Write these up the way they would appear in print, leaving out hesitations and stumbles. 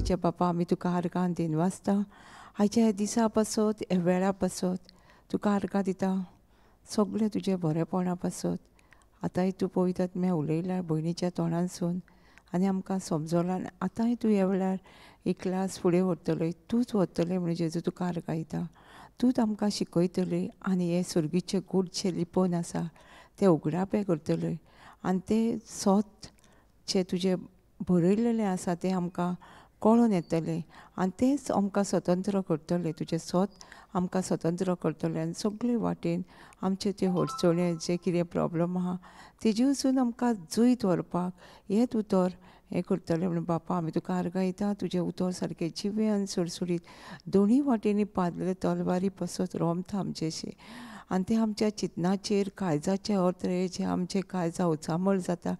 सगळेचे बापा आमी तुका आर्गां दिन वाजता आयच्या ह्या दिसा पासत ह्या वेळा पासत तुका आर्गां दिता सगळे तुजे बरेपणा पासत आतांय तूं पळयतात म्या उलयल्यार भयणीच्या तोंडानसून आनी आमकां समजलां आनी आतांय तूं ह्या वेळार एक क्लास फुडें व्हरतलें तूंच व्हरतलें म्हणून जेजू तुका आर्गां दिता तूंच आमकां शिकयतलें आनी हे सुरगीचे गूढशे लिपोवन आसा ते उगडापे करतलें आनी ते सोत जे तुजे बरयलेलें आसा तें आमकां कळून येतलें आनी तेंच आमकां स्वतंत्र करतलें तुजें सोत आमकां स्वतंत्र करतलें आनी सगळे वाटेन आमचे ते अडचण्यो जे कितें प्रॉब्लम आहा तेजे वचून आमकां जैत व्हरपाक हेंच उतर हें करतलें म्हणून बापा आमी तुका आर्गां दिता तुजें उतर सारकें जिवें आनी सुडसुडीत दोनी वाटेनी पाद्ले तलवारी पासत रोमता आमचेशें आनी तें आमच्या चिंतनाचेर काळजाचे अर्थ जे आमचे काळजा उचामळ जाता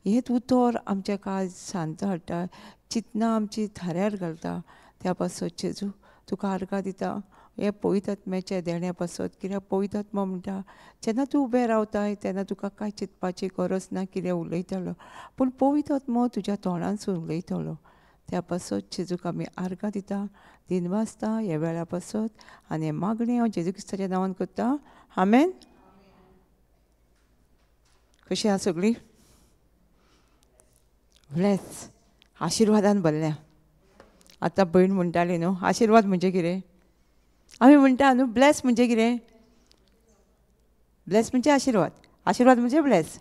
हेंच उतर आमचें काळज शांत हाडटा चिंतना आमची थाऱ्यार घालता त्या पासत जेजू तुका आर्गां दिता हे पवित्रात्म्याचे देण्या पासत कित्याक पवित्रात्मा म्हणटा जेन्ना तूं उबें रावताय तेन्ना तुका कांय चिंतपाची गरज ना कितें उलयतलो पूण पवित्रात्मा तुज्या तोंडानसून उलयतलो त्या पासत जेजूक आमी आर्गां दिता दिन वाजता ह्या वेळा पासत आनी हें मागणें हांव जेजू क्रिस्ताच्या नांवान करता आमेन. कशीं आहा सगळीं ब्लेस आशिर्वादान भरल्या आतां भयण म्हणटाली न्हू आशिर्वाद म्हणजे कितें आमी म्हणटा न्हू ब्लेस म्हणजे कितें ब्लेस म्हणजे आशिर्वाद आशिर्वाद म्हणजे ब्लेस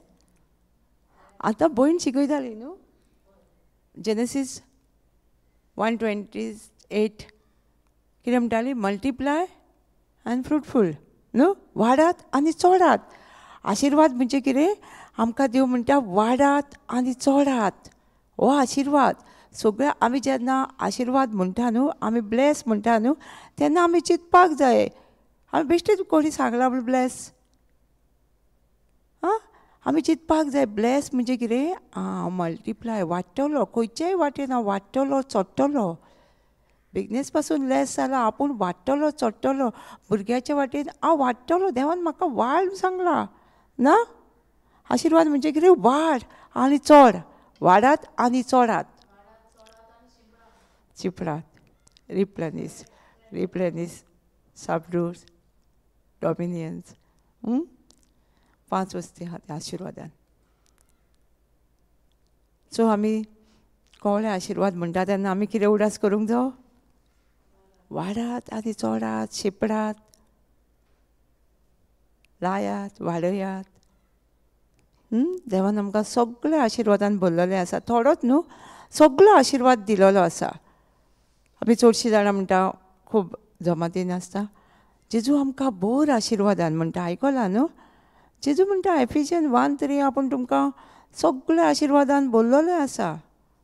आतां भयण शिकयताली न्हू जेनेसीस 1:28 कितें म्हणटाली मल्टिप्लाय आनी फ्रुटफूल न्हू वाडात आनी चोडात आशिर्वाद म्हणजे कितें आमकां देव म्हणटा वाडात आनी चोडात हो आशिर्वाद सगळे आमी जेन्ना आशिर्वाद म्हणटा न्हू आमी ब्लेस म्हणटा न्हू तेन्ना आमी चिंतपाक जाय आमी बेश्टेच कोणी सांगला म्हूण ब्लेस आं आमी चिंतपाक जाय ब्लेस म्हणजे कितें आं मल्टिप्लाय वाडटलो खंयच्याय वाटेन हांव वाडटलो चडटलो बिजनेस पासून लेस जाला आपूण वाडटलो चडटलो भुरग्याच्या वाटेन हांव वाडटलो देवान म्हाका वाड सांगला ना आशिर्वाद म्हणजे कितें वाड आनी चड वाडात आनी चोडात चिपडात रिप्लेनीस सबड्यूस डॉमिनियन्स 5 वस्ती आहा त्या आशिर्वादान सो आमी कळ्ळे आशिर्वाद म्हणटा तेन्ना आमी कितें उडास करूंक जाय वाडात आनी चोडात शिपडात लायात वाडयात देवान आमकां सगळे आशिर्वादान भरलेले आसा थोडोच न्हू सगळो आशिर्वाद दिलेलो आसा आमी चडशीं जाणां म्हणटा खूब जमातीन आसता जेजू आमकां भर आशिर्वादान म्हणटा आयकलां न्हू जेजू म्हणटा एफिशियन 1:3 आपूण तुमकां सगळे आशिर्वादान भरलेले आसा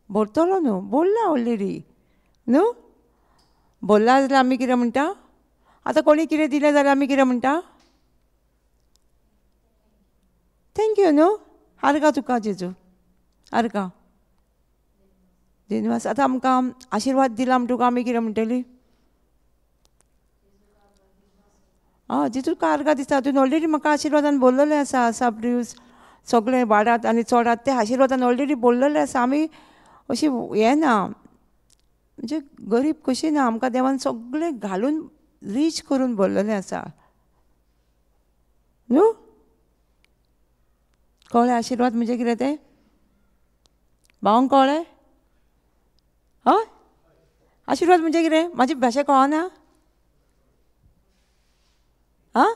भरतलो न्हू बोल्ला ऑलरेडी न्हू बोल्ला जाल्यार आमी कितें म्हणटा आतां कोणी कितें दिलें जाल्यार आमी कितें म्हणटा थँक्यू न्हू आर्गां तुका जेजू आर्गां दिनवास आतां आमकां आशिर्वाद दिला म्हणटकूच आमी कितें म्हणटलीं जेजू तुका आर्गां दिता तुवें ऑलरेडी म्हाका आशिर्वादान भरलेलें आसा सबड्यूस सगळें वाडात आनी चोडात तें आशिर्वादान ऑलरेडी भरलेलें आसा आमी अशी हें ना म्हणजे गरीब कशी ना आमकां देवान सगळें घालून रीच करून भरलेलें आसा न्हू कळ्ळें आशिर्वाद म्हणजे कितें तें भावांक कळ्ळें हय आशिर्वाद म्हणजे कितें म्हाजी भाशा कळना आं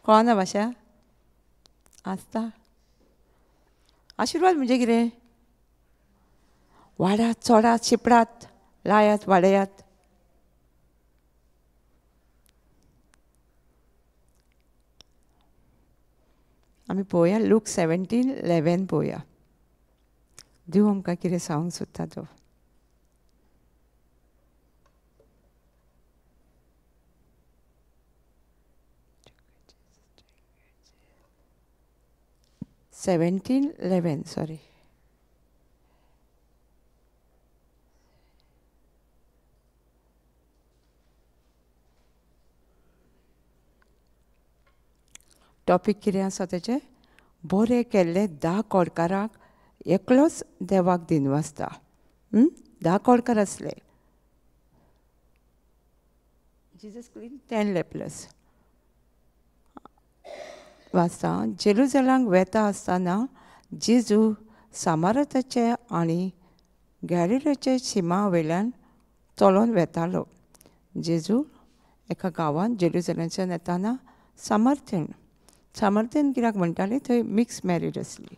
कळना भाशा आसता आशिर्वाद म्हणजे कितें वाडात चोडात शिपडात लायात वाडयात आमी पळोवया लूक 17:11 पळोवया देव आमकां कितें सांगूंक सोदता तो सॉरी टॉपीक कितें आसा तेचें बरें केल्ले 10 कोडकाराक एकलोच देवाक दिनवासता 10 कोडकार आसले. Jesus clean 10 leprous. वाचता जेरुसलेमाक वेता आसतना जेजू सामाराचे आनी गॅलिलेचे शिमा वयल्यान चलोन वेतालो. जेजू एका गांवांत जेरुसलेमाच्यान येताना सामर्थ्यन कित्याक म्हणटाली थंय मिक्स मॅरीज आसली.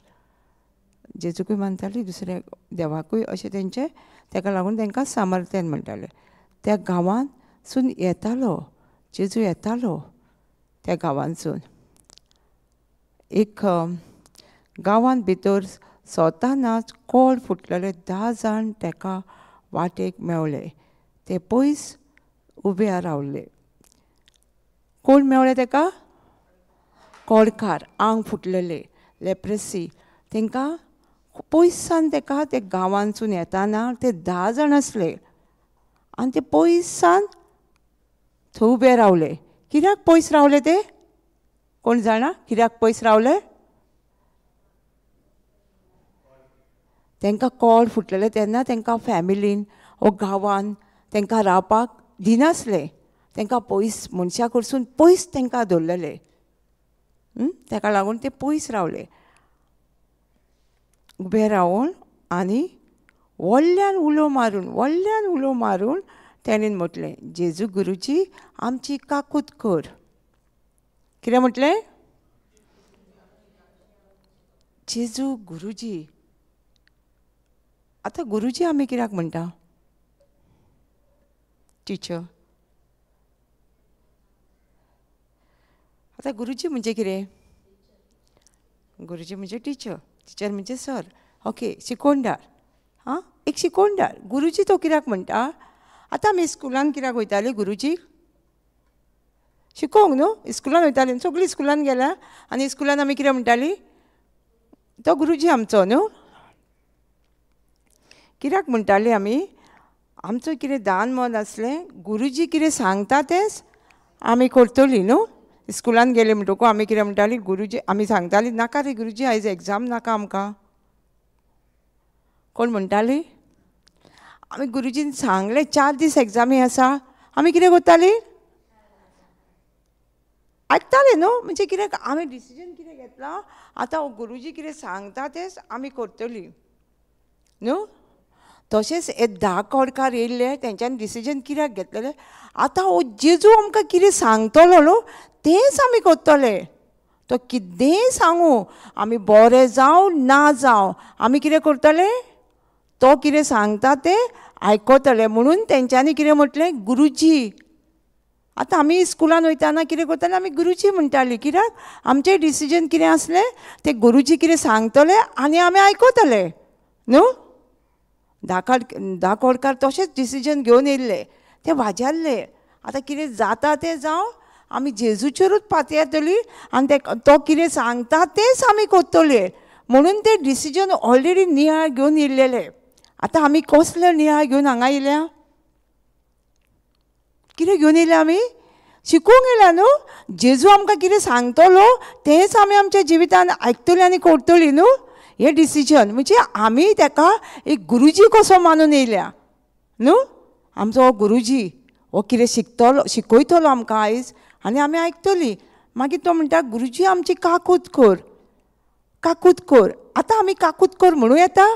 जेजूकूय मानताली दुसऱ्या देवाकूय अशें तेंचे, ताका लागून तांकां सामर्थ्यन म्हणटाले. त्या गांवांतसून येतालो जेजू, येतालो त्या गांवांतसून. एक गांवांत भितर सोतानाच कोळ फुटलेले 10 जाण ताका वाटेक मेवले. ते पयस उबे रावले. कोण मेवले ताका? कोडकार, आंग फुटलेले, लेप्रेसी. तांकां पयसान ताका ते गांवांतसून येताना ते 10 जाण आसले आनी ते पयसान थंय उबे रावले. कित्याक पयस रावले ते? कोण जाणा कित्याक पयस रावले? तांकां कोळ फुटलेले तेन्ना तांकां फॅमिलीन वो गांवांत तांकां रावपाक दिनासले. तांकां पयस मनशां कडसून पयस तांकां दवरलेले. ताका लागून ते पयस रावले. उबे रावून आनी व्हडल्यान उलो मारून ताणें म्हटलें, जेजू गुरुजी आमची काकूट कर. कितें म्हटलें? जेजू गुरुजी. आतां गुरुजी आमी कित्याक म्हणटा? टिचर. आतां गुरुजी म्हणजे कितें? गुरुजी म्हणजे टिचर, टिचर म्हणजे सर. ओके, शिकोवणदार. हां, एक शिकोवणदार. गुरुजी तो कित्याक म्हणटा? आतां आमी स्कुलान कित्याक वयताली गुरुजी? शिकोवंक न्हू. स्कुलान वयताली, सगळीं स्कुलान गेल्या आनी स्कुलान आमी कितें म्हणटाली? तो गुरुजी आमचो न्हू. कित्याक म्हणटाली आमी? आमचो कितें दान मोल आसलें, गुरुजी कितें सांगता तेंच आमी करतलीं न्हू. स्कुलान गेले म्हणटकूच आमी कितें म्हणटाली? गुरुजी आमी सांगताली, नाका रे गुरुजी आयज एग्जाम नाका आमकां. कोण म्हणटाली? आमी गुरुजीन सांगलें 4 दीस एग्जामी आसा. आमी कितें करतालीं? आयकतालीं न्हू. म्हणजे कित्याक आमी डिसिजन कितें घेतलां, आतां गुरुजी कितें सांगता तेंच आमी करतलीं न्हू. तशेंच हे 10 कोडकार येयल्ले, तेंच्यांनी डिसिजन कित्याक घेतलेलें? आतां हो जेजू आमकां कितें सांगतलो न्हू तेंच आमी करतले. तो कितेंय सांगू, आमी बरें जावं ना जावं, आमी कितें करतले? तो कितें सांगता तें आयकतले. म्हणून तेंच्यांनी कितें म्हटलें? गुरुजी. आतां आमी स्कुलान वयताना कितें करतालीं? आमी गुरुजी म्हणटालीं. कित्याक? आमचें डिसिजन कितें आसलें तें गुरुजी कितें सांगतले आनी आमी आयकतले न्हू. 10 कोडकार तशेंच डिसिजन घेवन येयल्ले. ते वाजेल्ले. आतां कितें जाता तें जावं, आमी जेजूचेरूच फाटी येतलीं आनी तो कितें सांगता तेंच आमी करतले. म्हणून ते डिसिजन ऑलरेडी नियाळ घेवन येयल्लेले. आतां आमी कसले नियाळ घेवन हांगा येयल्या? कितें घेवन येयल्या आमी? शिकूंक येयल्या न्हू. जेजू आमकां कितें सांगतलो तेंच आमी आमच्या जिवितान आयकतलीं आनी करतलीं न्हू. हे डिसिजन म्हणजे आमी ताका एक गुरुजी कसो मानून येयल्या न्हू. आमचो हो गुरुजी हो कितें शिकयतलो आमकां आयज आनी आमी आयकतलीं. मागीर तो म्हणटा, गुरुजी आमची काकूट कर, काकूट कर. आतां आमी काकूट कर म्हणूं येता?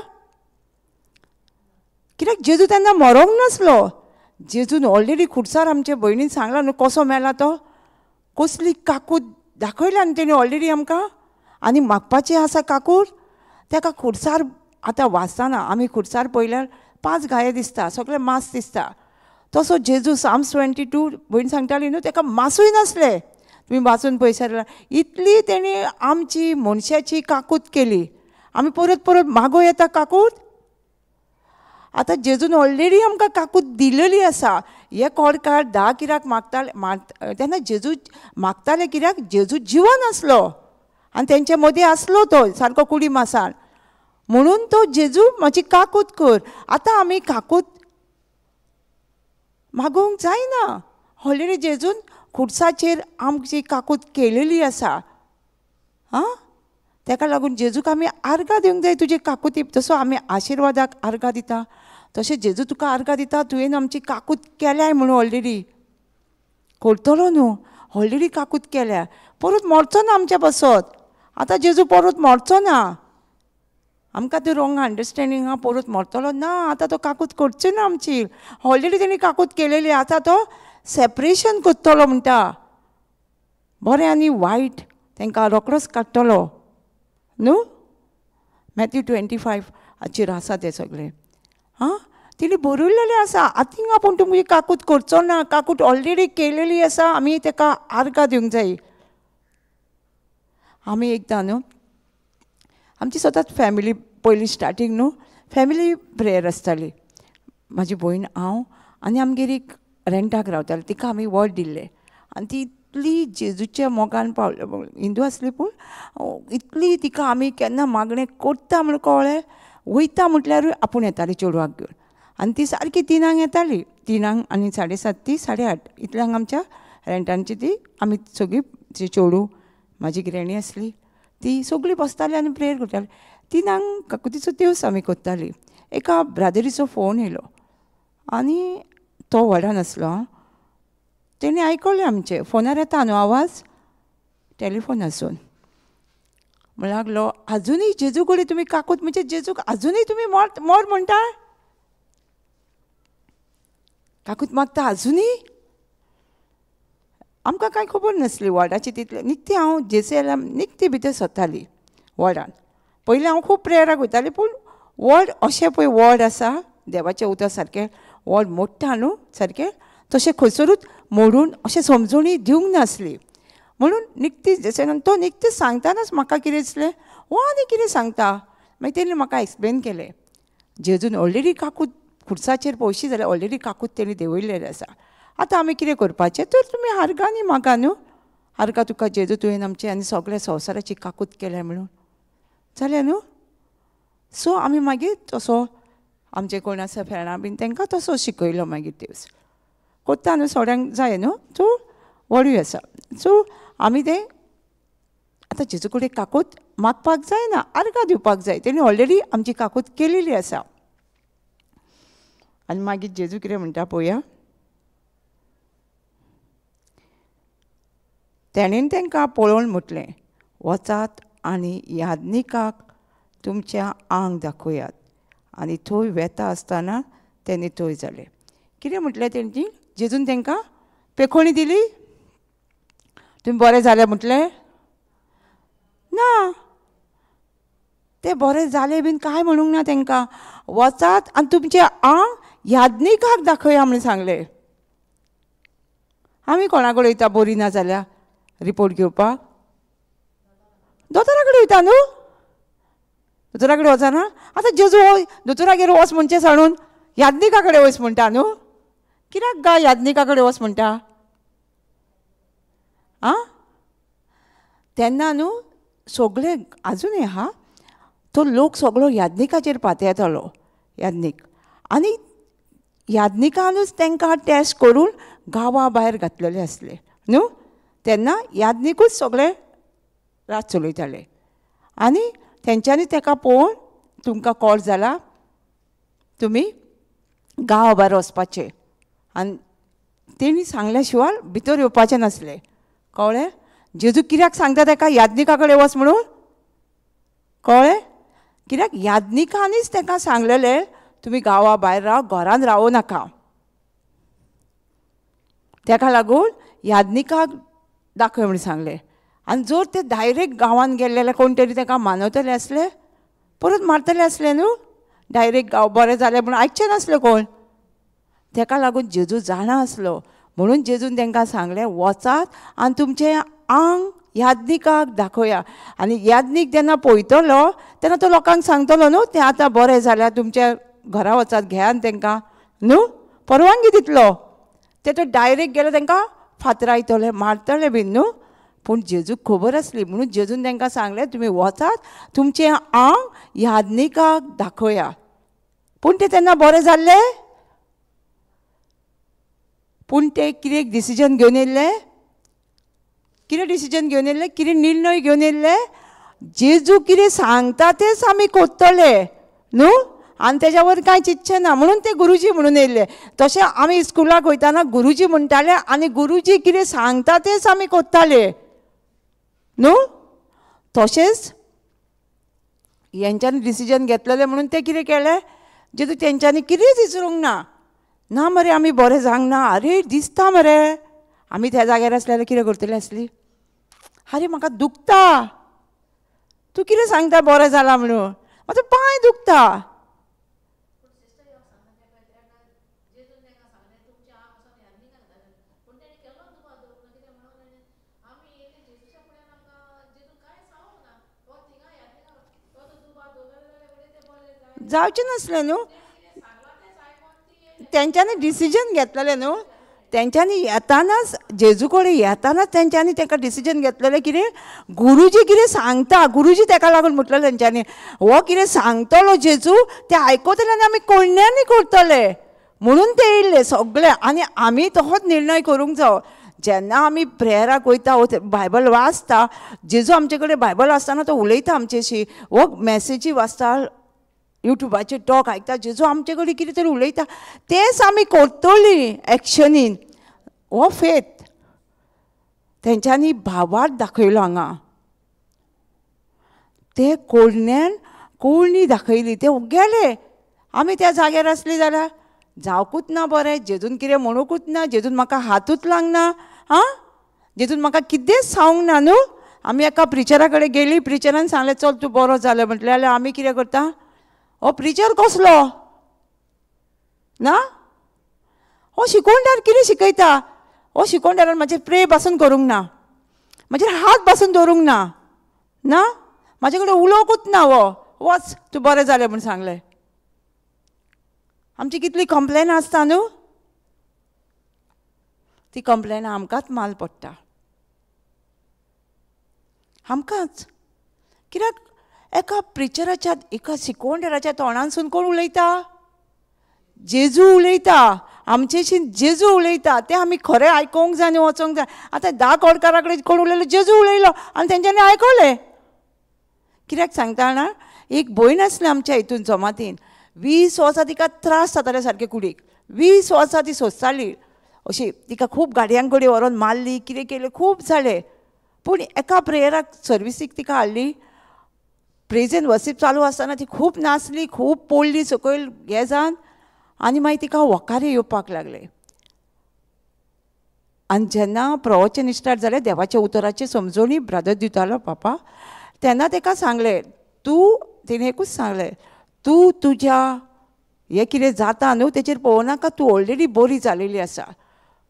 कित्याक जेजू तेन्ना मरोंक नासलो. जेजून ऑलरेडी खुर्सार आमचे भयणीन सांगला न्हू कसो मेला तो. कसली काकूट दाखयल्या न्ही तेणी ऑलरेडी आमकां. आनी मागपाची आसा काकूट. ताका खुर्सार आतां वाचतना आमी खुर्सार पळयल्यार 5 गाये दिसता, सगळे मांस दिसता. तसो जेजू साम्स 22 भयण सांगताली न्हू, ताका मांसूय नासले. तुमी वाचून पळयशात इतली तेणी आमची मनशाची काकूट केली. आमी परत परत मागो येता काकूट. आतां जेजून ऑलरेडी आमकां काकूट दिलेली आसा. हे कोडकार 10 कित्याक मागताले तेन्ना जेजू मागताले कित्याक? जेजू जिवन आसलो आनी तेंचे मदीं आसलो तो सारको कुडी मासान. म्हणून तो जेजू म्हाजी काकूट कर. आतां आमी काकूट मागोवंक जायना. ऑलरेडी जेजून खुर्साचेर आमची काकूट केलेली आसा. हां, ताका लागून जेजूक आमी आर्गां दिवंक जाय तुजे काकुटी. जसो आमी आशिर्वादाक आर्गां दिता तशें जेजू तुका आर्गां दिता तुवें आमची काकूट केल्याय म्हणून ऑलरेडी करतलो न्हू ऑलरेडी काकूट केल्या परत मरचो ना आमच्या बसत आतां जेजू परत मरचो ना आमकां ते रॉंग अंडरस्टँडींग आहा परत मरतलो ना आतां तो काकूट करची ना आमची ऑलरेडी तेणी काकूट केलेली आतां तो सेपरेशन करतलो म्हणटा बरें आनी वायट तांकां रोखडोच काडटलो न्हू मॅथ्यू 25 आसा तें सगळें हां तिणी बरयलेलें आसा आतां आपूण तुमची काकूट करचो ना काकूट ऑलरेडी केलेली आसा आमी ताका आर्गां दिवंक जाय आमी एकदां न्हू आमची सतत फॅमिली पयलीं स्टार्टींग न्हू फॅमिली प्रेयर आसताली म्हाजी भयण हांव आनी आमगेर एक रेंटाक रावताली तिका आमी वॉट दिल्लें आनी ती इतली जेजूच्या मोगान पावले हिंदू आसली पूण इतली तिका आमी केन्ना मागणें करता म्हूण कळ्ळें वयता म्हटल्यारूय आपूण येताली चेडवाक घेवन आनी ती सारकी 3 येताली 3 आनी 7:30 ती 8:30 इतल्यांक आमच्या रेंटांची ती आमी सगळीं चेडूं म्हाजी ग्रॅणी आसली ती सगळीं बसताली आनी प्रेयर करताली 3 काकुतीचो दिवस आमी करताली एका ब्रादरीचो फोन येयलो आनी तो व्हडा नासलो तेणी आयकलें आमचें फोनार येता न्हू आवाज टॅलिफोन आसून म्हणून लागलो आजुनूय जेजू कडेन तुमी काकूट म्हणजे जेजूक आजुनूय तुमी मोर म्हणटा काकूट मागता आजुनूय आमकां कांय खबर नासली वॉर्डाची तितलें नित्य हांव जेसेलम नित्य भितर सरताली वॉर्डान पयलीं हांव खूब प्रेयराक वयतालें पूण वॉर्ड अशें पळय वॉर्ड आसा देवाचें उतर सारकें वॉर्ड मोडटा न्हू सारकें तशें खंयसरूच मोडून अशें समजणी दिवंक नासली म्हणून निक्ती जेसेन तो निक्ती सांगतानाच म्हाका कितें दिसलें वो आनी कितें सांगता मागीर तेणी म्हाका एक्सप्लेन केलें जेजून ऑलरेडी काकूट खुर्साचेर पयशे जाल्यार ऑलरेडी काकूट तेणी देंवयलेलें आसा आतां आमी कितें करपाचें तर तुमी आर्गांनी मागा न्हू आर्गां तुका जेजू तुवें आमचें आनी सगळ्या संवसाराची काकूट केल्या म्हणून जालें न्हू सो आमी मागीर तसो आमचे कोण आसा फ्रेंडां बीन तांकां तसो शिकयलो मागीर दिवस कोत्ता न्हू सोड्यांक जाय न्हू सो व्हडूय आसा सो आमी तें आतां जेजू कडेन काकूट मागपाक जायना आर्गां दिवपाक जाय तेणी ऑलरेडी आमची काकूट केलेली आसा आनी मागीर जेजू कितें म्हणटा पळोवया तेणेन तांकां पळोवन म्हटलें वचात आनी याज्ञिकाक तुमच्या आंग दाखयात आनी थंय वेता आसतना तेणी थंय जालें कितें म्हटलें तेंची जेजून तांकां पेखोणी दिली तुमी बरें जालें म्हटलें ना तें बरें जालें बीन कांय म्हणूंक ना तांकां वचात आनी तुमचें आंग याज्ञिकाक दाखया म्हणून सांगलें आमी कोणा कडेन वयता बरी ना जाल्यार रिपोर्ट घेवपाक दोतोरा कडेन वयता न्हू दोतोरा कडेन वचना आतां जेजू दोतोरागेर वच म्हणचें सांडून याज्ञिका कडेन वच म्हणटा न्हू कित्याक गा याज्ञिका कडेन वच म्हणटा आं तेन्ना न्हू सगळे आजुनूय आहा तो लोक सगळो याज्ञिकाचेर पातयतालो याज्ञीक आनी याज्ञिकानूच तांकां टेस्ट करून गांवा भायर घातलेले आसले न्हू तेन्ना याज्ञीकूच सगळे रात चलयताले आनी तेंच्यांनी ताका पळोवन तुमकां कॉल जाला तुमी गांवा भायर वचपाचें आनी तेणी सांगल्या शिवाय भितर येवपाचें नासलें कळ्ळें जेजू कित्याक सांगता ताका याज्ञिका कडेन वच म्हणून कळ्ळें कित्याक याज्ञिकांनीच ताका सांगलेलें तुमी गांवा भायर राव घरान रावूं नाका ताका लागून याज्ञिकाक दाखय म्हणून सांगलें आनी जर ते डायरेक्ट गांवांत गेले जाल्यार कोण तरी ताका मानवतले आसले परत मारतले आसले न्हू डायरेक्ट गांव बरें जालें म्हणून आयकचें नासलें कोण ताका लागून जेजू जाणा आसलो म्हणून जेजून तांकां सांगलें वचात आनी तुमचें आंग याज्ञिकाक दाखया आनी याज्ञीक जेन्ना पळयतलो तेन्ना तो लोकांक सांगतलो न्हू तें आतां बरें जाल्यार तुमच्या घरा वचात घेयात तांकां न्हू परवानगी दितलो ते तो डायरेक्ट गेलो तांकां फातरायतले मारतले बीन न्हू पूण जेजूक खबर आसली म्हणून जेजून तांकां सांगलें तुमी वचात तुमचें आंग याज्ञिकाक दाखया पूण तें तेन्ना बरें जाल्लें पूण ते कितें डिसिजन घेवन येयल्ले कितें डिसिजन घेवन येयल्ले कितें निर्णय घेवन येयल्ले जेजू कितें सांगता तेंच आमी करतले न्हू आनी तेज्या वयर कांय चिंतचें ना म्हणून ते गुरुजी म्हणून येयल्ले. तशें आमी स्कुलाक वयताना गुरुजी म्हणटाले आनी गुरुजी कितें सांगता तेच आमी कोत्ताले न्हू. तशेंच हेंच्यांनी डिसिजन घेतलेलें म्हणून ते कितें केलें, जेतून तेंच्यांनी कितेंच विचारूंक ना. ना मरे आमी बरें जावंक ना, अरे दिसता मरे आमी त्या जाग्यार आसले जाल्यार कितें करतली आसली. अरे म्हाका दुखता, तूं कितें सांगता बरें जालां म्हणून, म्हाजो पांय दुखता. जावचें नासलें न्हू. तेंच्यांनी डिसिजन घेतलेलें न्हू. तेंच्यांनी येतानाच जेजू कडेन येतानाच तेंच्यांनी ताका डिसिजन घेतलेलें कितें, गुरुजी कितें सांगता, गुरुजी ताका लागून म्हटलें तेंच्यांनी हो कितें सांगतलो जेजू तें आयकतले आनी आमी कोण्यांनी करतले म्हणून ते येयल्ले सगळे. आनी आमी तोच निर्णय करूंक जायो. जेन्ना आमी प्रेयराक वयता बायबल वाचता, जेजू आमचे कडेन बायबल आसतना तो उलयता आमचेशी, हो मॅसेजी वाचता, युट्यूबाचेर टॉक आयकता, जेजू आमचे कडेन कितें तरी उलयता तेंच आमी करतलीं एक्शनीन. हो फेथ तेंच्यांनी भावार्थ दाखयलो हांगा. ते कोळण्यान कोळणी दाखयली, ते गेले. आमी त्या जाग्यार आसली जाल्यार जावकूच ना बरें, जेजून कितें म्हणूकूच ना, जेजून म्हाका हातूच लागना, जेजून म्हाका कितेंच सांगूंक ना न्हू. आमी एका प्रिचरा कडेन गेली, प्रिचरान सांगलें चल तूं बरो जालें म्हटलें जाल्यार आमी कितें करता, हो प्रिचर कसलो ना, हो शिकोवणदार कितें शिकयता, हो शिकोवणदारान म्हाजेर प्रे पासून करूंक ना, म्हाजेर हात पासून दवरूंक ना, ना म्हाजे कडेन उलोवंकूच ना, हो वच तूं बरें जालें म्हूण सांगलें. आमची कितली कंप्लेन आसता न्हू. ती कंप्लेन आमकांच माल पडटा, आमकांच. कित्याक एका प्रिचराच्या एका शिकोवणदाराच्या तोंडानसून कोण उलयता, जेजू उलयता, आमचेशी जेजू उलयता. तें आमी खरें आयकोंक जाय आनी वचोंक जाय. आतां 10 कोडकारां कडेन कोण उलयलो, जेजू उलयलो आनी तेंच्यांनी आयकलें. कित्याक सांगता जाणा, एक भयण आसली आमच्या हितून जमातीन, 20 वर्सां तिका त्रास जाताले सारके कुडीक. 20 वर्सां ती सोंसताली अशी, तिका खूब गाडयांक कडेन व्हरोन मारली, कितें केलें खूब जालें. पूण एका प्रेयराक सर्विसीक तिका हाडली, प्रेज एंड वर्शीप चालू आसतना ती खूब नाचली, खूब पडली सकयल हें जावन, आनी मागीर तिका वकारे येवपाक लागले. आनी जेन्ना प्रवचन स्टार्ट जालें देवाच्या उतराची समजोणी ब्रदर दितालो पापा, तेन्ना ताका सांगलें तिणें एकूच सांगलें, तूं तुज्या हें कितें जाता न्हू तेचेर पळोवनाका, तूं ऑलरेडी बरी जालेली आसा.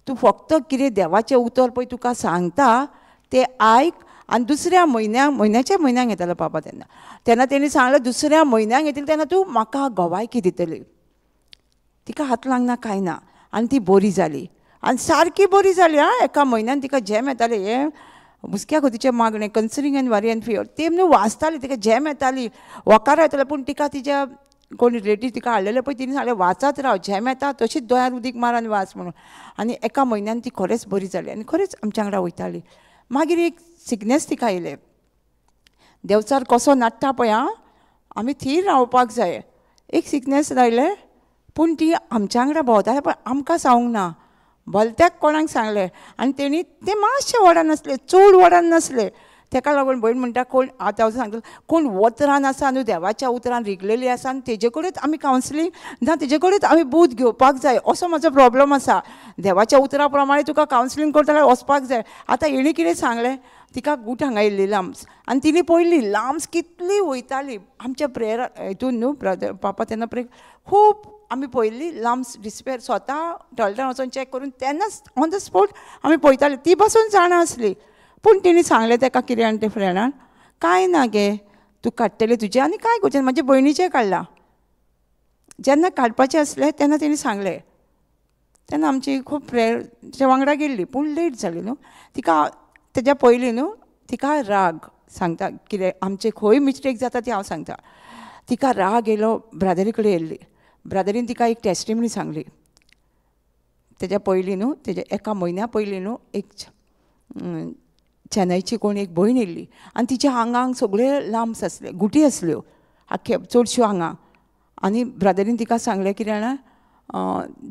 तूं फक्त कितें देवाचें उतर पळय तुका सांगता तें आयक. आनी दुसऱ्या म्हयन्याच्या म्हयन्याक येतालो पापा तेन्ना तेणी सांगलें दुसऱ्या म्हयन्याक येतली तेन्ना तूं म्हाका गवायकी दितली. तिका हात लागना कांय ना आनी ती बरी जाली, आनी सारकी बरी जाली. एका म्हयन्यान तिका झेम येतालें, हें मुसक्या खोतीचें मागणें, कन्सरिंग एंड वारियन फिवर, तें न्हू वाचताली, तिका झेम येताली, वकारां येतालें. पूण तिका तिच्या कोण रिलेटीव तिका हाडलेले पळय तिणें सांगलें वाचत राव, झेम येता तशीच दोळ्यार उदीक मार आनी वाच म्हणून. आनी एका म्हयन्यान ती खरेंच बरी जाली आनी खरेंच आमच्या वांगडा वयताली. मागीर एक सिकनेस तिका येयलें, देंवचार कसो नाडटा पळय आमी थंय रावपाक जाय. एक सिकनेस लायलें, पूण ती आमच्या वांगडा भोंवतालें पण आमकां सांगूंक ना, भलत्याक कोणाक सांगलें. आनी तेणी तें मातशें व्हडान नासलें, चड व्हडान नासलें. ताका लागून भयण म्हणटा कोण आतां हांव सांगता कोण उतरान आसा न्हू देवाच्या उतरान रिगलेली आसा आनी तेजे कडेच आमी कावन्सिलींग ना तेजे कडेच आमी बूध घेवपाक जाय, असो म्हजो प्रॉब्लम आसा. देवाच्या उतरा प्रमाणे तुका कावन्सिलींग करता जाल्यार वचपाक जाय. आतां हेणी कितें सांगलें, तिका गूट हांगा येयल्ली लांब्स, आनी तिणी पळयली लांब्स कितली वयताली. आमच्या प्रेयरा हितून न्हू ब्रदर पापा तेन्ना प्रे खूब आमी पळयल्ली लांब्स डिस्पेर, स्वता टॉयलेटान वचून चॅक करून तेन्नाच ऑन द स्पॉट आमी पळयताली. ती पासून जाणा आसली. पूण तेणी सांगलें ताका कितें आनी ते फ्रेंडान, कांय ना गे तूं काडटलें तुजें आनी कांय करचें. म्हाजे भयणीचें काडलां. जेन्ना काडपाचें आसलें तेन्ना तेणी सांगलें, तेन्ना आमची खूब प्रेयरच्या वांगडा गेल्ली, पूण लेट जाली न्हू. तिका तेज्या पयलीं न्हू तिका राग सांगता, कितें आमचे खंय मिस्टेक जाता ती हांव सांगता. तिका राग येयलो, ब्रादरी कडेन येयल्ली. ब्रादरीन तिका एक टॅस्टिमनी सांगली. तेज्या पयलीं न्हू तेजे एका म्हयन्या पयलीं न्हू एक चेन्नयची कोण एक भयण येयल्ली आनी तिच्या आंगांक सगळे लांब्स आसले, गुटी आसल्यो आख्खे चडश्यो आंगांक. आनी ब्रदरीन तिका सांगलें कितें जाणां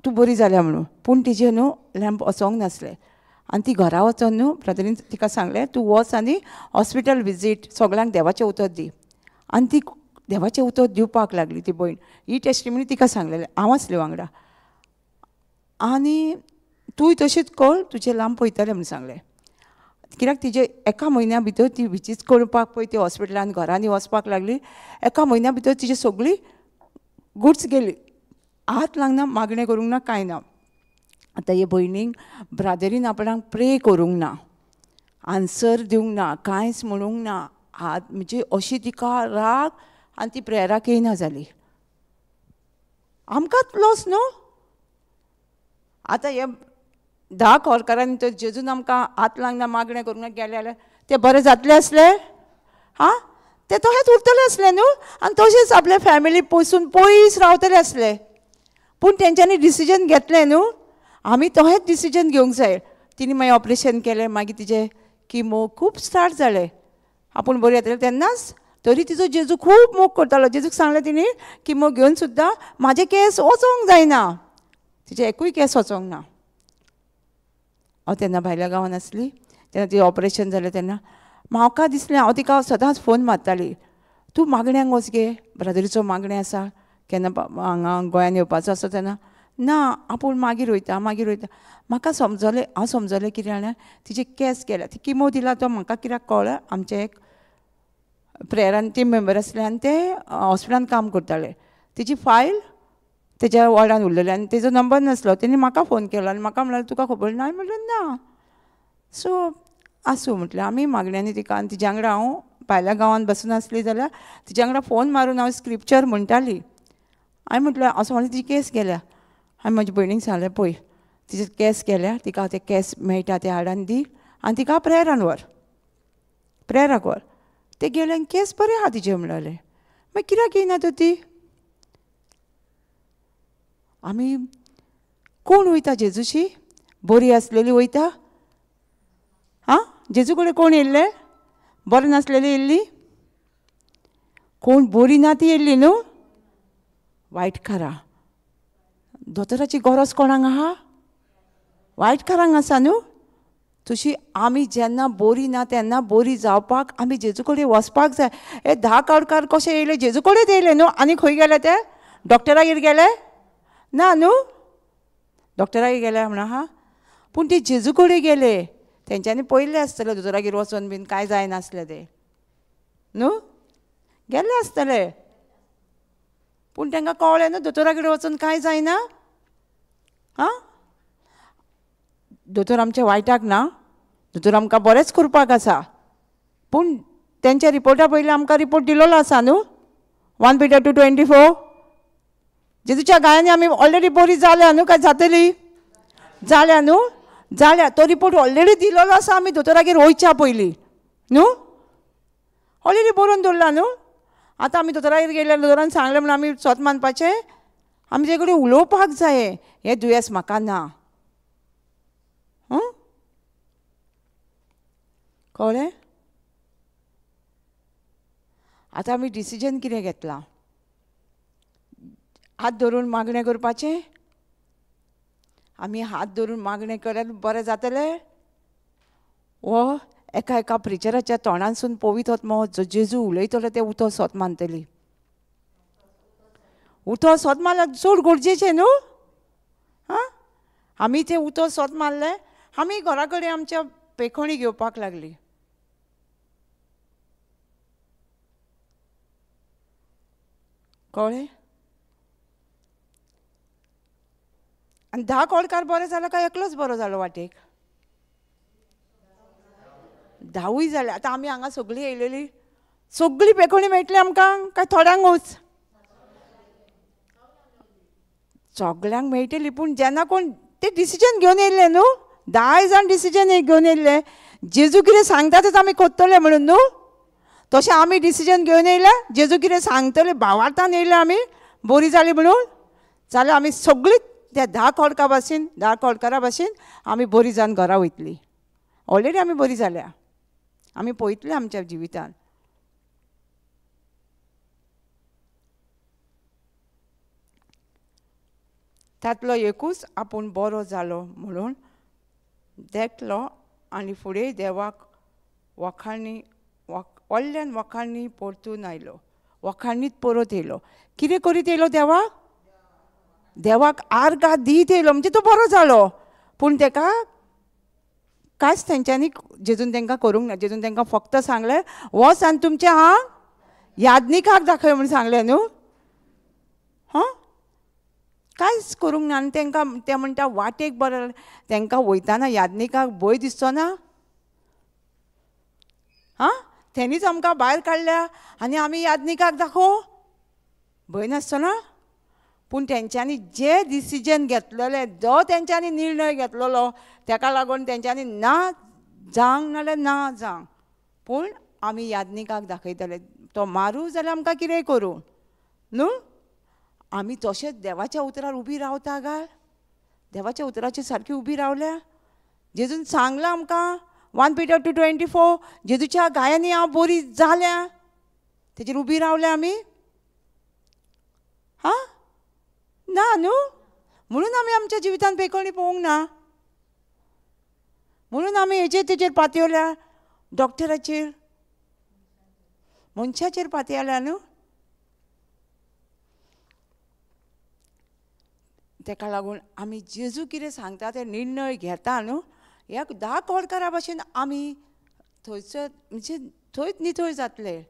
तूं बरी जाल्या म्हणून. पूण तिजें न्हू लॅम्प वचोंक नासलें आनी ती घरा वचोन न्हू ब्रदरीन तिका सांगलें तूं वच आनी हॉस्पिटल विजीट सगळ्यांक देवाचें उतर दी. आनी ती देवाचें उतर दिवपाक लागली ती भयण. ही टेस्टिमनी तिका सांगलेलें, हांव आसलें वांगडा. आनी तूंय तशीच कर, तुजें लांब पळयतलें म्हूण सांगलें. कित्याक तिजे एका म्हयन्या भितर ती विजीट करपाक पळय ती हॉस्पिटलान घरांनी वचपाक लागली. एका म्हयन्या भितर तिजी सगळी गुड्स गेली, हात लावंक ना, मागणें करूंक ना, कांय ना. आतां हे भयणीक ब्रादरीन आपणाक प्रे करूंक ना, आन्सर दिवंक ना, कांयच म्हणूंक ना. हात म्हणजे अशी तिका राग आनी ती प्रेयराक येयना जाली. आमकांच लॉस न्हू. आतां हे 10 खोरकारांनी तर जेजून आमकां हात लावंक ना, मागणें करूंक ना गेले जाल्यार ते बरें जातलें आसलें? हां, ते तशेंच उरतले आसले न्हू आनी तशेंच आपल्या फॅमिली पसून पयस रावतले आसले. पूण तेंच्यांनी डिसिजन घेतलें न्हू, आमी तशेंच डिसिजन घेवंक जाय. तिणी मागीर ऑपरेशन केलें, मागीर तिजें किमो खूब स्टार्ट जालें. आपूण बरी जातलें तेन्नाच. तरी तिजो जेजू खूब मोग करतालो. जेजूक सांगलें तिणी किमो घेवन सुद्दां म्हाजे केस वचोंक जायना, तिजे एकूय केस वचोंक ना. हांव तेन्ना भायल्या गांवांत आसली, तेन्ना तिजें ऑपरेशन जालें तेन्ना म्हाका दिसलें, हांव तिका सदांच फोन मारताली, तूं मागण्यांक वच गे, ब्रदरीचो मागणें आसा, केन्ना हांगा गोंयांत येवपाचो आसा तेन्ना. ना, आपूण मागीर वयता, मागीर वयता. म्हाका समजलें, हांव समजलें कितें जाणां, तिजे केस गेल्या. ती किमो दिला तो म्हाका कित्याक कळ्ळें, आमचे एक प्रेयरान टीम मेंबर आसले आनी ते हॉस्पिटलान काम करताले. तिची फायल तेज्या वॉर्डान उरलेली आनी तेजो नंबर नासलो. तेणी म्हाका फोन केलो आनी म्हाका म्हणलें तुका खबर ना? हांवें म्हणलें ना. सो आसूं म्हटलें आमी मागण्यांनी तिका. आनी तिज्या वांगडा हांव भायल्या गांवांत बसून आसली जाल्यार तिज्या वांगडा फोन मारून हांव स्क्रिप्चर म्हणटाली. हांवें म्हटलें असो म्हणलें तिजी केस गेल्या. हांवें म्हाज्या भयणीक सांगलें पळय तिजे केस गेल्या, तिका ते केस मेळटा ते हाड आनी दी आनी तिका प्रेयरान व्हर, प्रेयराक व्हर. ते गेले आनी केस बरें आहा तिजे म्हणलें. मागीर कित्याक येयना तर ती? आमी कोण वयता जेजूशी? बरी आसलेली वयता? हां, जेजू कडेन कोण येयल्ले? बरें नासलेली येयल्ली? कोण बरी ना ती येयल्ली न्हू? वायटकारां. दोतोराची गरज कोणाक आहा? वायटकारांक आसा न्हू. तशी आमी जेन्ना बरी ना तेन्ना बरी जावपाक आमी जेजू कडेन वचपाक जाय. हे 10 काडकार कशे येयले? जेजू कडेन येयले न्हू. आनी खंय गेले ते? डॉक्टरागेर गेले? ना न्हू. डॉक्टरागेर गेले म्हणा हा. पूण ते जेजू कडेन गेले. तेंच्यांनी पळयल्लें आसतलें दोतोरागेर वचोन बीन कांय जायनासलें तें न्हू. गेल्ले आसतले पूण तांकां कळ्ळें न्हू दोतोरा कडेन वचोन कांय जायना. हां, दोतोर आमचे वायटाक ना, दोतोर आमकां बरेंच करपाक आसा. पूण तेंच्या रिपोर्टा पयलीं आमकां रिपोर्ट दिलोलो आसा न्हू. 1 Peter 2:24. जेजूच्या गायांनी आमी ऑलरेडी बरी जाल्या न्हू, काय जातली? जाल्या न्हू. जाल्या तो रिपोर्ट ऑलरेडी दिलोलो आसा आमी दोतोरागेर वयच्या पयलीं न्हू. ऑलरेडी बरोवन दवरला न्हू. आतां आमी दोतोरागेर गेल्यार दोतोरान सांगलें म्हणून आमी स्वत मानपाचें? आमी तेजे कडेन उलोवपाक जाय हें दुयेंस म्हाका ना. कळ्ळें? आतां आमी डिसिजन कितें घेतलां? हात धरून मागणें करपाचें? आमी हात धरून मागणें केल्यार बरें जातलें? वो एका एका प्रिचराच्या तोंडानसून पवित्र आत्मो जो जेजू उलयतलो तें उतर सोत मानतली. उतर सोत मारल्यार चड गरजेचें न्हू. हां, आमी तें उतर सोत मारलें, आमी घरा कडेन आमच्या पेखणी घेवपाक लागली. कळ्ळें? आनी 10 कोडकार बरें जालो काय एकलोच बरो जालो वाटेक? 10य जाले. आतां आमी हांगा सगळीं येयलेली, सगळी पेखणी मेळटली आमकां काय थोड्यांकूच? सगळ्यांक मेळटली. पूण जेन्ना कोण ते डिसिजन घेवन येयल्ले न्हू, 10 जाण डिसिजन घेवन येयल्ले, जेजू कितें सांगता तेच आमी कोत्तले म्हणून न्हू. तशें आमी डिसिजन घेवन येयले, जेजू कितें सांगतले भावार्थान येयले आमी बरी जाली म्हणून, जाल्यार आमी सगळीं त्या 10 कोडकां भाशेन 10 कोडकारा भाशेन आमी बरी जावन घरा वयतलीं. ऑलरेडी आमी बरी जाल्या, आमी पळयतलें आमच्या जिवितान. तातलो एकूच आपूण बरो जालो म्हणून देखलो आनी फुडें देवाक वखाणी व्हडल्यान वखाणी परतून आयलो, वखाणीत परत येयलो. कितें करीत येयलो देवाक? देवाक आर्गां दीत येयलो, म्हणजे तो बरो जालो. पूण ताका कांयच तेंच्यांनी जेजून तांकां करूंक ना. जेजून तांकां फक्त सांगलें, वच आनी तुमच्या यादनिकाक दाखय म्हूण सांगलें न्हू. हां, कांयच करूंक ना. आनी तांकां ते म्हणटा वाटेक बरें. तांकां वयताना यादनिकाक भंय दिसचो ना? हां, तेणीच आमकां भायर काडल्या आनी आमी यादनिकाक दाखोव, भंय नासचो ना? पूण तेंच्यांनी जे डिसिजन घेतलेले, जो तेंच्यांनी निर्णय घेतलेलो, ताका लागून तेंच्यांनी ना जावंक नाल्यार ना जावं, पूण आमी यादनिकाक दाखयतले. तो मारूं जाल्यार आमकां कितेंय करूं न्हू. आमी तशेंच देवाच्या उतरार उबी रावता काय? देवाच्या उतराचेर सारकी उबी रावल्या? जेजून सांगलां आमकां 1 Peter 2:24, जेजूच्या गायांनी हांव बरी जाल्या. तेजेर उबी रावल्या आमी? हां, ना न्हू. म्हणून आमी आमच्या जिवितांत पेखणी पळोवंक ना. म्हणून आमी हेजेर तेजेर पातयल्या, डॉक्टराचेर, मनशाचेर पातयल्या न्हू. ताका लागून आमी जेजू कितें सांगता ते निर्णय घेता न्हू. ह्या 10 कोडकारा भाशेन आमी थंयसर म्हणजे थंयच नितळ जातले.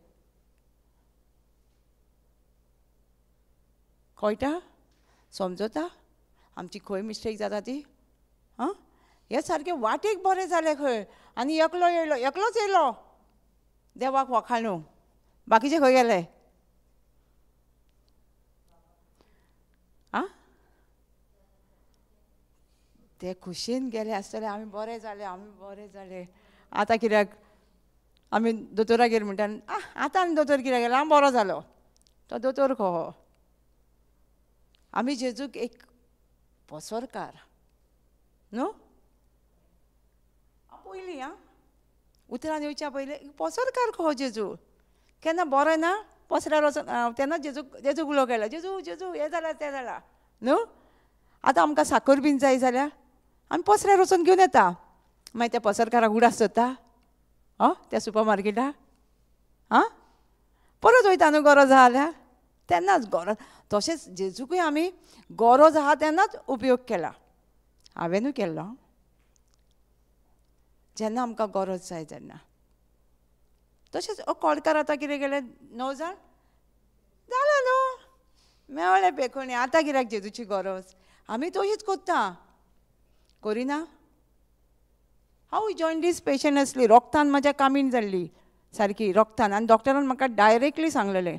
कळटा? समजता आमची खंय मिस्टेक जाता ती? हां, हे सारकें वाटेक बरें जालें खंय आनी एकलो येयलो, एकलोच येयलो देवाक वखाणूंक. बाकीचे खंय गेले? आं, ते खुशेन गेले आसतले, आमी बरें जाले, आमी बरें जाले. आतां कित्याक आमी दोतोरागेर म्हणटा, आतां आनी दोतोर कित्याक गेलो, हांव बरो जालो. तो दोतोर कहो. आमी जेजूक एक पसरकार न्हू. पयलीं उतरान येवच्या पयलीं पसरकार कहो जेजू. केन्ना बरें ना पसऱ्यार वचून तेन्ना जेजूक उलो केलो, जेजू जेजू हें जालां तें जालां न्हू. आतां आमकां साकर बीन जाय जाल्यार आमी पसऱ्यार वचून घेवन येता. मागीर त्या पसरकाराक उडास जाता त्या सुपर मार्केटाक. आं, परत वयता न्हू गरज आहा जाल्यार. तेन्नाच गरज. तशेंच जेजूकूय आमी गरज आहा तेन्नाच उपयोग केला. हांवेनूय केल्लो जेन्ना आमकां गरज जाय तेन्ना. तशेंच कोडकार आतां कितें केलें, 9 जाण जालें न्हू, मेवलें पेखणी. आतां कित्याक जेजूची गरज? आमी तशीच कोत्ता, करिना? हांव जॉयंटीस पेशंट आसली, रोगतान म्हाज्या कामीण जाल्ली सारकी रोगतान. आनी डॉक्टरान म्हाका डायरेक्टली सांगलेलें,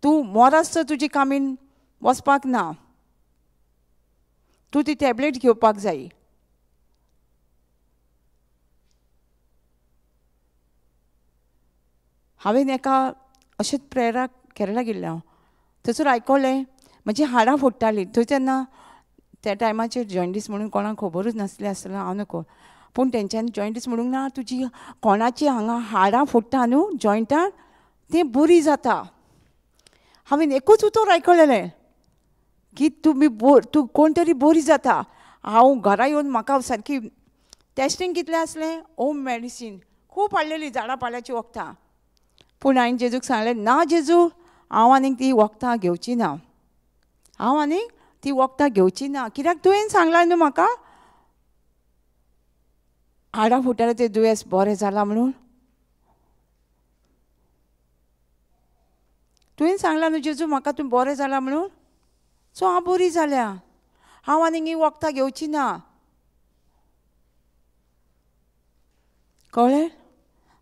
तूं मोरासर तुजी कामीण वचपाक ना, तूं ती टॅबलेट घेवपाक जाय. हांवें एका अशेंच प्रेयराक केरळा गेल्लें हांव. थंयसर आयकलें म्हजी हाडां फोडटालीं. थंय तेन्ना त्या टायमाचेर जॉयंटीस म्हणून कोणाक खबरूच नासलें आसलें, हांव नकळो. पूण तेंच्यांनी जॉयंटीस म्हणूंक ना, तुजी कोणाची हांगा हाडां फोडटा न्हू जॉयंटान, तें बरी जाता. हांवें एकूच उतर आयकलेलें की तूं कोण तरी बरी जाता. हांव घरा येवन म्हाका सारकी टेस्टींग कितलें आसलें, होम मेडिसीन खूब हाडलेली झाडां पाल्याची वखदां. पूण हांवें जेजूक सांगलें, ना जेजू, हांव आनीक ती वखदां घेवची ना, हांव आनीक ती वखदां घेवची ना. कित्याक तुवें सांगलां न्हू म्हाका हाडां फुट्टालें तें दुयेंस बरें जालां म्हणून. तुवें सांगलां न्हू जेजू म्हाका तूं बरें जालां म्हणून. सो हांव बरी जाल्या, हांव आनीक ही वखदां घेवची ना. कळ्ळें?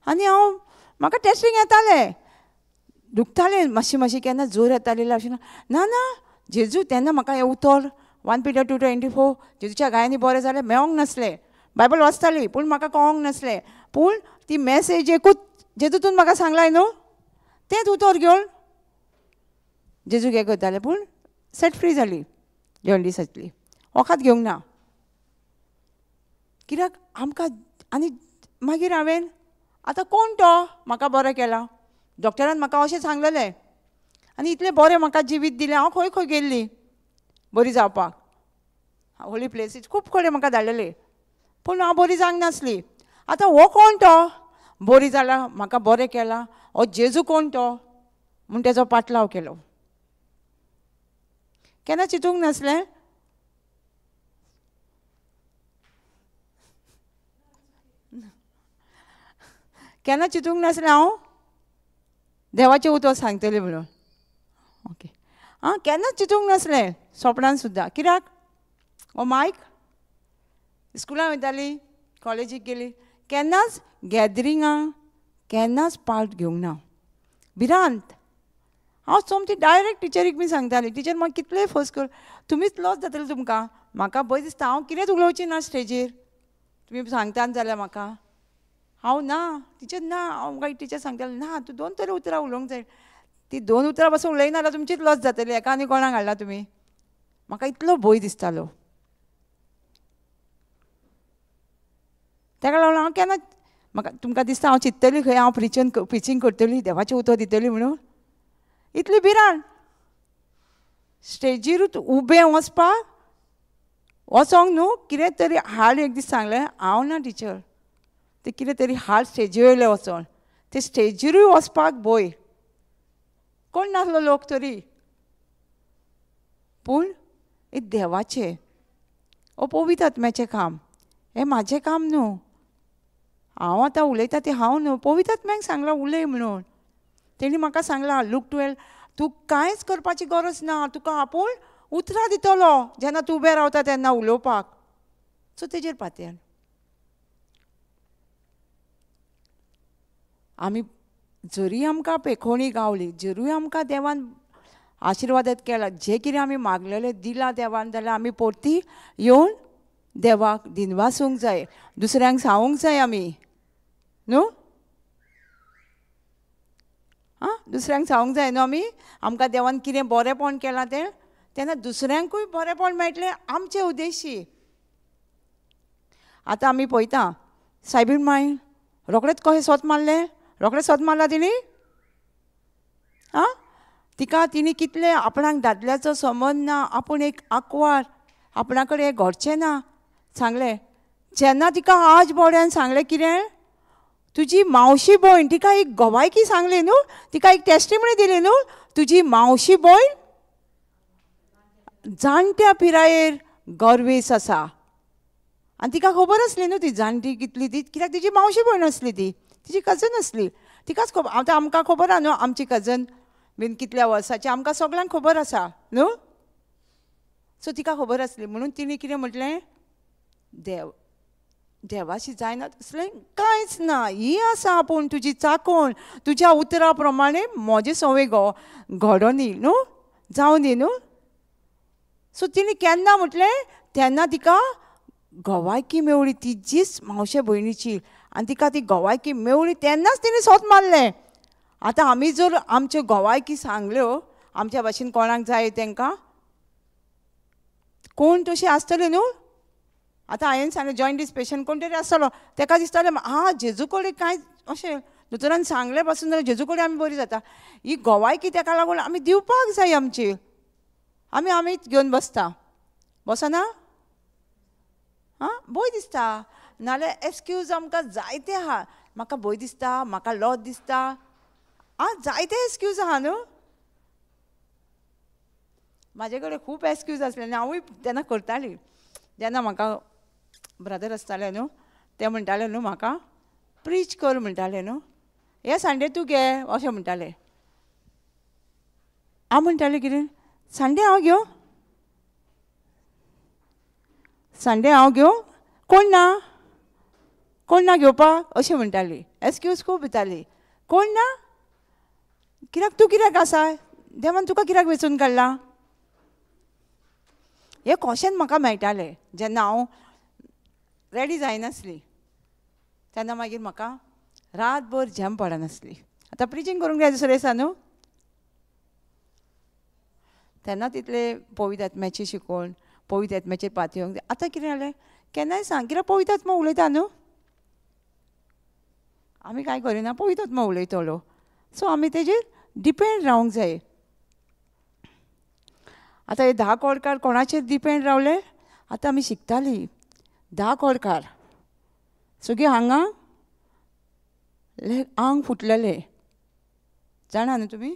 आनी हांव म्हाका टेस्टींग येतालें, दुखतालें मातशी मातशी, केन्ना जोर येताली अशें ना. ना जेजू, तेन्ना म्हाका हें उतर 1 Peter 2:24 जेजूच्या गायांनी बरें जालें मेळोंक नासलें. बायबल वाचताली पूण म्हाका कळोंक नासलें. पूण ती मॅसेज एकूच जेजूतून म्हाका सांगलाय न्हू, तेंच उतर घेवन जेजूक हें करतालें. पूण सेट फ्री जाली जॉयंटीसांतली, वखद घेवंक ना. कित्याक आमकां आनी मागीर हांवें आतां कोण तो म्हाका बरें केला? डॉक्टरान म्हाका अशें सांगलेलें आनी इतलें बरें म्हाका जिवीत दिलें. हांव खंय खंय गेल्ली बरी जावपाक. होली प्लेसीस खूब कडेन म्हाका धाडलेले, पूण हांव बरी जावंक नासली. आतां हो कोण तो बरी जाला, म्हाका बरें केलां, हो जेजू कोण तो म्हूण तेजो पाटलाव केलो. केन्ना चिंतूंक नासलें केन्ना चिंतूंक नासलें हांव देवाचें उतर सांगतलें म्हणून. ओके, केन्नाच चिंतूंक नासलें सोपणान सुद्दां. कित्याक हो मायक स्कुलान वयताली, कॉलेजीक गेली, केन्नाच गॅदरिंगां केन्नाच पार्ट घेवंक ना. भिरांत हांव सोमती डायरेक्ट टिचरीक बी सांगताली, टिचर म्हाका कितलेंय फोर्स कर, तुमीच लॉस जातलें तुमकां, म्हाका भंय दिसता, हांव कितेंच उलोवची ना स्टेजीर, तुमी सांगतात जाल्यार म्हाका. हांव ना टिचर ना, हांव म्हाका टिचर सांगतालें ना तूं 2 तरी उतरां उलोवंक जाय. ती 2 उतरां पासून उलयना जाल्यार तुमचीच लॉस जातली, एका आनी कोणाक हाडला तुमी. म्हाका इतलो भंय दिसतालो. ताका लागून हांव केन्ना म्हाका तुमकां दिसता हांव चिंततली खंय हांव प्रिचींग करतली, देवाचें उतर दितली म्हणून. इतली भिरांत स्टेजीरूच उबें वचपाक, वचोंक न्हू, कितें तरी हाड. एक दीस सांगलें हांव ना टिचर, ते कितें तरी हाड स्टेजी वयलें वचोन, ते स्टेजीरूय वचपाक भंय. कोण नासलो लोक तरी, पूण हें देवाचें, हो पवित्र आत्म्याचें काम, हें म्हाजें काम न्हू. हांव आतां उलयतां तें हांव न्हू, पवित्र आत्म्याक सांगलां उलय म्हणून. तेणी म्हाका सांगलां लूक 12, तूं कांयच करपाची गरज ना, तुका आपूण उतरां दितलो जेन्ना तूं उबें रावता तेन्ना उलोवपाक. सो तेजेर पातयन आमी जरी आमकां पेखोवणी गावली, जरूय आमकां देवान आशिर्वादत केला, जें कितें आमी मागलेलें दिलां देवान, जाल्यार आमी परती येवन देवाक दिनवासूंक जाय, दुसऱ्यांक सांगूंक जाय आमी न्हू. दुसऱ्यांक सांगूंक जाय न्हू आमी, आमकां देवान कितें बरेंपण केलां तें, तेन्ना दुसऱ्यांकूय बरेंपण मेळटलें आमचे उद्देशी. आतां आमी पळयता सायबीण मांय रोखडेंच कशें सोत मारलें, रोखडेंच सोत मारला तिणी. तिका तिणी कितलें आपणाक दादल्याचो संबंद ना, आपूण एक आंकवार, आपणा कडेन घडचें ना, सांगलें. जेन्ना तिका आज बोड्यान सांगलें कितें, तुजी मावशी भयण, तिका एक गवायकी सांगली न्हू, तिका एक टेस्टिमनी दिली न्हू, तुजी मावशी भयण जाणट्या पिरायेर गर्वेस आसा. आनी तिका खबर आसली न्हू ती जाणटी कितली ती, कित्याक तिजी मावशी भयण आसली, ती तिजी कजन आसली. तिकाच खबर. आतां आमकां खबर आहा न्हू आमची कजन बीन कितल्या वर्साची, आमकां सगळ्यांक खबर आसा न्हू. सो तिका खबर आसली म्हणून तिणी कितें म्हटलें, देवाशी जायना तसलें कांयच ना, ही आसा आपूण तुजी चाकोण, तुज्या उतरा प्रमाणें म्हजे सवय घडोवन दी न्हू, जावं दी न्हू. सो तिणी केन्ना म्हटलें, तेन्ना तिका गवायकी मेवळी तिजीच मावशे भयणीची, आनी तिका ती गवायकी मेवळी तेन्नाच तिणी सोत मारलें. आतां आमी जर आमच्यो गवायकी सांगल्यो आमच्या भाशेन कोणाक जाय तांकां, कोण तशी आसतली न्हू. आतां हांवें सांगलें जॉयंट डिस्पेशन कोण तरी आसतलो, ताका दिसतालें जेजू कडेन कांय अशें दोतोरान सांगलें पासून जाल्यार जेजू कडेन आमी बरी जाता. ही गवायकी ताका लागून आमी दिवपाक जाय आमची, आमीच घेवन बसता, बसना. भंय दिसता, नाल्यार एक्सक्यूज आमकां जायते आहा. म्हाका भंय दिसता, म्हाका लॉस दिसता, जायते एक्सक्यूज आहा न्हू. म्हाजे कडेन खूब एक्सक्यूज आसले आनी हांवूय तेन्ना करताली. जेन्ना म्हाका ब्रदर आसताले न्हू, ते म्हणटाले न्हू म्हाका प्रीच कर म्हणटाले न्हू, हे संडे तूं गे अशें म्हणटाले. हांव म्हणटालें कितें, संडे हांव घेवं, संडे हांव घेवं, कोण ना घेवपाक अशें म्हणटाली. एक्सक्यूज खूब दिताली, कोण ना, कित्याक तूं कित्याक आसा, देवान तुका कित्याक वेंचून काडलां. हे क्वेशन म्हाका मेळटाले जेन्ना हांव रेडी जायनासली, तेन्ना मागीर म्हाका रातभर झेम पडनासली. आतां प्रिचींग करूंक जाय दुसरे दिसा न्हू, तेन्ना तितले पवित्र आत्म्याची शिकवण, पवित्र आत्म्याचेर पातयेवंक जाय. आतां कितें जालें, केन्नाय सांग, कित्याक पवित्र आत्मा उलयता न्हू, आमी कांय करिना, पवित्र आत्मा उलयतलो. सो आमी तेजेर डिपेंड रावंक जाय. आतां हे 10 कोडकार कोणाचेर डिपेंड रावले, आतां आमी शिकतालीं 10 कोडकार सगळीं हांगा आंग फुटलेलें जाणा न्हू तुमी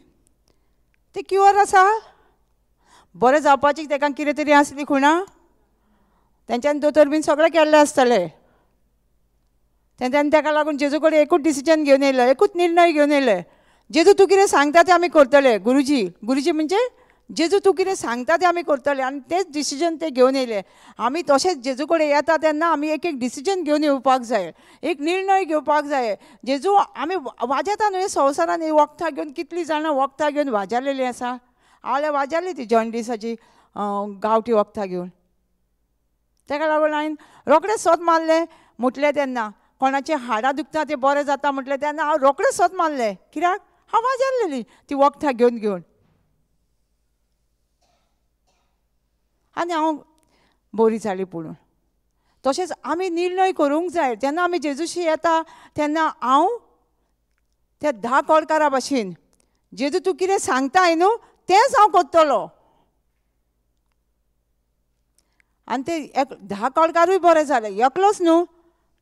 तें क्युअर आसा बरें जावपाची ताका कितें तरी आसली खुणा तेंच्यांनी दोतोर बीन सगळें केल्लें आसतलें तेंच्यांनी ताका लागून जेजू कडेन एकूच डिसिजन घेवन येयलें एकूच निर्णय घेवन येयलें जेजू तूं कितें सांगता तें आमी करतले गुरुजी म्हणजे जेजू तूं कितें सांगता तें आमी करतले आनी तेंच डिसिजन ते घेवन येयले आमी तशेंच जेजू कडेन येता तेन्ना आमी एक एक डिसिजन घेवन येवपाक जाय एक निर्णय घेवपाक जाय जेजू आमी वाजेता न्हू संवसारान ही वखदां घेवन कितलीं जाणां वखदां घेवन वाजारलेलीं आसा हांव वाजारली ती जॉन्डिसाची गांवठी वखदां घेवन ताका लागून हांवें रोखडेंच सोत मारलें म्हटलें तेन्ना कोणाचें हाडां दुखता तें बरें जाता म्हटलें तेन्ना हांव रोखडेंच सोत मारलें कित्याक हांव वाजारलेली ती वखदां घेवन घेवन आनी हांव बरी जाली पळोवन तशेंच आमी निर्णय करूंक जाय जेन्ना आमी जेजूशी येता तेन्ना हांव त्या 10 कोडकारा भाशेन जेजू तूं कितें सांगताय न्हू तेंच हांव करतलो आनी ते 10 कोडकारूय बरें जालें एकलोच न्हू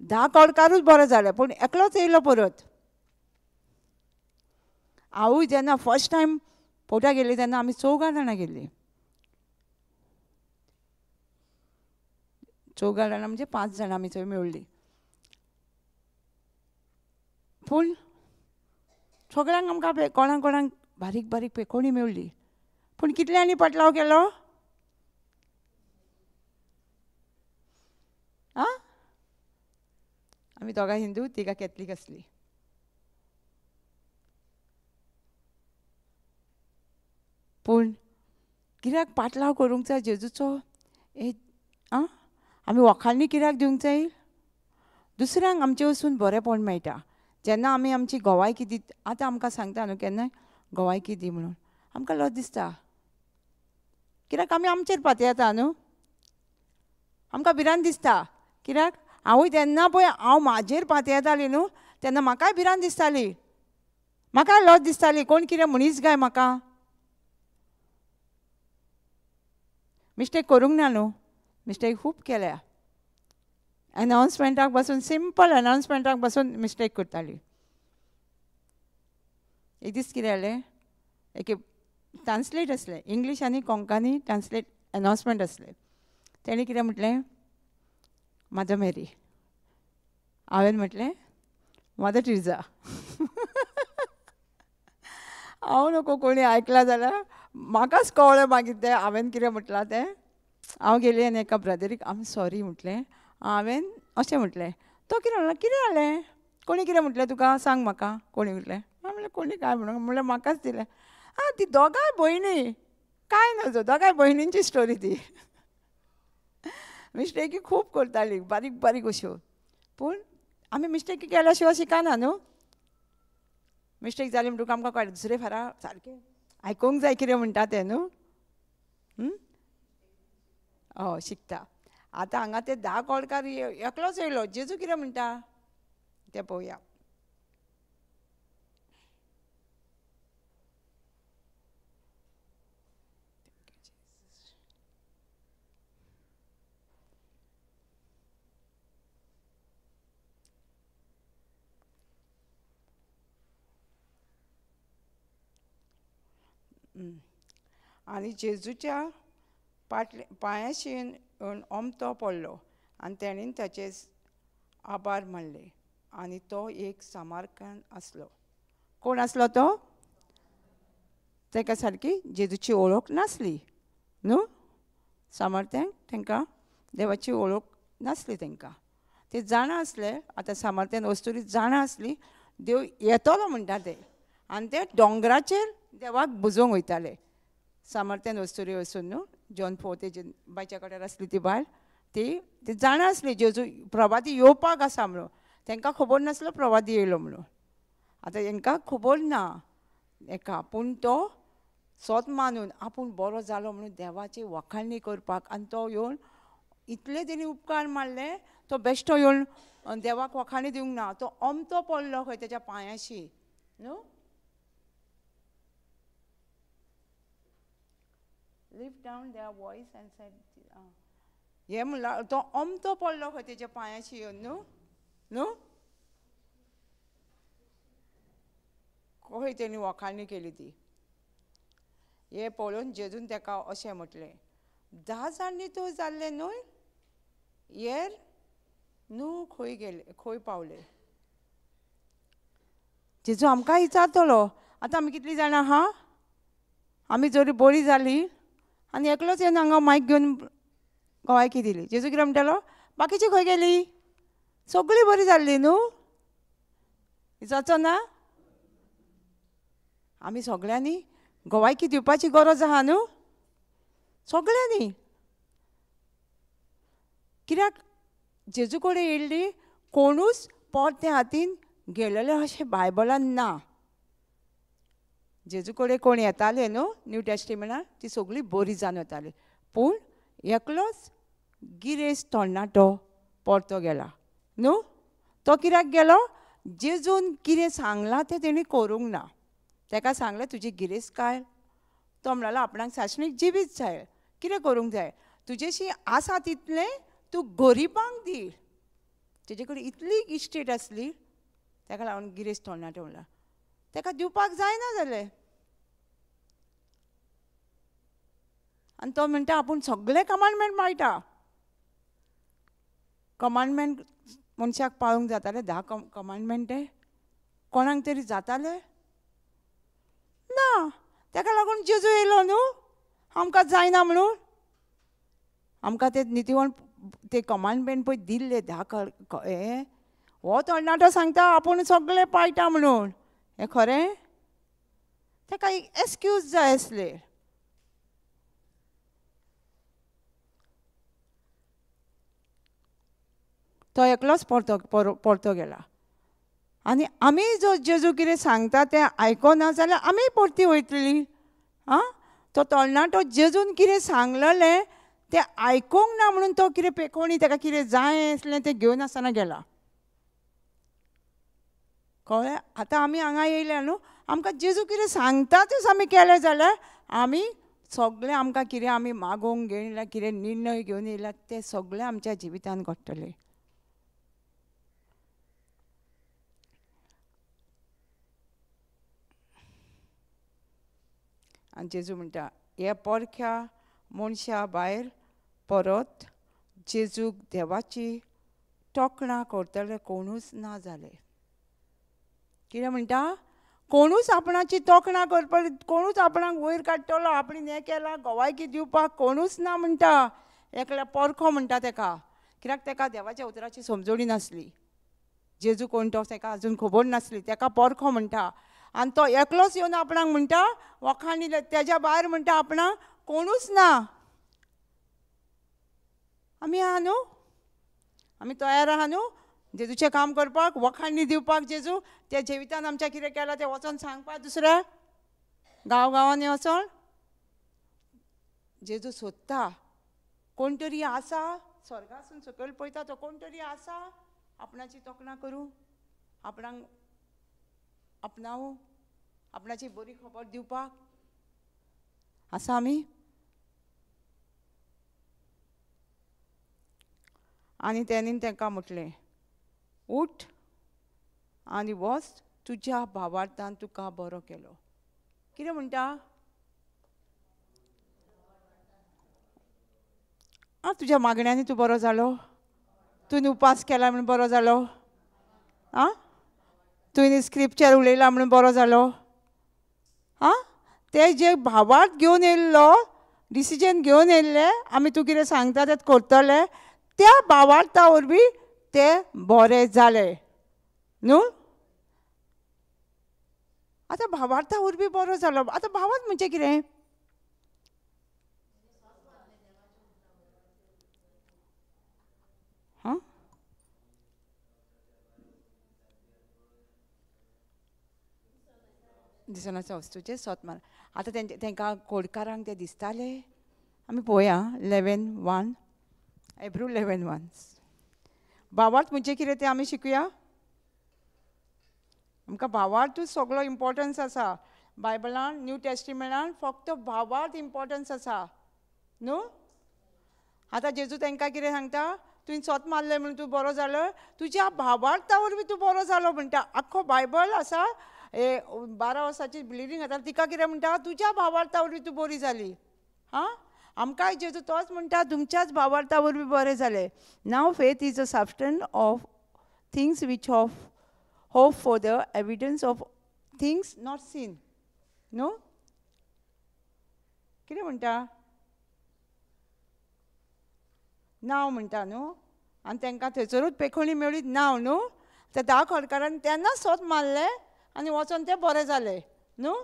10 कोडकारूच बरें जालें पूण एकलोच येयलो परत हांवूय जेन्ना फर्स्ट टायम पोवटा गेल्ली तेन्ना आमी 14 जाणां गेल्लीं 14 जाणां म्हणजे 5 जाणां आमी थंय मेवल्लीं पूण सगळ्यांक आमकां कोणाक कोणाक बारीक बारीक पेकोणी मेवली पूण कितल्यांनी पाटलाव केलो आं आमी दोगां हिंदू तिगा कॅथलीक आसलीं पूण कित्याक पाटलाव करूंक जाय जेजूचो आं आमी वखाणी कित्याक दिवंक जाय दुसऱ्यांक आमचे वचून बरेंपण मेळटा जेन्ना आमी आमची गोवायकी दीत आतां आमकां सांगता न्हू केन्नाय गोवायकी दी म्हणून आमकां लज दिसता कित्याक आमी आमचेर फाटीं येता न्हू आमकां भिरांत दिसता कित्याक हांवूय तेन्ना पळय हांव म्हाजेर फाटीं येताली न्हू तेन्ना म्हाकाय भिरांत दिसताली म्हाकाय लज दिसताली कोण कितें म्हणीच काय म्हाका मिस्टेक करूंक ना न्हू मिस्टेक खूब केल्या अनाउन्समेंटाक बसून सिंपल अनाउन्समेंटाक बसून मिस्टेक करताली एक दीस कितें जालें एक ट्रान्सलेट आसलें इंग्लीश आनी कोंकणी ट्रान्सलेट अनाउन्समेंट आसलें तेणी कितें म्हटलें मदर मेरी हांवें म्हटलें मदर टेरेसा हांव नको कोणी आयकलां जाल्यार म्हाकाच कळ्ळें मागीर तें हांवें कितें म्हटलां तें हांव गेलें आनी एका ब्रदरीक आय एम सॉरी म्हटलें हांवें अशें म्हटलें तो कितें म्हणलो कितें जालें कोणी कितें म्हटलें तुका सांग म्हाका कोणी म्हटलें हांव म्हणलें कोणी काय म्हणून म्हणलें म्हाकाच दिलें आं ती दोगांय भयणी काय नजो दोगांय भयणींची स्टोरी ती मिस्टेकी खूब करताली बारीक बारीक अश्यो पूण आमी मिस्टेकी केल्या शिवाय शिकना न्हू मिस्टेक जाली म्हणटकूच आमकां कळटा दुसरे फारा सारकें आयकूंक जाय कितें म्हणटा तें न्हू हय शिकता आतां हांगा ते 10 कोडकार एकलोच येयलो जेजू कितें म्हणटा तें पळोवया आनी जेजूच्या पांयाशी ओमतो पडलो आनी तेणेन ताचे आभार मानले आनी तो एक सामारकन आसलो कोण आसलो तो ताका सारकी जेजूची वळख नासली न्हू सामर्थ्यांक तांकां देवाची वळख नासली तांकां ते जाणा आसले आतां सामर्थ्यान वस्तुरीत जाणा आसली देव येतलो म्हणटा ते आनी ते दोंगराचेर देवाक बुजोवंक वयताले सामर्थ्यान वस्तुरी वचून न्हू जॉन 4 तेजे बायच्या कडेन आसली ती बायल ती जाणा आसली जेजू प्रभाती येवपाक आसा म्हणून तांकां खबर नासलो प्रभाती येयलो म्हणून आतां तांकां खबर ना एका पूण तो सोत मानून आपूण बरो जालो म्हणून देवाची वखाणी करपाक आनी तो येवन इतले तेणी उपकार मारले तो बेश्टो येवन देवाक वखाणी दिवंक ना तो अमतो पडलो खंय तेच्या पांयाशी न्हू lift down their voice and said हे म्हणला तो अमतो पडलो खंय तेच्या पांयाची येवन न्हू न्हू खंय तेणी वखाणी केली ती हे पळोवन जेजून ताका अशें म्हटलें 10 जाण तूं जाल्ले न्हय येर न्हू खंय गेले खंय पावले जेजू आमकां विचारतलो आतां आमी कितलीं जाणां आहा आमी जरी बरी जालीं आनी एकलोच येवन हांगा मायक घेवन गोवायकी दिली जेजू कितें म्हणटालो बाकीचीं खंय गेलीं सगळीं बरीं जाल्लीं न्हू विचारचो ना आमी सगळ्यांनी गोवायकी दिवपाची गरज आहा न्हू सगळ्यांनी कित्याक जेजू कडेन येयल्ली कोणूच परते हातीन गेलेले अशें बायबलान ना जेजू कडेन कोण येताले न्हू न्यू टेस्टिमेंटान ती सगळीं बरीं जावन येतालीं पूण एकलोच गिरेस्त तरणाटो परतो गेला न्हू तो कित्याक गेलो जेजून कितें सांगलां तें तेणी करूंक ना ताका सांगलें तुजी गिरेस्त काय तो म्हणलो आपणाक सासणीक जिवीत जाय कितें करूंक जाय तुजेशी आसा तितलें तूं गरीबांक दी तेजे कडेन इतली इस्टेट आसली ताका लागून गिरेस्त तरणाटो म्हणला ताका दिवपाक जायना जालें आनी तो म्हणटा आपूण सगळे कमांडमेंट मायटा कमांडमेंट मनशाक पाळूंक जाताले 10 कमांडमेंट कोणाक तरी जाताले ना ताका लागून जेजू येयलो न्हू आमकां जायना म्हणून आमकां ते नितीवण ते कमांडमेंट पळय दिल्ले 10 हे हो तरणाटो सांगता आपूण सगळे पाळटा म्हणून हें खरें ताका एक एक्सक्यूज जाय आसले तो एकलोच परतो गेला आनी आमी जो जेजू कितें सांगता तें आयकना जाल्यार आमी परती वयतलीं आं तो तरणाटो जेजून कितें सांगलेलें तें आयकूंक ना म्हणून तो कितें पेकोणी ताका कितें जाय आसलें तें घेवन आसतना गेला कळ्ळें आतां आमी हांगा येयल्या न्हू आमकां जेजू कितें सांगता तेंच आमी केलें जाल्यार आमी सगळें आमकां कितें आमी मागोवंक घेयला कितें निर्णय घेवन येयला ते सगळें आमच्या जिवितान घडटलें आनी जेजू म्हणटा हे परख्या मनशा भायर परत जेजूक देवाची तोखणां करतले कोणूच ना जाले कितें म्हणटा कोणूच आपणाची तोखणां करपाक कोणूच आपणाक वयर काडटलो आपणें हें केलां गोवायकी दिवपाक कोणूच ना म्हणटा एकल्या परखो म्हणटा ताका कित्याक ताका देवाच्या उतराची समजणी नासली जेजू कोण तो ताका आजून खबर नासली ताका परखो म्हणटा आनी तो एकलोच येवन आपणाक म्हणटा वखाणी तेज्या भायर म्हणटा आपणाक कोणूच ना आमी आहा न्हू आमी तयार आहा न्हू जेजूचें काम करपाक वखाणी दिवपाक जेजू त्या जिवितान आमच्या कितें केलां तें वचोन सांगपाक दुसऱ्या गांवांनी वचोन जेजू सोदता कोण तरी आसा स्वर्गासून सकयल पळयता तो कोण तरी आसा आपणाची तोखणां करूं आपणाक आपणावूं आपणाची बरी खबर दिवपाक आसा आमी आनी तेणीन तांकां म्हटलें उठ आनी वच तुज्या भावार्थान तुका बरो केलो कितें म्हणटा आं तुज्या मागण्यांनी तूं बरो जालो तुवें उपास केला म्हणून बरो जालो आं तुवें स्क्रिप्चर उलयला म्हणून बरो जालो आं ते जे भावार्थ घेवन येयल्लो डिसिजन घेवन येयल्ले आमी तूं कितें सांगता तें करतले त्या भावार्था वरवीं ते बरे जाले न्हू आतां भावार्था वरवीं बरो जालो आतां भावार्थ म्हणजे कितें हां दिसनाच्या वस्तूचे सतमान आतां तांकां कोडकारांक ते दिसताले आमी पळोवया 11:1 Hebrew 11:1 भावार्थ म्हणजे कितें तें आमी शिकुया आमकां भावार्थूच सगळो इम्पॉर्टन्स आसा बायबलान न्यू टेस्टिमेंटान फक्त भावार्थ इम्पॉर्टन्स आसा न्हू आतां जेजू तांकां कितें सांगता, तुवें स्वत मारलें म्हणून तूं बरो जालो, तुज्या भावार्था वरवीं तूं बरो जालो म्हणटा. आख्खो बायबल आसा, 12 वर्साची ब्लिडींग जाता, तिका कितें म्हणटा, तुज्या भावार्था वरवीं तूं बरी जाली. हां, आमकांय जेजू तोच म्हणटा, तुमच्याच भावार्था वरवीं बरें जालें. Now faith is a substance of things which of hope for the evidence of things not seen. न्हू, कितें म्हणटा, नांव म्हणटा न्हू, आनी तांकां थंयसरूच पेखोणी मेळ्ळी नांव न्हू. त्या 10 खोडकारांनी तेन्ना स्वत मारलें आनी वचोन ते बरे जाले न्हू.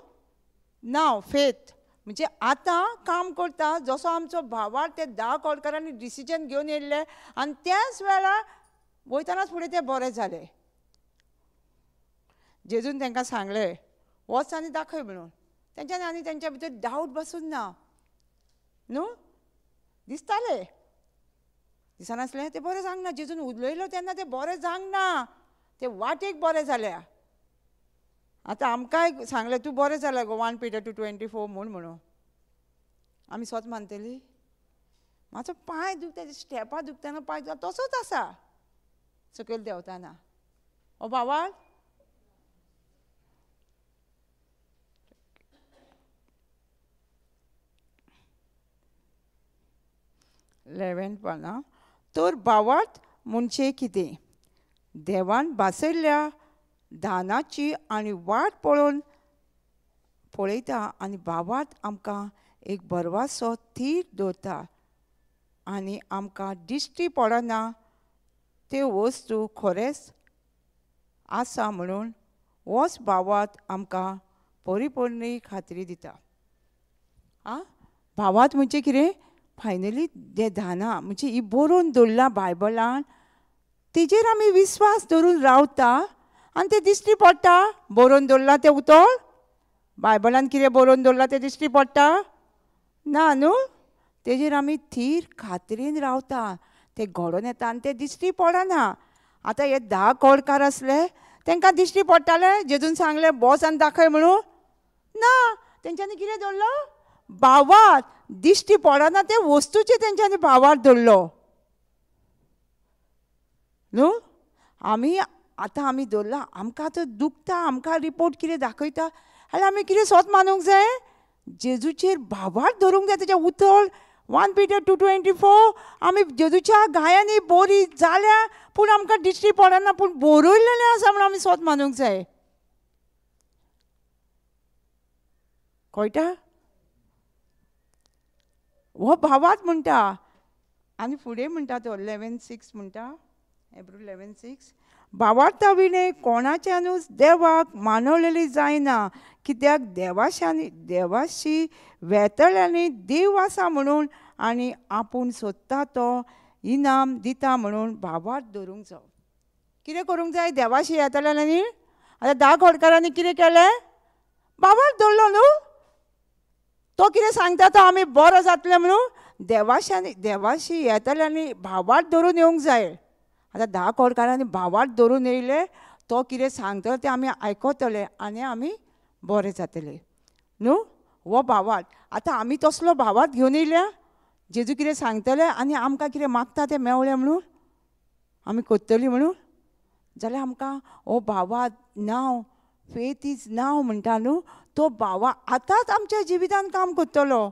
नांव फेथ म्हणजे आतां काम करता जसो आमचो भावार्थ ते 10 खोडकारांनी डिसिजन घेवन येयल्ले आनी त्याच वेळार वयतानाच फुडें ते बरे जाले. जेजून तांकां सांगलें वच आनी दाखय म्हणून. तेंच्यांनी आनी तेंच्या भितर डावट बसून ना न्हू. दिसतालें दिसनासलें तें बरें जावंक जेजून उलयलो तेन्ना तें बरें जावंक ना, तें वाटेक बरें जाल्या. आतां आमकांय सांगलें तूं बरें जालें गो 1 Peter 2:24 म्हणून आमी स्वत मानतलीं. म्हाजो पांय दुखता, स्टेपां दुखतना पांय तसोच आसा सकयल देंवताना. ओ भावार्थ, पानां तर भावार्थ म्हणजे कितें. देवान बासयल्ल्या दानाची आनी वाट पळयता आनी भावार्थ आमकां एक बरवासो थीर दवरता आनी आमकां दिश्टी पडना त्यो वस्तू खरेंच आसा म्हणून होच भावार्थ आमकां परिपूर्ण खात्री दिता. आं, भावार्थ म्हणजे कितें, फायनली जे दानां म्हणजे ही बरोवन दवरलां बायबलान, तेजेर आमी विस्वास दवरून रावता आनी तें दिश्टी पडटा. बरोवन दवरलां तें उतर बायबलान कितें बरोवन दवरलां तें दिश्टी पडटा ना न्हू. तेजेर आमी थीर खात्रीन रावता, तें घडोवन येता आनी तें दिश्टी पडना. आतां हे 10 खोडकार आसले तांकां दिश्टी पडटालें जेजून सांगलें बस आनी दाखय म्हणून ना. तेंच्यांनी कितें दवरलो, भावार्थ. दिश्टी पडना ते वस्तूचे तेंच्यांनी भावार्थ दवरलो न्हू. आमी दवरला, आमकां आतां दुखता, आमकां रिपोर्ट कितें दाखयता जाल्यार आमी कितें स्वत मानूंक जाय, जेजूचेर भावार्थ दवरूंक जाय. तेजें उतर 1 Peter 2:24 आमी जेजूच्या गायांनी बरी जाल्या पूण आमकां दिश्टी पडना पूण बरयल्लें आसा म्हणून आमी स्वत मानूंक जाय. कळटा, हो भावार्थ म्हणटा. आनी फुडें म्हणटा तो 11:6 म्हणटा, हेब्रू 11:6 भावार्था विणे कोणाच्यानूच देवाक मानवलेली जायना, कित्याक देवाशी वेतळ्यांनी देव आसा म्हणून आनी आपूण सोदता तो इनाम दिता म्हणून भावार्थ दवरूंक जाय. कितें करूंक जाय, देवाशी येतल्यांनी. आतां 10 खोडकारांनी कितें केलें, भावार्थ दवरलो न्हू. तो कितें सांगता तो आमी बरो जातलें म्हणून देवाशी येतल्यांनी भावार्थ दवरून येवंक जाय. आतां 10 खोडकारांनी भावार्थ दवरून येयले, तो कितें सांगतलो तें आमी आयकतले आनी आमी बरें जातले न्हू. हो भावार्थ. आतां आमी तसलो भावार्थ घेवन येयल्या, जेजू कितें सांगतले आनी आमकां कितें मागता तें मेवलें म्हणून आमी करतलीं म्हणून जाल्यार आमकां हो भावार्थ नांव फेथ इज नांव म्हणटा न्हू, तो भावार्थ आतांच आमच्या जिवितान काम करतलो.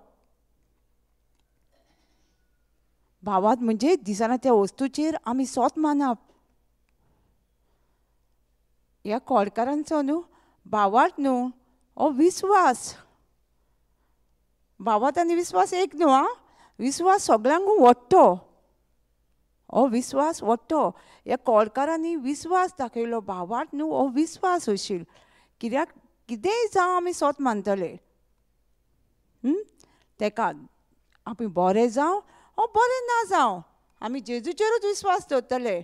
भावार्थ म्हणजे दिसना त्या वस्तूचेर आमी स्वत मानप. ह्या खोडकारांचो न्हू भावार्थ न्हू हो विस्वास. भावार्थ आनी विस्वास एक न्हू. आं, विस्वास सगळ्यांक वट्टो, हो विस्वास वट्टो. ह्या खोडकारांनी विस्वास दाखयलो. भावार्थ न्हू हो विस्वास आशिल्लो. कित्याक कितेंय जावं आमी स्वत मानतले. तेका आमी बरें जावं ओ बरें ना जावं आमी जेजूचेरूच विस्वास दवरतले.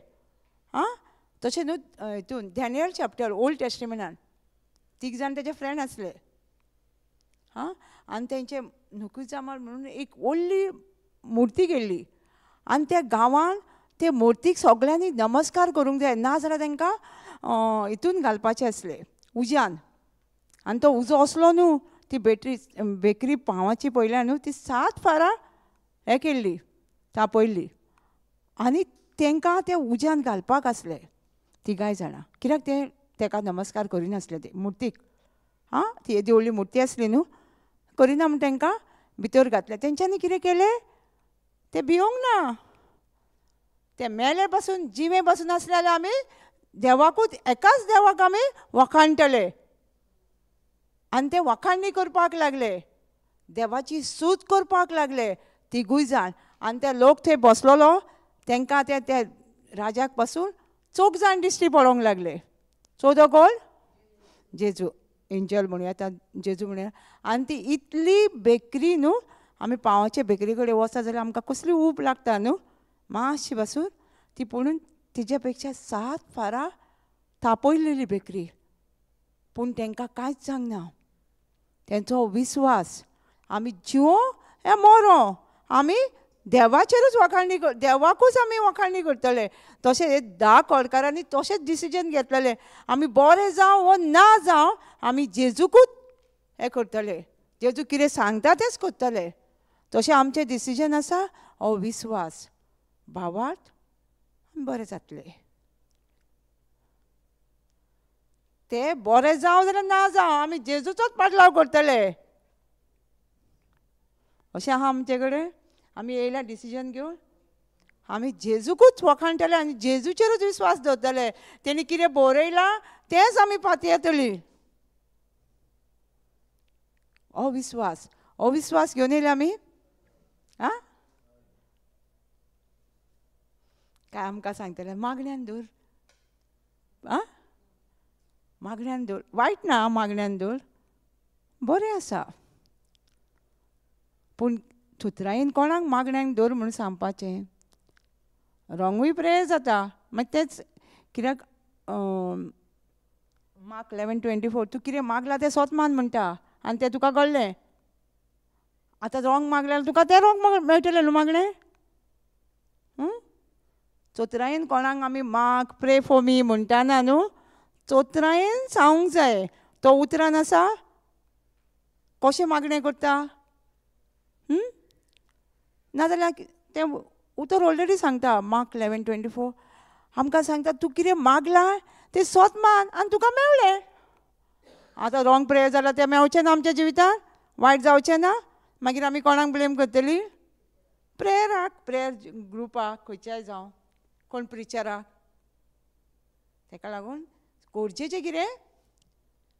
आं, तशें न्हू हितून डॅनियल चॅप्टर ओल्ड टेस्टिमेंटान 3 जाण तेजे फ्रेंड आसले. हां, आनी तेंचे नुकुजामाल म्हणून एक व्हडली मुर्ती गेल्ली आनी त्या गांवान ते मुर्तीक सगळ्यांनी नमस्कार करूंक जाय, नाजाल्यार तांकां हितून घालपाचें आसलें उज्यान. आनी तो उजो असलो न्हू, ती बेकरी पांवाची पयल्या न्हू ती 7 फारां हें केल्ली तापयल्ली आनी तांकां ते उज्यान घालपाक आसले तिगाय जाणां. कित्याक ते ताका नमस्कार करिनासले ते मुर्तीक. ती देवळी मुर्ती आसली न्हू, करिना म्हूण तांकां भितर घातले. तेंच्यांनी कितें केलें, ते भिवंक ना. ते मेले पासून जिवे पासून आसले जाल्यार आमी देवाकूच, एकाच देवाक आमी वखाणटले. आनी ते वखाणी करपाक लागले, देवाची स्तुत करपाक लागले तिगूय जाण. आनी ते लोक थंय बसलोलो तांकां ते राजाक पासून 4 जाण दिश्टी पडोंक लागले. चवथो कोण? जेजू. एंजल म्हणूं येता, जेजू म्हणून. आनी ती इतली बेकरी न्हू, आमी पांवाचे बेकरी कडेन वचत जाल्यार आमकां कसली ऊब लागता न्हू मातशी पासून ती. पुणून तिजे पेक्षा 7 फारां तापयलेली बेकरी. पूण तांकां कांयच जावंक ना. तेंचो विस्वास, आमी जिवो हे मरो, आमी देवाचेरूच वखाणी, देवाकूच आमी वखाणी करतले. तशें 10 कोडकारांनी तशेंच डिसिजन घेतलेलें, आमी बरें जावं वो ना जावं आमी जेजूकूच हें करतले. जेजू कितें सांगता तेंच करतले. तशें आमचें डिसिजन आसा हो विस्वास. भावार्थ, बरें जातलें. ते बरें जावं जाल्यार ना जावं आमी जेजूचोच पाटलाव करतले. अशें आहा आमचे कडेन. आमी येयल्या डिसिजन घेवन आमी जेजूकूच वखाणटले आनी जेजूचेरूच विस्वास दवरतले. तेणी कितें बरयलां तेंच आमी पातयतलीं. अविस्वास, अविस्वास घेवन येयले आमी. काय आमकां सांगतले मागण्यांत दवर, मागण्यांत दवर. वायट ना मागण्यांत दवर, बरें आसा. पूण थुतरायेन कोणाक मागण्यांक दवर म्हणून सांगपाचें? रोंगूय प्रेयर जाता. मागीर तेंच कित्याक मार्क 11:24 तूं कितें मागलां तें सोत मान म्हणटा आनी तें तुका कळ्ळें. आतां रोंग मागलें जाल्यार तुका तें रोंग मेळटलें न्हू मागणें. चोतरायेन कोणाक आमी माग, प्रे फॉर मी म्हणटाना न्हू, चोतरायेन सांगूंक जाय. तो उतरान आसा कशें मागणें करता. नाजाल्यार तें उतर ऑलरेडी सांगता. मार्क 11:24 आमकां सांगता तूं कितें मागलां तें सोत मान आनी तुका मेळ्ळें. आतां रोंग प्रेयर जाल्यार तें मेळचें ना आमच्या जिवितांत, वायट जावचें ना. मागीर आमी कोणाक ब्लेम करतलीं? प्रेयराक, प्रेयर ग्रुपाक खंयच्याय जावं, कोण प्रिचराक. ताका लागून गरजेचें कितें,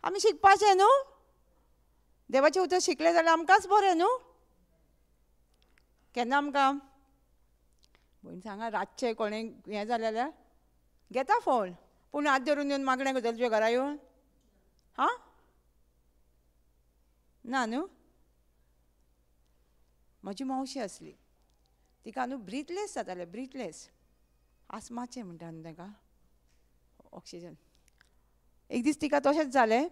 आमी शिकपाचें न्हू. देवाचें उतर शिकलें जाल्यार आमकांच बरें न्हू. केन्ना आमकां भयण सांगा रातचें कोणें हें जालें जाल्यार घेता फोन, पूण हात धरून येवन मागणें करता तुज्या घरा येवन? ना न्हू. म्हजी मावशी आसली, तिका न्हू ब्रिथलेस जातालें, ब्रिथलेस, आस्माचें म्हणटा न्हू ताका, ऑक्सिजन. एक दीस तिका तशेंच जालें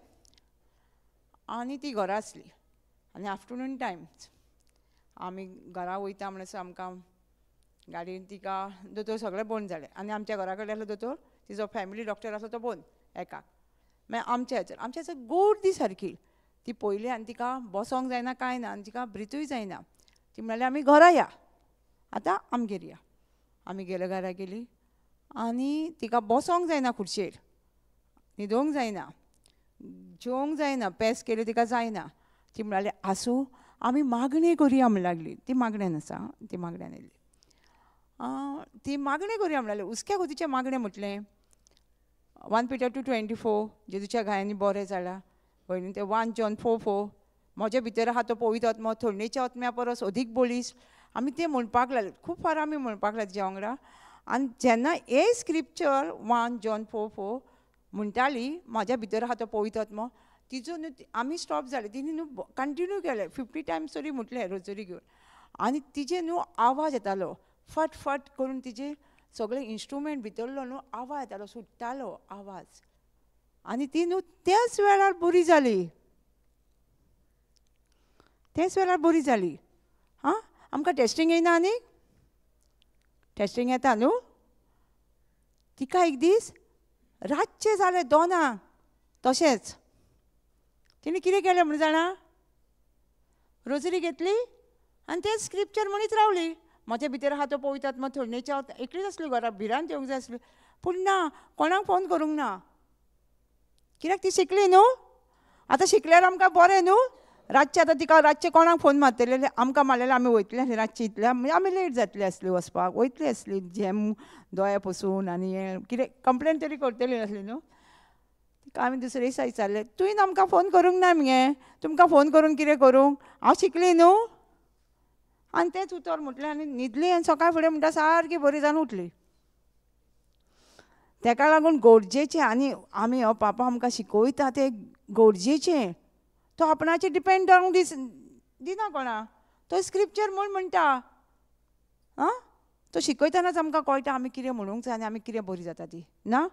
आनी ती घरा आसली. आनी आफ्टरनून टायम आमी घरा वयता म्हणसर आमकां गाडयेन तिका दोतोर सगळें बंद जालें. आनी आमच्या घरा कडेन आसलो दोतोर, तिजो फॅमिली डॉक्टर आसलो तो बंद एकाक. मागीर आमच्या हाचेर गोड सारकी ती पयली आनी तिका बसोंक जायना कांय ना आनी तिका ब्रिथूय जायना. ती म्हणली आमी घरा या, आतां आमगेर या. आमी गेले घरा गेली आनी तिका बसोंक जायना खुर्चेर, न्हिदोंक जायना, जेवंक जायना, पेस केली तिका जायना. ती म्हणली आसूं आमी मागणी करुया म्हण लागली. ती मागण्यान आसा, ती मागण्यान येयल्ली. ती मागणी करुया म्हणलें. हुस्क्या खुतीचें मागणें म्हटलें. 1 Peter 2:24 जेजूच्या घायांनी बरें जालां. भयणी तें 1 John 4:4 म्हजे भितर आहा तो पवित्र आत्मो थोडणेच्या आत्म्या परस अदीक बळीस. आमी तें म्हणपाक लागले, खूब फार आमी म्हणपाक लागले तेज्या वांगडा. आनी जेन्ना हे स्क्रिप्चर 1 John 4:4 म्हणटाली म्हाज्या भितर आहा तो पवित्र आत्मो, तिजो न्हू आमी स्टॉप जाले. तिणी न्हू कंटिन्यू केले, 50 टायम्स तरी म्हटलें रोजरी घेवन. आनी तिजे न्हू आवाज येतालो, फट फट करून तिजे सगळे इंस्ट्रुमेंट भितरलो न्हू आवाज येतालो, सुट्टालो आवाज. आनी ती न्हू त्याच वेळार बरी जाली, तेच वेळार बरी जाली. आमकां टेस्टींग येयना आनी टेस्टींग येता न्हू. तिका एक दीस रातचें जालें 2 तशेंच. तिणें कितें केलें म्हण जाणा, रोजरी घेतली आनी तें स्क्रिप्चर म्हणीत रावली. म्हजे भितर आहा तो पळयता आत्मा थंडेच्या एकलीच आसली घरा भिरांत येवंक जाय आसली पूण ना कोणाक फोन करूंक ना कित्याक ती शिकली न्हू आतां शिकल्यार आमकां बरें न्हू रातचें आतां तिका रातचें कोणाक फोन मारतले आमकां मारलेले आमी वयतले आसले रातचें इतल्या म्हणजे आमी लेट जातली आसली वचपाक वयतली आसली झेम दोळे पुसून आनी हें कितें कंप्लेन तरी करतली आसली न्हू तिका आमी दुसरे दिसा विचारलें तुवें आमकां फोन करूंक ना मगे तुमकां फोन करून कितें करूंक हांव शिकली न्हू आनी तेंच उतर म्हटलें आनी न्हिदली आनी सकाळ फुडें म्हणटा सारकी बरी जावन उठली ताका लागून गरजेचें आनी आमी हो पापा आमकां शिकयता तें गरजेचें तो आपणाचेर डिपेंड जावंक दिना कोणा तो स्क्रिप्चर म्हूण म्हणटा आं तो शिकयतनाच आमकां कळटा आमी कितें म्हणूंक जाय आनी आमी कितें बरी जाता ती ना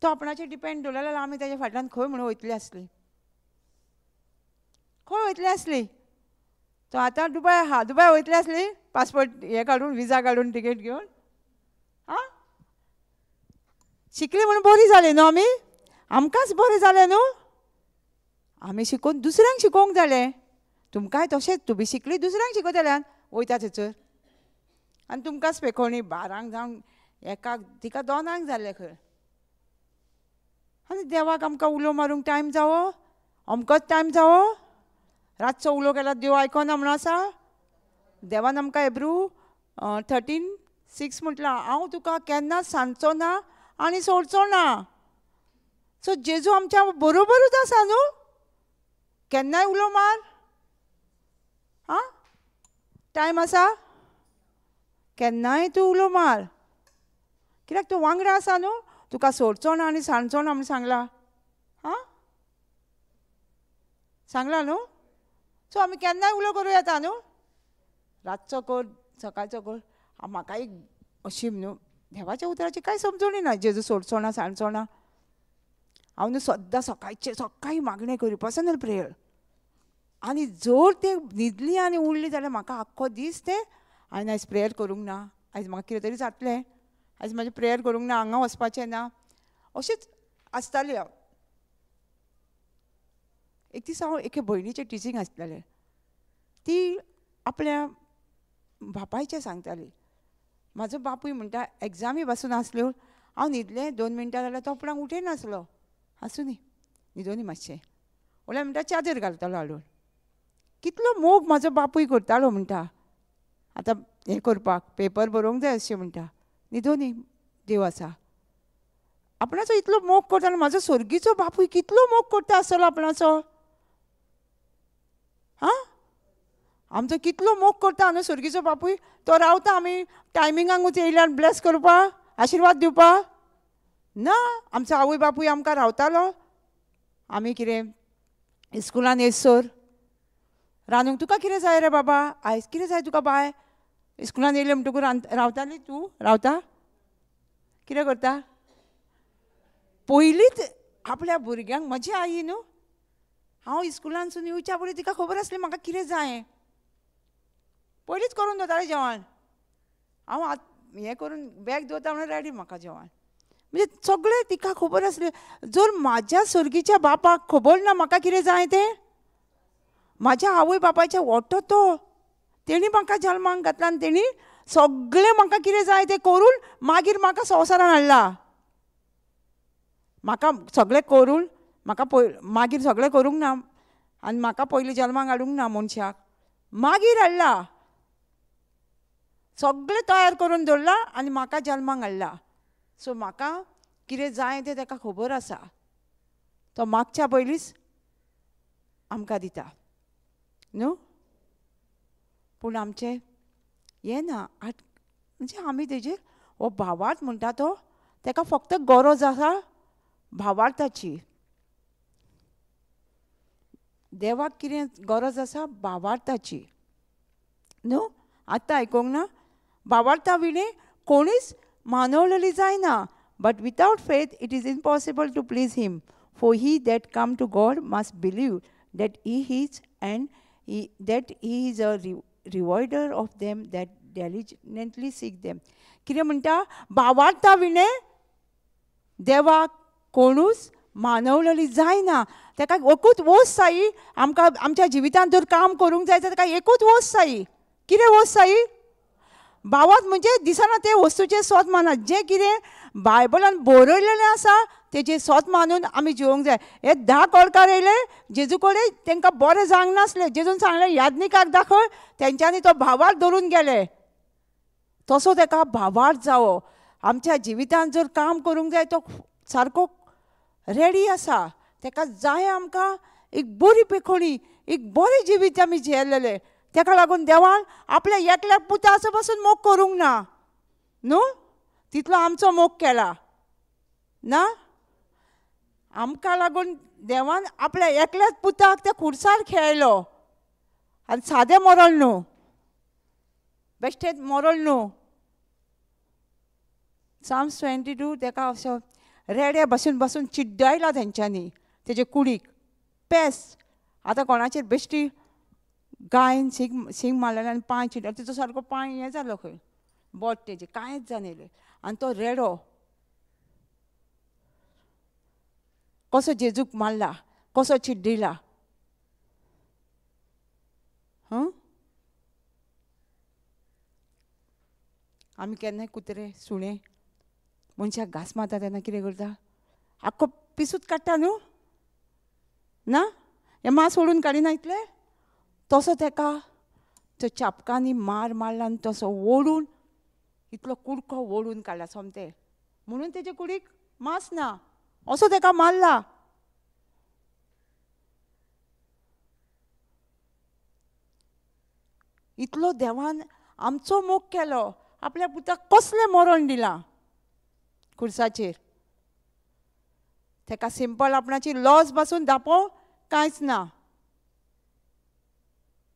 तो आपणाचेर डिपेंड दवरलें जाल्यार आमी तेज्या फाटल्यान खंय म्हणून वयतली आसली खंय वयतली आसली तो आतां दुबय वयतली आसली पासपोर्ट हें काडून विजा काडून तिकेट घेवन आं शिकली म्हणून बरी जाली न्हू आमी आमकांच बरें जालें न्हू आमी शिकून दुसऱ्यांक शिकोवंक जालें तुमकांय तशेंच तुमी शिकली दुसऱ्यांक शिकयतल्यान वयता थंयसर आनी तुमकांच पेखोवणी 12 जावन एकाक तिका 2 जाल्ले खंय आनी देवाक आमकां उलो मारूंक टायम जावो अमकोच टायम जावो रातचो उलो केल्यार देव आयकना म्हणून आसा देवान आमकां हेब्रू 13:6 म्हटलां हांव तुका केन्नाच सांडचो ना आनी सोडचो ना सो जेजू आमच्या बरोबरूच आसा न्हू केन्नाय उलो मार आं टायम आसा केन्नाय तूं उलो मार कित्याक तूं वांगडा आसा न्हू तुका सोडचो ना आनी सांडचो ना म्हूण सांगलां आं सांगलां न्हू सो आमी केन्नाय उलो करूं येता न्हू रातचो कर सकाळचो कर म्हाका एक अशी न्हू देवाच्या उतराची कांय समजणी ना जेजू सोडचो ना सांडचो ना हांव न्हू सद्दां सकाळी मागणें करी पर्सनल प्रेयर आनी जर ते न्हिदली आनी उरली जाल्यार म्हाका आख्खो दीस ते हांवें आयज प्रेयर करूंक ना आयज म्हाका कितें तरी जातलें आयज म्हाजें प्रेयर करूंक ना हांगा वचपाचें ना अशेंच आसताली हांव एक दीस हांव एके भयणीचें टिचींग आसतालें ती आपल्या बापायचें सांगताली म्हाजो बापूय म्हणटा एग्जामी पासून आसल्यो हांव न्हिदलें 2 मिनटां जाल्यार तो आपणाक उठयनासलो आसूं न्ही न्हिदोनी मातशें म्हळ्यार म्हणटा चादर घालतालो हाडून कितलो मोग म्हाजो बापूय करतालो म्हणटा आतां हें करपाक पेपर बरोवंक जाय अशें म्हणटा न्हिदोनी देव आसा आपणाचो इतलो मोग करतालो म्हाजो सर्गीचो बापूय कितलो मोग करता आसतलो आपणाचो हां आमचो कितलो मोग करता न्हू सर्गीचो बापूय तो रावता आमी टायमिंगांकूच येयल्यार ब्लेस करपा आशिर्वाद दिवपा ना आमचो आवय बापूय आमकां रावतालो आमी कितें इस्कुलान येयसर रांदूंक तुका कितें जाय रे बाबा आयज कितें जाय तुका बाय इस्कुलान येयलें म्हणटकूच रावताली तूं रावता कितें करता पयलींच आपल्या भुरग्यांक म्हजी आई न्हू हांव इस्कुलानसून येवच्या पयलीं तिका खबर आसली म्हाका कितें जाय पयलींच करून दवरतालें जेवण हांव हें करून बॅग दवरता म्हणून रेडी म्हाका जेवण म्हणजे सगळें तिका खबर आसलें जर म्हाज्या सर्गीच्या बापाक खबर ना म्हाका कितें जाय तें म्हाज्या आवय बापायचे ओठो तो तेणी म्हाका जल्माक घातला आनी तेणी सगळें म्हाका कितें जाय तें करून मागीर म्हाका संवसारान हाडला म्हाका सगळें करून म्हाका मागीर सगळें करूंक ना आनी म्हाका पयलीं जल्माक हाडूंक ना मनशाक मागीर हाडला सगळें तयार करून दवरला आनी म्हाका जल्माक हाडला सो म्हाका कितें जाय तें ताका खबर आसा तो मागच्या पयलींच आमकां दिता न्हू पूण आमचें हें ना म्हणजे आमी तेजेर हो भावार्थ म्हणटा तो ताका फक्त गरज आसा भावार्थाची देवाक कितें गरज आसा भावार्थाची न्हू आतां आयकोंक ना भावार्था विणे कोणीच मानवलेली जायना but without faith it is impossible to please him for he that come to God must believe that he is and that he is a rewarder of them that diligently seek them कितें म्हणटा भावार्था विणे देवाक कोणूच मानवलेली जायना ताका एकूच वोस्त जायी आमकां आमच्या जिवितांत जर काम करूंक जाय जाल्यार ताका एकूच वोस्त जायी कितें वस्त आई भावात म्हणजे दिसना ते वस्तूचे स्वत मानात जे कितें बायबलान बरयलेलें आसा तेजे स्वत मानून आमी जिवंक जाय. हे 10 कोडकार येयले जेजू कडेन तांकां बरें जावंक नासलें. जेजून सांगलें याज्ञिकाक दाखय, तेंच्यांनी तो भावार्थ धरून गेले. तसो ताका भावार्थ जावो. आमच्या जिवितांत जर काम करूंक जाय तो सारको रेडी आसा. ताका जाय आमकां एक बरी पेखोणी, एक बरें जिवीत आमी जियेलेलें. ताका लागून देवान आपल्या एकल्या पुताचो पासून मोग करूंक ना न्हू, तितलो आमचो मोग केला ना. आमकां लागून देवान आपल्या एकल्याच पुताक त्या खुर्सार खेळयलो. आनी सादें मरण न्हू, बेश्टेच मरण न्हू. Psalms 22 ताका असो रेडे बसून बसून चिड्डयला तेंच्यांनी तेजे कुडीक पेस. आतां कोणाचेर बेश्टी गायन सिंग मारलेले आनी पांय चिड्डलो, तिचो सारको पांय हें जालो खंय, बोट तेजे कांयच जालेलें. आनी तो रेडो कसो जेजूक मारला, कसो चिड्डिला. आमी केन्नाय कुत्रे सुणे मनशाक घास मारता तेन्ना कितें करता, आख्खो पिसूच काडटा न्हू ना. हें मांस सोडून काडिना इतलें. तसो ताका तो चापकांनी मार मारला आनी तसो ओडून इतलो कुडको ओडून काडला सोमतें. म्हणून तेजे कुडीक मांस ना असो ताका मारला. इतलो देवान आमचो मोग केलो. आपल्या पुताक कसलें मरण दिलां खुर्साचेर. ताका सिंपल आपणाची लॉस पासून दापो कांयच ना.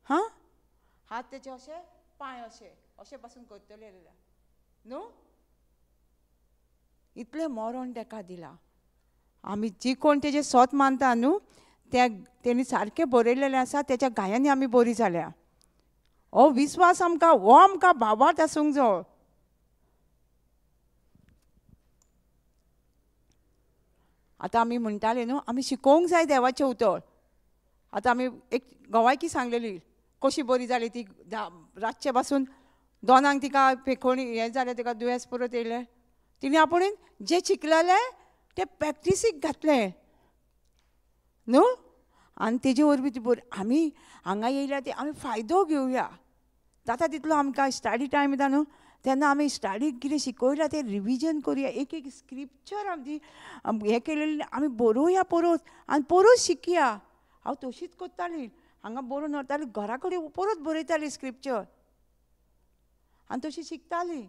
हात तेचे अशे, पांय अशे अशे पासून करतले न्हू. इतलें मरण ताका दिलां. आमी जी कोण तेजे स्वत मानता न्हू, तेणी सारकें बरयलेलें आसा. तेच्या गायांनी आमी बरीं जाल्या. हो विस्वास आमकां, हो आमकां भावार्थ आसूंक जाय. आतां आमी म्हणटाले न्हू, आमी शिकोवंक जाय देवाचें उतर. आतां आमी एक गवायकी सांगलेली कशी बरी जाली ती. रातचे पासून 2 तिका पेखोणी हें जालें, तिका दुयेंस परत येयलें. तिणें आपुणून जें शिकलेलें तें प्रॅक्टिसीक घातलें न्हू. आनी तेजे वरवीं ती बरी. आमी हांगा येयल्या ते आमी फायदो घेवया. जाता तितलो आमकां स्टडी टायम येता न्हू, तेन्ना आमी स्टडी कितें शिकयलां तें रिविजन करुया. एक एक स्क्रिप्चर आमची हें केलेली आमी बरोवया परत आनी परत शिकया. हांव तशीच करताली. हांगा बरोवन व्हरताली, घरा कडेन परत बरयताली स्क्रिप्चर आनी तशी शिकताली.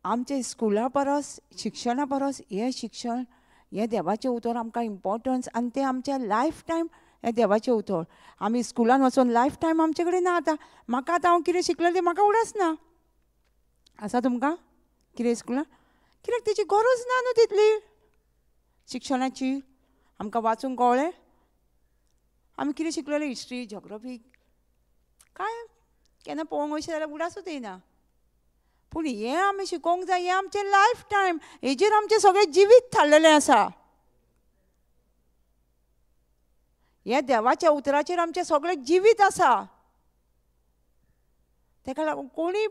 आमचे स्कुला परस, शिक्षणा परस हें शिक्षण, हें देवाचें उतर आमकां इम्पॉर्टन्स. आनी तें आमच्या लायफ टायम हें देवाचें उतर. आमी स्कुलान वचोन लायफ टायम आमचे कडेन ना. आतां म्हाका आतां हांव कितें शिकलें तें म्हाका उडास ना. आसा तुमकां कितें स्कुलान? कित्याक तेची गरज ना न्हू तितली शिक्षणाची. आमकां वाचूंक कळ्ळें, आमी कितें शिकलेलें हिस्ट्री, जॉग्रफी कांय केन्ना पळोवंक वयशें जाल्यार उडासूच येना. पूण हें आमी शिकोवंक जाय. हें आमचें लायफ टायम. हेजेर आमचें सगळें जिवीत थारलेलें आसा. हें देवाच्या उतराचेर आमचें सगळें जिवीत आसा. ताका लागून कोणी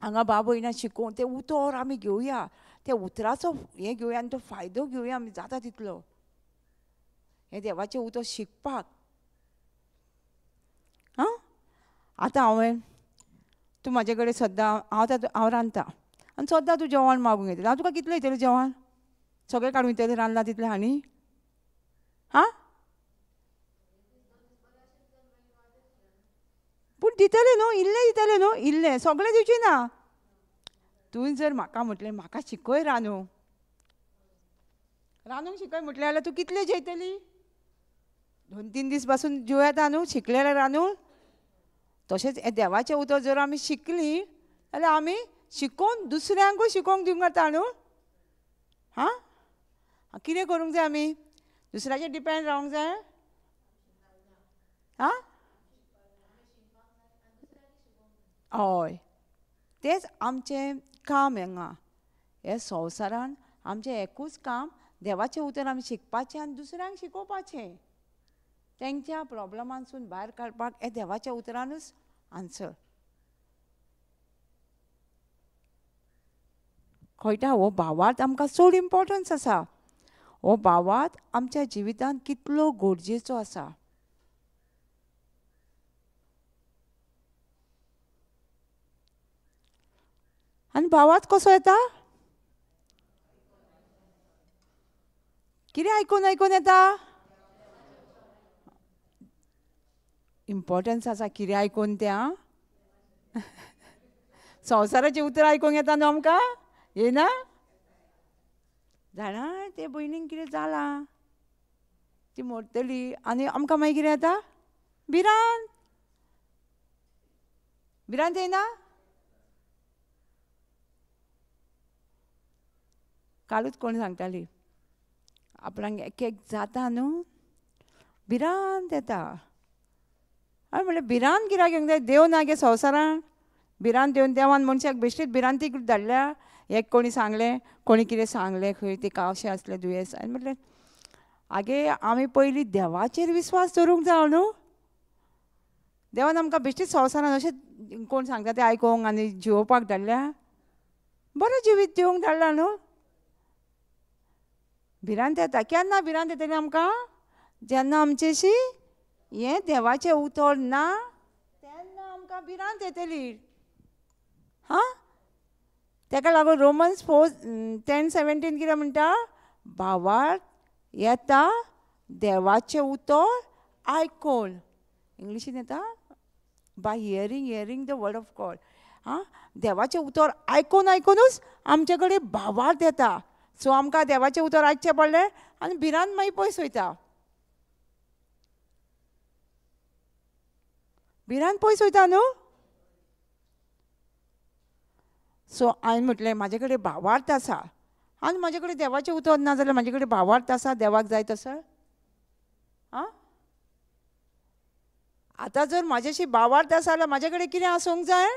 हांगा बाब भयणां शिकोवन तें उतर आमी घेवया. त्या उतराचो हें घेवया आनी तो फायदो घेवया आमी जाता तितलो. हें देवाचें उतर शिकपाक. आतां तूं म्हाजे कडेन सद्दां हांव रांदतां आनी सद्दां तूं जेवण मागूंक येतलें. हांव तुका कितलें दितलें जेवण? सगळें काडून दितलें रांदलां तितलें आनी पूण दितलें न्हू, इल्लें दितलें न्हू, इल्लें सगळें दिवचें ना. तुवें जर म्हाका म्हटलें म्हाका शिकय रांदूंक शिकय म्हटलें जाल्यार तूं कितलें जेयतली? 2-3 दीस पासून जीव येता न्हू शिकलेलें रांदून. तशेंच हें देवाचें उतर जर आमी शिकलीं जाल्यार आमी शिकोवन दुसऱ्यांकूय शिकोवंक दिवंक जाता न्हू. कितें करूंक जाय आमी? दुसऱ्याचेर डिपेंड रावंक जाय? हय, तेंच आमचें काम. हांगा हे संवसारान आमचें एकूच काम देवाचें उतर आमी शिकपाचें आनी दुसऱ्यांक शिकोवपाचें. तांच्या प्रॉब्लमांसून भायर काडपाक हे देवाच्या उतरानूच आन्सर. कळटा हो भावार्थ आमकां चड इम्पॉर्टन्स आसा. हो भावार्थ आमच्या जिवितांत कितलो गरजेचो आसा. आनी भावार्थ कसो येता? कितें आयकून आयकून येता? इम्पॉर्टन्स आसा कितें आयकून तें आं. संवसाराचें उतर आयकूंक येता न्हू आमकां, येना? जाणा ते भयणीक कितें जालां, ती मरतली आनी आमकां मागीर कितें येता? भिरांत. भिरांत येना? कालूच कोण सांगताली आपणाक एक एक जाता न्हू, भिरांत येता. हय म्हणलें भिरांत कित्याक येवंक जाय? देव ना गे संवसारान? भिरांत येवन देवान मनशाक बेश्टीच भिरांतीक धाडल्या? एक कोणी सांगलें, कोणी कितें सांगलें खंय तिका अशें असलें दुयेंस. हांवें म्हटलें आगे आमी पयलीं देवाचेर विस्वास दवरूंक जाय न्हू. देवान आमकां बेश्टीच संवसारान अशें कोण सांगता तें आयकूंक आनी जिवोवपाक धाडल्या? बरें जिवीत दिवंक धाडलां न्हू. भिरांत येता. केन्ना भिरांत येतली आमकां? जेन्ना आमचेशी हें देवाचें उतर ना तेन्ना आमकां भिरांत येतली. हां, ताका लागून रोमन्स 4:10-17 कितें म्हणटा? भावार्थ येता देवाचें उतर आयकून. इंग्लिशीन येता by hearing the word of God. हां, देवाचें उतर आयकून आयकूनच आमचे कडेन भावार्थ येता. सो आमकां देवाचें उतर आयकचें पडलें आनी भिरांत मागीर पयस वयता. भिरांत पयस वयता न्हू. सो हांवें म्हटलें म्हाजे कडेन भावार्थ आसा आनी म्हाजे कडेन देवाचें उतर ना जाल्यार म्हाजे कडेन भावार्थ आसा देवाक जाय तसो. आं, आतां जर म्हाजेशी भावार्थ आसा जाल्यार म्हाजे कडेन कितें आसूंक जाय?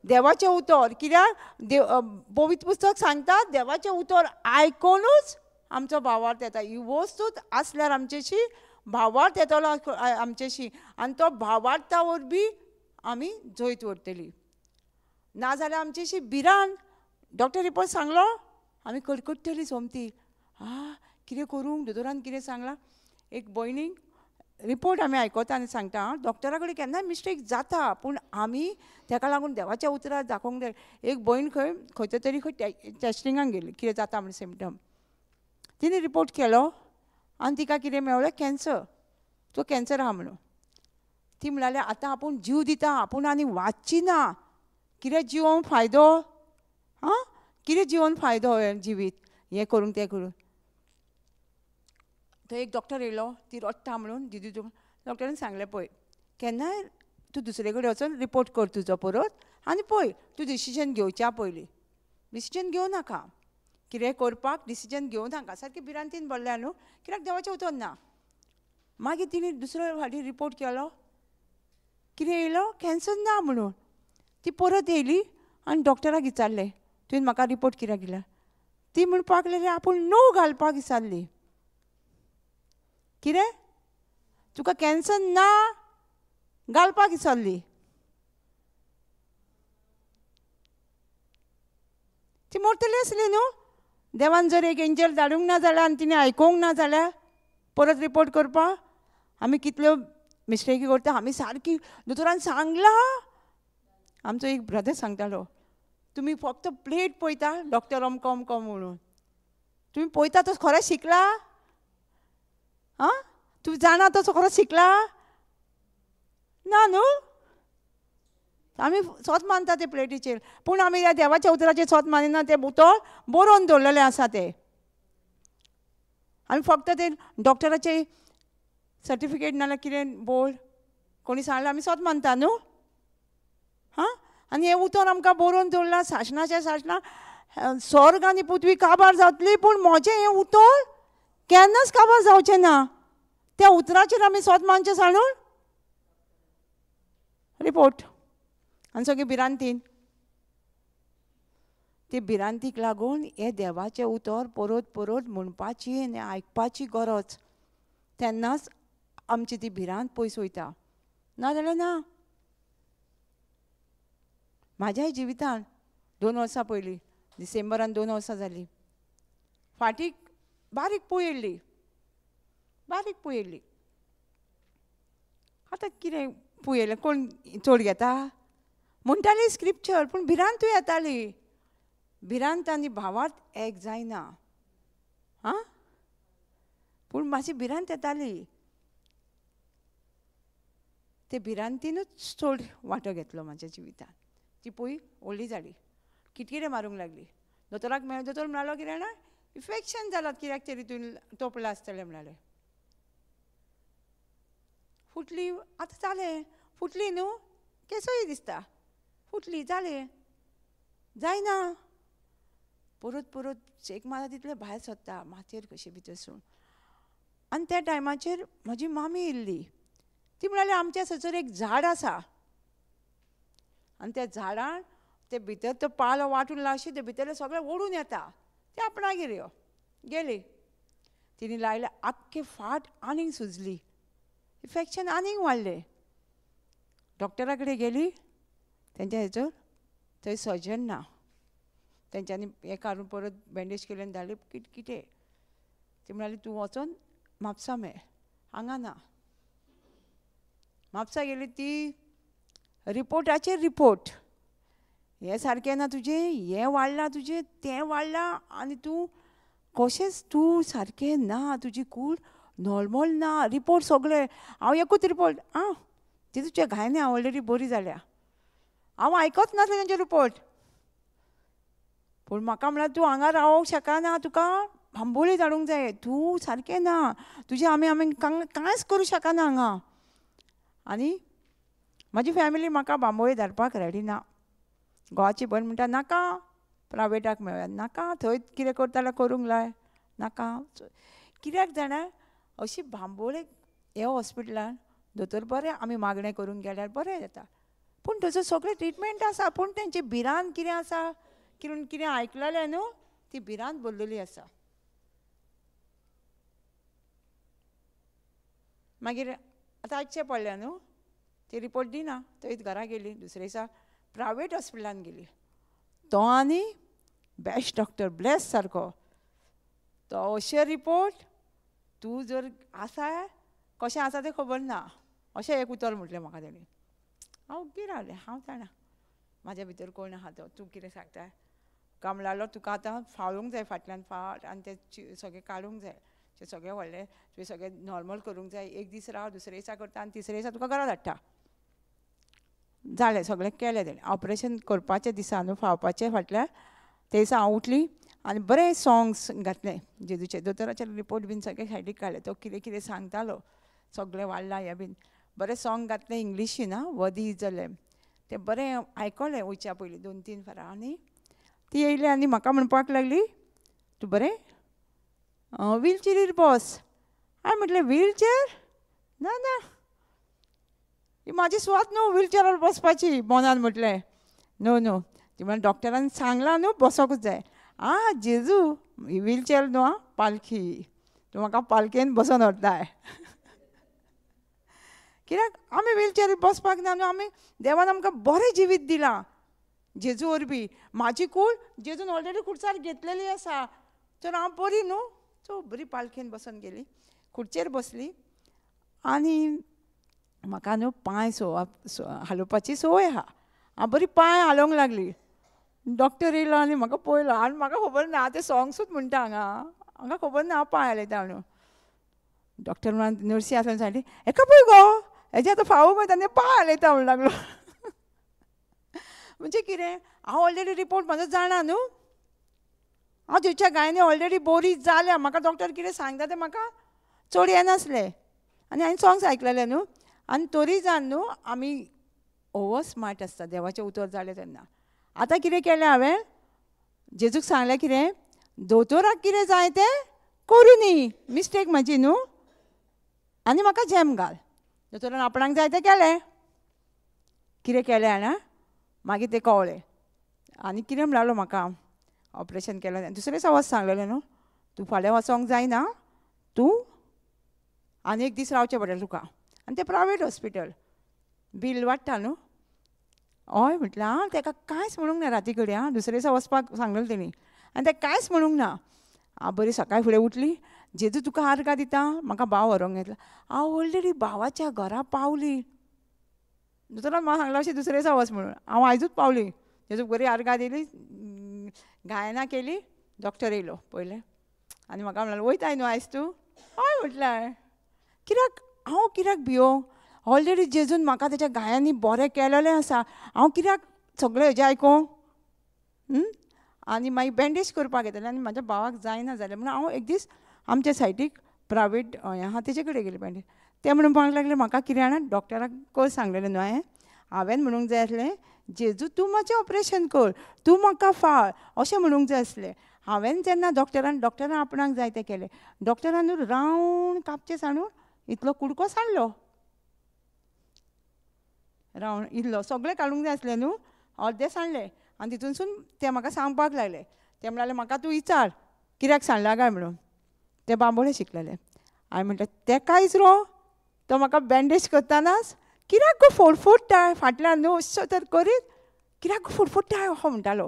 देवाचें उतर. कित्याक पवित्र पुस्तक सांगता देवाचें उतर आयकूनच आमचो भावार्थ येता. ही वस्तूच आसल्यार आमचेशी भावार्थ येतलो आमचेशी आनी तो भावार्था वरवीं आमी जैत व्हरतलीं. नाजाल्यार आमचेशी भिरांत. डॉक्टर रिपोर्ट सांगलो आमी कडकडटलीं सोमतीं. कितें करूंक? दोतोरान कितें सांगलां? एक भयणीक रिपोर्ट आमी आयकता आनी सांगता डॉक्टरा कडेन केन्नाय मिस्टेक जाता पूण आमी ताका लागून देवाच्या उतरार दाखोवंक जाय. एक भयण खंयच्या तरी टेस्टिंगाक गेली कितें जाता म्हणून सिम्पटम. तिणें रिपोर्ट केलो आनी तिका कितें मेळ्ळें? कॅन्सर. तो कॅन्सर आहा म्हणून. ती म्हणलें आतां आपूण जीव दिता आपूण आनी वाचची ना. कितें जिवोन फायदो? हां, कितें जिवोन फायदो हें जिवीत हें करून तें करून. थंय एक डॉक्टर येयलो. ती रडटा म्हणून डॉक्टरान सांगलें पळय केन्नाय तूं दुसरे कडेन वचून रिपोर्ट कर तुजो परत आनी पळय तूं डिसिजन घेवच्या पयलीं. डिसिजन घेवं नाका. कितें करपाक डिसिजन घेवं नाका. सारकें भिरांतीन पडल्या न्हू कित्याक देवाचें उतर ना. मागीर तिणी दुसरो फावटी रिपोर्ट केलो. कितें येयलो? कॅन्सर ना म्हणून. ती परत येयली आनी डॉक्टराक विचारलें तुवें म्हाका रिपोर्ट कित्याक दिला? ती म्हणपाक लागली आपूण नो घालपाक विचारली. कितें? तुका कॅन्सर ना घालपाक विचारली. ती मरतली आसली न्हू. देवान जर एक एंजल धाडूंक ना जाल्यार आनी तिणें आयकूंक ना जाल्यार परत रिपोर्ट करपाक. आमी कितल्यो मिस्टेकी करता. आमी सारकी दोतोरान सांगलां. आमचो एक ब्रदर सांगतालो तुमी फक्त प्लेट पळयता डॉक्टर अमको अमको म्हणून. तुमी पळयता तसो खरेंच शिकला? आं, तुमी जाणा तसो खरोच शिकला? ना न्हू. आमी स्वत मानता ते प्लेटीचेर पूण आमी ह्या देवाच्या उतराचेर स्वत मानिना. तें उतर बरोवन दवरलेलें आसा तें. आमी फक्त ते डॉक्टराचे सर्टिफिकेट नाल्यार कितें बोर्ड कोणी सांगलें आमी स्वत मानता न्हू. हां, आनी हें उतर आमकां बरोवन दवरलां शासनाच्या शासना. स्वर्ग आनी पृथ्वी काबार जातली पूण म्हजें हें उतर केन्नाच काबार जावचें ना. त्या उतराचेर आमी स्वत मानचें सांडून रिपोर्ट आनी सगळीं भिरांतीन. ते भिरांतीक लागून हें देवाचें उतर परत परत म्हणपाची आनी आयकपाची गरज. तेन्नाच आमची ती भिरांत पयस वयता, नाजाल्यार ना. म्हाज्याय जिवितान 2 वर्सां पयलीं डिसेंबरान 2 वर्सां जालीं. फाटीक बारीक पुयेल्ली, बारीक पुयेल्ली. आतां कितें पुयेलें कोण चड घेता? म्हणटाली स्क्रिप्चर, पूण भिरांतूय येताली. भिरांत आनी भावार्थ एक जायना. आं, पूण मातशी भिरांत येताली. ते भिरांतीनूच चड वांटो घेतलो म्हाज्या जिवितान. ती पळय व्हडली जाली, किटकिटे मारूंक लागली. दोतोराक मेळ्ळें, दोतोर म्हणालो कितें जाणा, इन्फेक्शन जालां, कित्याक तरी तुवें तोपलां आसतलें म्हणालें. फुटली, आतां जालें, फुटली न्हू, केंसोय दिसता, फुटली, जालें, जायना. परत परत चेक मारता तितलें भायर सरता, मातयेर कशें भितर. आनी त्या टायमाचेर म्हजी मामी येयल्ली. ती म्हणाली आमच्या थंयसर एक झाड आसा, आनी त्या झाडान ते भितर तो पालो वांटून लावशी, ते भितरले सगळे ओडून येता. ते आपणागेर यो गेली. तिणी लायले, आख्खे फाट आनीक सुजली, इन्फेक्शन आनीक वाडलें. डॉक्टरा कडेन गेली, तेंच्या हेचर थंय सर्जन ना. तेंच्यांनी हें काडून परत बँडेज केलें आनी धाडलें किटकिटे. ती म्हणाली तूं वचोन म्हापसा मेळ, हांगा ना. म्हापसा गेली ती, रिपोर्टाचेर रिपोर्ट, हें सारकें ना तुजें, हें वाडलां तुजें, तें वाडलां, आनी तूं कशेंच तूं सारकें ना, तुजी कूड नॉर्मल ना. रिपोर्ट सगळे, हांव एकूच रिपोर्ट, आं तितूचे घायनी हांव ऑलरेडी बरी जाल्या, हांव आयकोच नासलें तेंचे रिपोर्ट. पूण म्हाका म्हळ्यार तूं हांगा रावोंक शकना, तुका बांबोळी धाडूंक जाय, तूं सारकें ना, तुजें आमी कांयच करूं शकना हांगा. आनी म्हाजी फॅमिली म्हाका बांबोळी धाडपाक रेडी ना. घोवाची भयण म्हणटा नाका, प्रायवेटाक मेळया, नाका, थंय कितें करता जाल्यार करूंक लाय, नाका. कित्याक जाणा, अशी बांबोळेक ह्या हॉस्पिटलान दोतोर बरें, आमी मागणें करूंक गेल्यार बरें जाता, पूण थंयसर सगळें ट्रिटमेंट आसा, पूण तेंची भिरांत कितें आसा, कितें आयकलेलें न्हू, ती भिरांत भरलेली आसा. मागीर आतां आयकचें पडलें न्हू, ती रिपोर्ट दिना, थंयच घरा गेली. दुसरे दिसा प्रायवेट हॉस्पिटलान गेली. तो आनी बेस्ट डॉक्टर, ब्लेस सारको. तो अशें रिपोर्ट, तूं जर आसा, कशें आसा तें खबर ना, अशें एक उतर म्हटलें म्हाका तेणी. हांव ओग्गी रावलें, हांव जाणा म्हाज्या भितर कोण आहा तो, तूं कितें सांगता. काय म्हणलो तुका आतां फाळूंक जाय फाटल्यान फाट, आनी ते सगळें काडूंक जाय, ते सगळें व्हडलें, तुवें सगळें नॉर्मल करूंक जाय. एक दीस राव, दुसरे दिसा करता, आनी तिसरे दिसा तुका घरा धाडटा. जालें, सगळें केलें तेणें. ऑपरेशन करपाचे दिसा न्हू, फावपाचे फाटल्यान, ते दिसा हांव उठली आनी बरें सॉंग्स घातलें जेजूचे. दोतोराचे रिपोर्ट बीन सगळें सायडीक काडले. तो कितें कितें सांगतालो, सगळें वाडलां हें बीन, बरें सॉंग घातलें इंग्लिशीन, आं, वर्दी इज अ लॅम्प. तें बरें आयकलें वयच्या पयलीं 2-3 फारां. आनी ती येयली आनी म्हाका म्हणपाक लागली तूं बरें व्हीलचेरीर बस. हांवें म्हटलें व्हीलचेर? ना ना, ही म्हाजी स्वात न्हू व्हीलचेरार बसपाची, मनान म्हटलें. नो नो, ती म्हण डॉक्टरान सांगलां न्हू बसोंकूच जाय. आं जेजू, व्हीलचेर न्हू, आं, पालखी, तूं म्हाका पालखेन बसोन व्हरताय. कित्याक आमी व्हीलचेरीर बसपाक ना न्हू, आमी देवान आमकां बरें जिवीत दिलां जेजू वरवीं. म्हाजी कूड जेजून ऑलरेडी खुर्सार घेतलेली आसा, तर हांव बरी न्हू. सो बरी पालखेन बसोन गेली, खुर्चेर बसली. आनी म्हाका न्हू पांय हालोवपाची संवय आहा, हांव बरी पांय हालोवंक लागली. डॉक्टर येयलो आनी म्हाका पळयलो, आनी म्हाका खबर ना, हांव तें सॉंग्सूच म्हणटा हांगा खबर ना हांव पांय हालयता म्हणून. डॉक्टर म्हणून नर्सी आसल्यान सांगली हेका पळय गो, हेजे आतां फावो वयता आनी पांय हालयता म्हणून लागलो. म्हणजे कितें, हांव ऑलरेडी रिपोर्ट म्हाजो जाणा न्हू, हांव जेच्या गायनी ऑलरेडी बरी जाल्या. म्हाका डॉक्टर कितें सांगता तें म्हाका चड येनासलें, आनी हांवें सॉंग्स आयकलेले न्हू. आनी तरी जावन न्हू आमी ओवर स्मार्ट आसता देवाचें उतर जालें तेन्ना. आतां कितें केलें हांवें, जेजूक सांगलें कितें, दोतोराक कितें जाय तें करूं न्ही, मिस्टेक म्हाजी न्हू, आनी म्हाका जॅम घाल. दोतोरान आपणाक जाय तें केलें. कितें केलें जाणा, मागीर तें कळ्ळें. आनी कितें म्हणलो म्हाका, ऑपरेशन केलें दुसरे दिसा वच सांगलेलें न्हू, तूं फाल्यां वचोंक जायना, तूं आनी एक दीस रावचें पडटलें तुका. आनी तें प्रायवेट हॉस्पिटल, बील वाडटा न्हू. हय म्हटलें आं, ताका कांयच म्हणूंक ना राती कडेन. दुसरे दिसा वचपाक सांगलेलें तेणी, आनी ताका कांयच म्हणूंक ना. हांव बरी सकाळीं फुडें उठली, जेजू तुका आर्गां दिता, म्हाका भाव व्हरोंक घेतला. हांव ऑलरेडी भावाच्या घरा पावली. दोतोरान म्हाका सांगलें अशें दुसरे दिसा वच म्हणून. हांव आयजूच पावली. जेजूक बरी आर्गां दिली, गायनां केली. डॉक्टर येयलो पयलें आनी म्हाका म्हणलें वयताय न्हू आयज तूं. हय म्हटलें. कित्याक भियों? ऑलरेडी जेजून म्हाका तेच्या गायांनी बरें केलेलें आसा. हांव कित्याक सगळें हेजें आयकों? आनी मागीर बँडेज करपाक येतलें आनी म्हाज्या भावाक जायना जालें म्हणून हांव एक दीस आमचे सायडीक प्रायवेट हय आहा तेजे कडेन गेलें बँडेज. ते म्हणून म्हणूंक लागलें म्हाका कितें जाणा डॉक्टराक कर सांगलेलें न्हू हांवें म्हणूंक जाय आसलें जेजू तूं म्हजें ऑपरेशन कर, तूं म्हाका फाळ अशें म्हणूंक जाय आसलें. हांवें जेन्ना डॉक्टरान आपणाक जाय तें केलें. डॉक्टरान रावंड कापचें सांडून इतलो कुडको सांडलो. रावंड इल्लो सगळें काडूंक जाय आसलें न्हू, अर्दें सांडलें. आनी तितूनसून ते म्हाका सांगपाक लागले. ते म्हणलें म्हाका तूं विचार कित्याक सांडला काय म्हणून. ते बांबोळे शिकलेले. हांवें म्हटलें तेकाय इसरो तो म्हाका बँडेज करतानाच कित्याक गो फोडफोडटाय फाटल्यान न्हू अश्यो तर करीत कित्याक गो फोडफोडटाय असो म्हणटालो.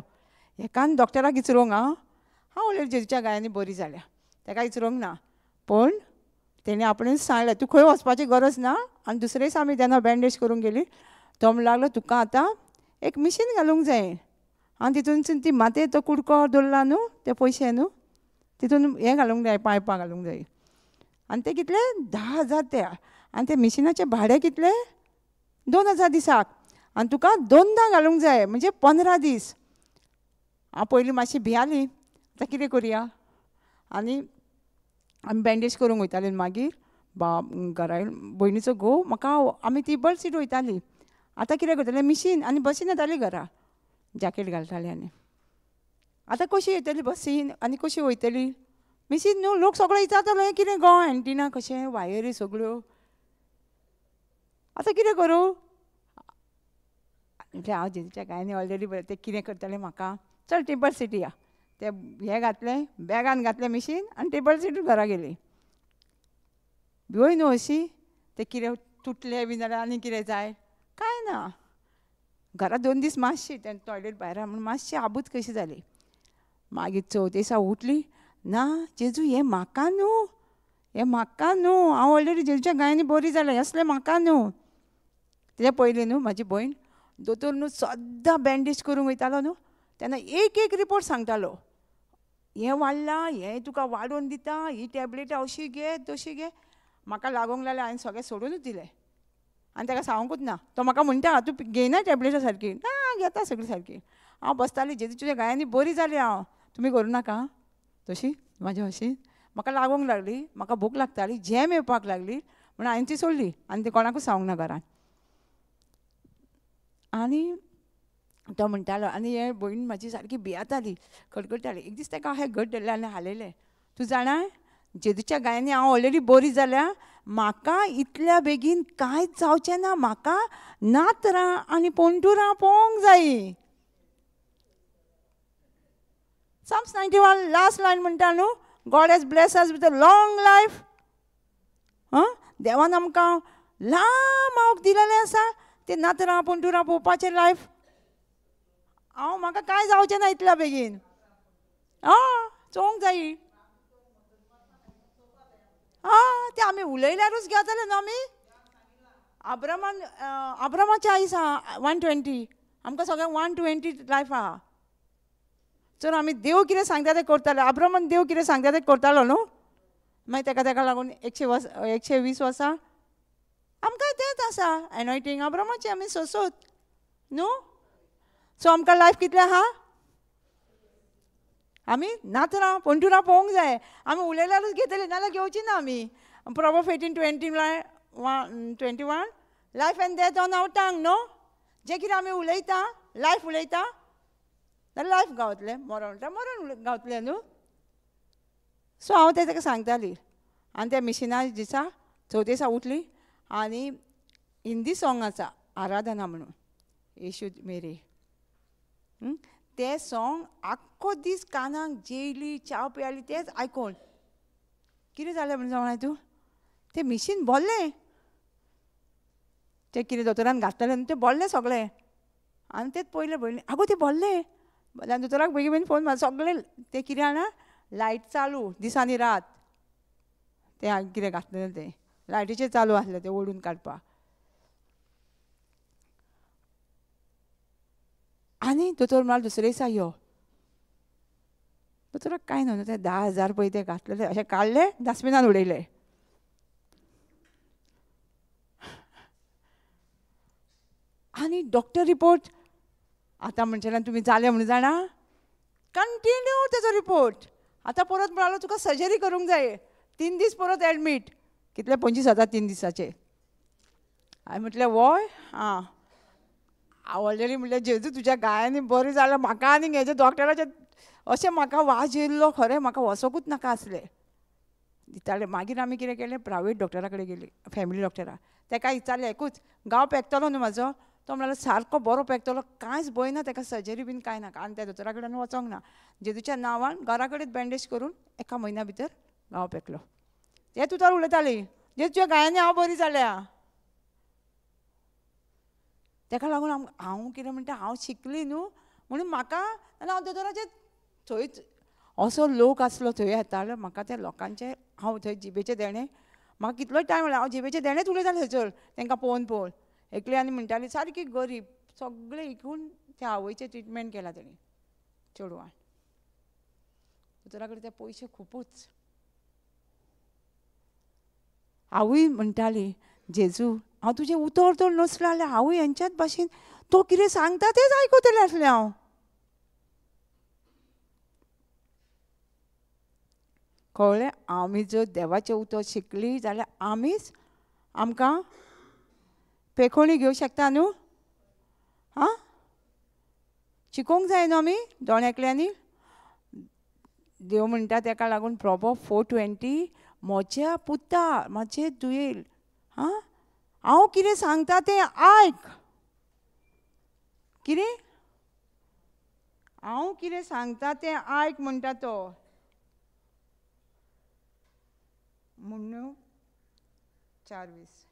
हेकान डॉक्टराक विचारूंक हांव ऑलरेडी जेजूच्या गायांनी बरी जाल्या, ताका विचारूंक ना. पूण तेणी आपणें सांगलें तूं खंय वचपाची गरज ना. आनी दुसरे दिसा आमी जेन्ना बँडेज करूंक गेली तो म्हणूंक लागलो तुका आतां एक मिशीन घालूंक जाय. आनी तितूनसून ती मातये तो कुडको दवरला न्हू ते पयशे न्हू तितून हें घालूंक जाय, पायपां घालूंक जाय. आनी ते कितले 10,000 ते. आनी ते मिशिनाचें भाडें कितलें 2,000 दिसाक. आनी तुका 2दां घालूंक जाय म्हणजे 15 दीस. हांव पयलीं मातशी भियाली आतां कितें करया. आनी आमी बँडेज करूंक वयतालीं. मागीर घरा भयणीचो घोव म्हाका आमी ती बस सीट वयतालीं. आतां कितें करतालें मिशीन आनी बसीन येतालीं घरा जॅकेट घालतालीं. आनी आतां कशी येतली बसीन आनी कशी वयतली मिशीन न्हू. लोक सगळो विचारतालो हें कितें गो एंटिना कशें वायरी सगळ्यो. आतां कितें करूं म्हणजे हांव जेजूच्या गायांनी ऑलरेडी ते कितें करतालें म्हाका चल टेबल सीट या. ते हें घातलें बॅगान घातलें मिशीन आनी टेबल सीट घरा गेली. भिवय न्हू अशी. ते कितें तुटलें बी जाल्यार आनी कितें जाय कांय ना. घरा 2 दीस मातशी तें टॉयलेट भायर म्हणून मातशी आबूज कशी जाली. मागीर चवथे दिसा उठली ना जेजू हें म्हाका न्हू, हें म्हाका न्हू. हांव ऑलरेडी जेजूच्या गायांनी बरी जालें असलें म्हाका न्हू. तेज्या पयलीं न्हू म्हाजी भयण दोतोर न्हू सद्दां बँडेज करूंक वयतालो न्हू तेन्ना एक रिपोर्ट सांगतालो. हें वाडलां, हें तुका वाडोवन दिता, ही टॅबलेटां अशी घे तशी घे. म्हाका लागूंक लागलें हांवें सगळें सोडूनच दिलें. आनी ताका सांगूंकूच ना. तो म्हाका म्हणटा तूं घेयना टॅबलेटां सारकी. ना घेता सगळीं सारकी. हांव बसतालीं जेजूच्या गायांनी बरी जाली हांव. तुमी करूं नाका तशी म्हाज्या अशी. म्हाका लागूंक लागली, म्हाका भूक लागताली, झेम येवपाक लागली म्हणून हांवें ती सोडली आनी ती कोणाकूच सांगूंक ना घरान. आनी तो म्हणटालो आनी हें भयण म्हाजी सारकी भियाताली कडकडटाली. एक दीस ताका अशें घट धरलें आनी हालयलें. तूं जाणा जेजूच्या गायांनी हांव ऑलरेडी बरी जाल्या. म्हाका इतल्या बेगीन कांयच जावचें ना. म्हाका नातरां आनी पंटुरां पळोवंक जायी. Psalms 91 लास्ट लायन म्हणटा न्हू God has blessed us with a long life. देवान आमकां लांब आंवक दिलेलें आसा ते नातरां पंटुरां पळोवपाचें लायफ. म्हाका कांय जावचें ना इतल्या बेगीन. चोवंक जायी. ते आमी उलयल्यारूच घेताले न्हू आमी. आब्रामाच्या आईस आहा 120 आमकां सगळ्यांक 120 लायफ आहा. तर आमी देव कितें सांगता तें करताले. आब्रामान देव कितें सांगता तें करतालो न्हू. मागीर ताका लागून 120 वर्सां आमकांय तेंच आसा एनॉयटींग आब्रामाची आमी सोसूत न्हू. सो आमकां लायफ कितलें आहा. आमी नातरां पंटुरां पळोवंक जाय. आमी उलयल्यारूच घेतली नाल्यार घेवची ना आमी. Proverbs 18:21 life and death on our tongue न्हू. जें कितें आमी उलयता लायफ उलयता जाल्यार लायफ गावतलें. मरण म्हणटा मरण गावतलें न्हू. सो हांव तें ताका सांगताली. आनी त्या मिशिना दिसा चवथे दिसा उठली आनी हिंदी सॉंग आसा आराधना म्हणून येशू मेरे. तें सॉंग आख्खो दीस कानाक जेयली च्या पियाली तेंच आयकोन कितें जालें म्हणून जाणाय तूं. तें मिशीन बोल्लें, तें कितें दोतोरान घातलेलें तें बोल्लें सगळें. आनी तेंच पयलें भयणी आगो तें बोल्लें. दोतोराक बेगीन बेगीन फोन मार. सगळें तें कितें जाणा, लायट चालू दीस आनी रात. तें हांवें कितें घातलेलें तें लायटीचें चालू आसलें तें ओडून काडपाक. आनी दोतोर म्हळ्यार दुसरे दिसा यो. दोतोराक कांय न्हू तें 10,000 पळय तें घातलेलें अशें काडलें डस्टबिनान उडयलें. आनी डॉक्टर रिपोर्ट आतां म्हणचें तुमी जालें म्हणून जाणा, कंटिन्यू तेजो रिपोर्ट. आतां परत म्हणालो तुका सर्जरी करूंक जाय, 3 दीस परत एडमीट. कितले 25,000 3 दिसाचे. हांवें म्हटलें वय आं. आवडलेली म्हणलें जेजू तुज्या गायांनी बरें जालें. म्हाका आनीक हेजे डॉक्टराचे अशें म्हाका वाज येयल्लो खरें म्हाका वचोंकूच नाका आसलें. दितालें. मागीर आमी कितें केलें, प्रायवेट डॉक्टरा कडेन गेलीं, फॅमिली डॉक्टरा. ताका विचारलें एकूच गांव पेकतलो न्हू म्हाजो. तो म्हणलो सारको बरो पेकतलो, कांयच भंय ना ताका, सर्जरी बीन कांय नाका. आनी त्या दोतोरा कडेन वचोंक ना. जेजूच्या नांवान घरा कडेन बँडेज करून 1 म्हयन्या भितर गांव पेकलो. हें तूं तर उलयताली जेजू तुज्या गायांनी हांव बरी जाल्या. ताका लागून हांव कितें म्हणटा, हांव शिकली न्हू म्हणून म्हाका आनी हांव दोतोराचे थंयच असो लोक आसलो थंय येतालो. म्हाका त्या लोकांचे हांव थंय जिबेचे देणे म्हाका कितलोच टायम म्हणल्यार हांव जिबेचे देणेच उलयतालें थंयसर तांकां पळोवन पळोवन. एकली आनी म्हणटाली सारकी गरीब, सगळें इकून त्या आवयचें ट्रिटमेंट केलां तेणी चेडवान. दोतोरा कडेन ते पयशे खुबूच. आवय म्हणटाली जेजू हांव तुजें उतर तर नसलें जाल्यार हांवूय हेंच्याच भाशेन तो कितें सांगता तेंच आयकतलें आसलें हांव. कळ्ळें. आमी जर देवाचें उतर शिकलीं जाल्यार आमीच आमकां पेखोवणी घेवंक शकता न्हू. हां शिकोवंक जाय न्हू आमी दोळ्यांतल्यांनी. देव म्हणटा ताका लागून प्रोवर्ब 4:20 म्हज्या पुता म्हजें दुयेल हां हांव कितें सांगता तें आयक. कितें हांव कितें सांगता तें आयक म्हणटा तो. म्हणून 4:20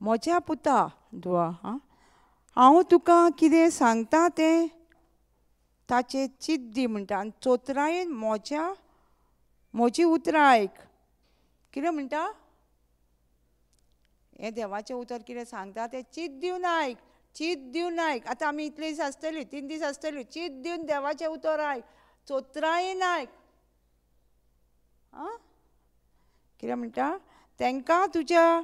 म्हज्या पुता दुआ हांव तुका कितें सांगता तें ताचें चिंत दी म्हणटा. आनी चोत्रायेन म्हजी उतरां आयक. कितें म्हणटा हें देवाचें उतर कितें सांगता तें चिंत दिवन आयक. चिंत दिवन आयक. आतां आमी इतले दीस आसतलीं 3 दीस आसतलीं. चिंत दिवन देवाचें उतर आयक, चोत्रायेन आयक. आं कितें म्हणटा, तांकां तुज्या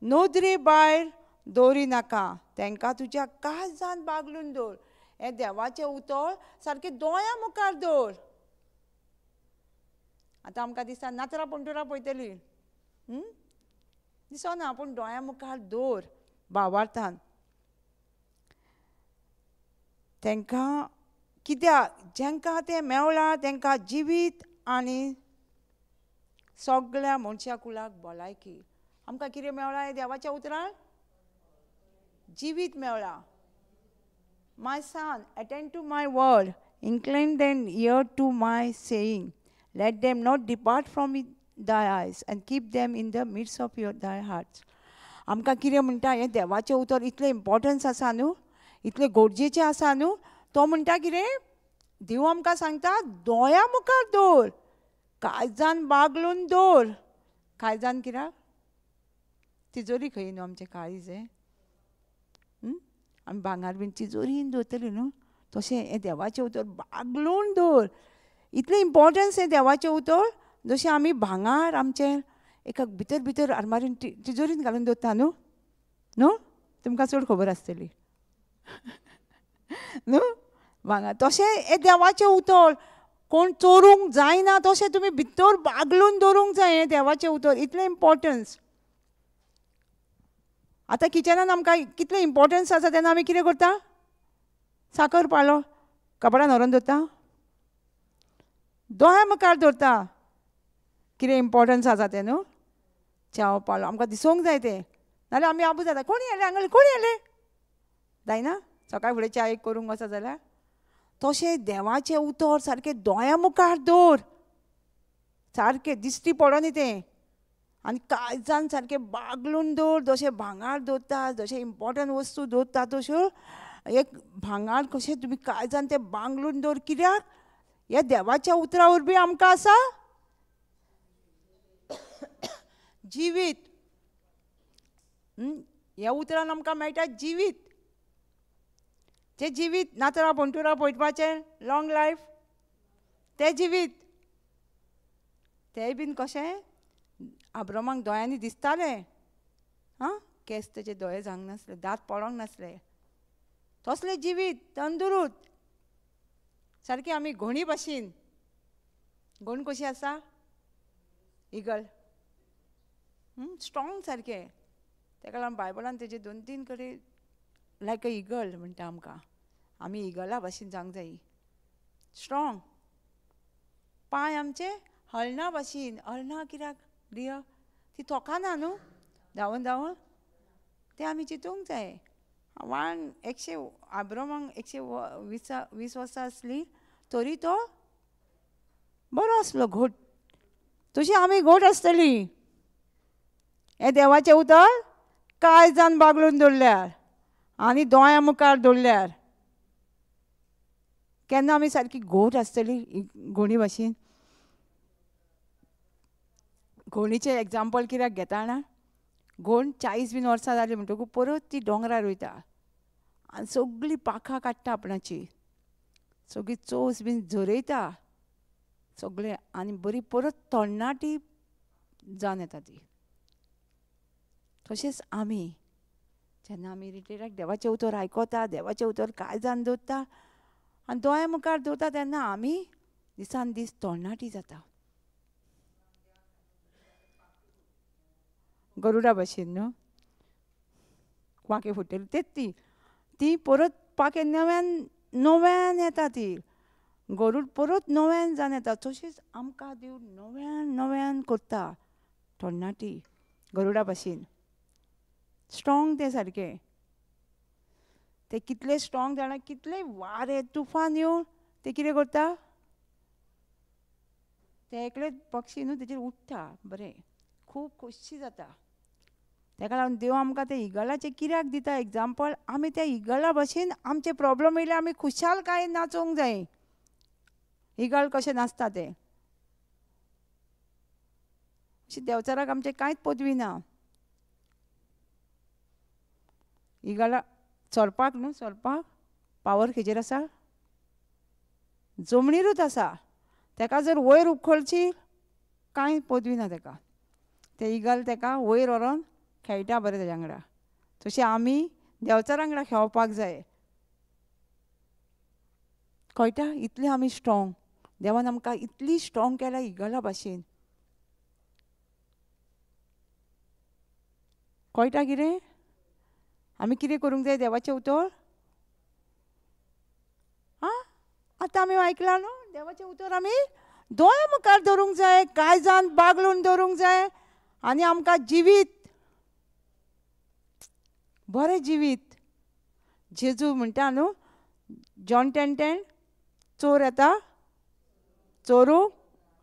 नोदरे भायर दवरिनाका, तांकां तुज्या काळजान बागलून दवर. हें देवाचें उतर सारकें दोळ्या मुखार दवर. आतां आमकां दिसता नातरां पंटुरां पळयतलीं दिसना, पूण दोळ्या मुखार दवर भावार्थान. तांकां कित्याक जांकां तें मेवलां तांकां जिवीत आनी सगळ्या मनशा कुलाक भलायकी. आमकां कितें मेवलां हें देवाच्या उतरान? जिवीत मेवलां. My son, attend to my word, incline thine ear to my saying. Let them not depart from thy eyes, and keep them in the midst of thy hearts. आमकां कितें म्हणटा हें देवाचें उतर इतलें इम्पॉर्टन्स आसा न्हू, इतलें गरजेचें आसा न्हू. तो म्हणटा कितें, देव आमकां सांगता दोळ्या मुखार दवर, काळजान बागलून दवर. काळजान कित्याक? तिजोरी खंय न्हू आमचें काळीज हें. आमी भांगर बीन तिजोरीन दवरतलीं न्हू, तशें हें देवाचें उतर बागलून दवर. इतलें इम्पॉर्टन्स हें देवाचें उतर. जशें आमी भांगर आमचें एका भितर भितर आरमारीन तिजोरीन घालून दवरता न्हू न्हू तुमकां चड खबर आसतली न्हू भांगर. तशें हें देवाचें उतर कोण चोरूंक जायना तशें तुमी भितर बागलून दवरूंक जाय. हें देवाचें उतर इतलें इम्पॉर्टन्स. आतां किचनान आमकां कितलें इम्पॉर्टन्स आसा तेन्ना आमी कितें करता, साकर पालो कपडान व्हरोन दवरता, दोळ्या मुखार दवरता. कितें इम्पॉर्टन्स आसा तें न्हू. चाव पालो आमकां दिसोंक जाय तें, नाल्यार आमी आबू जाता कोणी येलें हांगा कोणी येलें जायना सकाळी फुडें च्या एक करूंक वचा जाल्यार तशें देवाचें उतर सारकें दोळ्या मुखार दवर सारकें दिश्टी पडो न्ही तें आनी काळजान सारकें बागलून दवर जशें भांगर दवरता जशें इम्पॉर्टंट वस्तू दवरता तश्यो एक भांगर कशें तुमी काळजान तें बांगलून दवर कित्याक हे देवाच्या उतरा वरवीं आमकां आसा जिवीत ह्या उतरान आमकां मेळटा जिवीत जें जिवीत नातरा पंटुरा पळयपाचें लॉंग लायफ तें जिवीत तेंय बीन कशें अब्रामाक दोळ्यांनी दिसतालें हां केस तेजे दोळे जावंक नासले दांत पडोंक नासले तसलें जिवीत तंदुरूत सारकी आमी घोणी भाशेन घोण कशी आसा इगल स्ट्रॉंग सारकें ताका लागून बायबलान तेजे 2-3 कडेन लायक अ इगल म्हणटा आमकां आमी इगला भाशेन जावंक जाय स्ट्रॉंग पांय आमचे हलना भाशेन हलना कित्याक रिया ती तोखाना न्हू धांवन धांवन तें आमी चिंतूंक जाय वान 100 अब्रामाक 120 वर्सां आसलीं तरी तो बरो आसलो घोट तशी आमी घोट आसतलीं हें देवाचें उतर काळजान बागलून दवरल्यार आनी दोळ्या मुखार दवरल्यार केन्ना आमी सारकी घोट आसतलीं घोणी भाशेन घोणीचें एग्जाम्पल कित्याक घेता जाणा घोण 40 बीन वर्सां जालीं म्हणटकूच परत ती दोंगरार वयता आनी सगळीं पाखां काडटा आपणाची सगळी चोच बीन झरयता सगळें आनी बरी परत तरणाटी जावन येता ती तशेंच आमी जेन्ना आमी रिटेडाक देवाचें उतर आयकता देवाचें उतर काळजान दवरता आनी दोळ्या मुखार दवरता तेन्ना आमी दिसान दीस तरणाटी जाता गरुडा भाशेन न्हू पांखे फुटयली तेच ती परत पांखे नव्यान येता ती गरुड परत नव्यान जावन येता तशीच आमकां देव नव्यान करता तरणाटी गरुडा भाशेन स्ट्रॉंग तें सारकें ते कितले स्ट्रॉंग जाणा कितले वारे तुफान येवन ते कितें करता ते एकलेच पक्षी न्हू तेजेर उठता बरें खूब खोशी जाता ताका लागून देव आमकां ते इगलाचें कित्याक दिता एग्जाम्पल आमी त्या इगला भाशेन आमचे प्रॉब्लम येयले आमी खुशालकायेन नाचोवंक जाय इगल कशें नाचता तें अशें देंवचाराक आमचें कांयच पदवी ना इगला चोरपाक न्हू चोरपाक पावर खंयचेर आसा जमनीरूच आसा ताका जर वयर उखलची कांय पदवी ना ताका ते इगल ताका वयर व्हरोन खेळटा बरें तेज्या वांगडा तशें आमी देंवचारा वांगडा खेळपाक जाय कळटा इतली आमी स्ट्रॉंग देवान आमकां इतली स्ट्रॉंग केल्या इगला भाशेन कळटा कितें आमी कितें करूंक जाय देवाचें उतर आं आतां आमी आयकलां न्हू देवाचें उतर आमी दोळ्या मुखार दवरूंक जाय काळजान बागलून दवरूंक जाय आनी आमकां जिवीत बरें जिवीत जेजू म्हणटा न्हू जॉन 10:10 चोर येता चोरूंक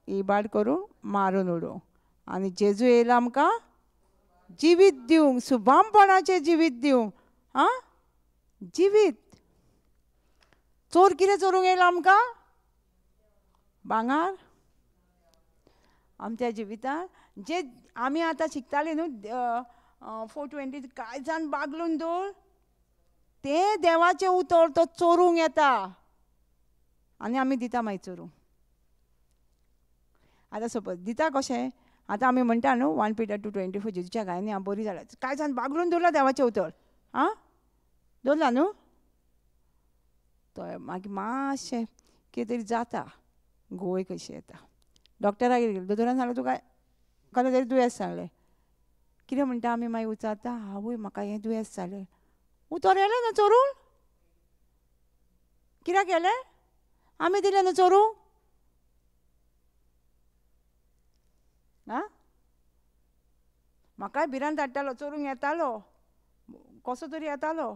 इबाड करूंक मारून उडोवंक आनी जेजू येयला आमकां जिवीत दिवंक सुभामपणाचें जिवीत दिवंक आं जिवीत चोर कितें चोरूंक येयला आमकां भांगर आमच्या जिवितान जे आमी आतां शिकतालीं न्हू 420 काळजान बागलून दवर तें देवाचें उतर तो चोरूंक येता आनी आमी दिता मागीर चोरूंक आतां सपोज दिता कशें आतां आमी म्हणटा न्हू 1 Peter 2:24 जेजूच्या गायनी हांव बरी जाल्या काळजान बागलून दवरला देवाचें उतर आं दवरला न्हू तो मागीर मातशें कितें तरी जाता घुंवय कशी येता डॉक्टराक गेलो दोतोरान सांगलें तुका कसलें तरी दुयेंस सांगलें कितें म्हणटा आमी मागीर विचारता आवय म्हाका हें दुयेंस जालें उतर येलें न्हू चोरून कित्याक येलें आमी दिलें न्हू चोरूंक आं म्हाकाय भिरांत हाडटालो चोरूंक येतालो कसो तरी येतालो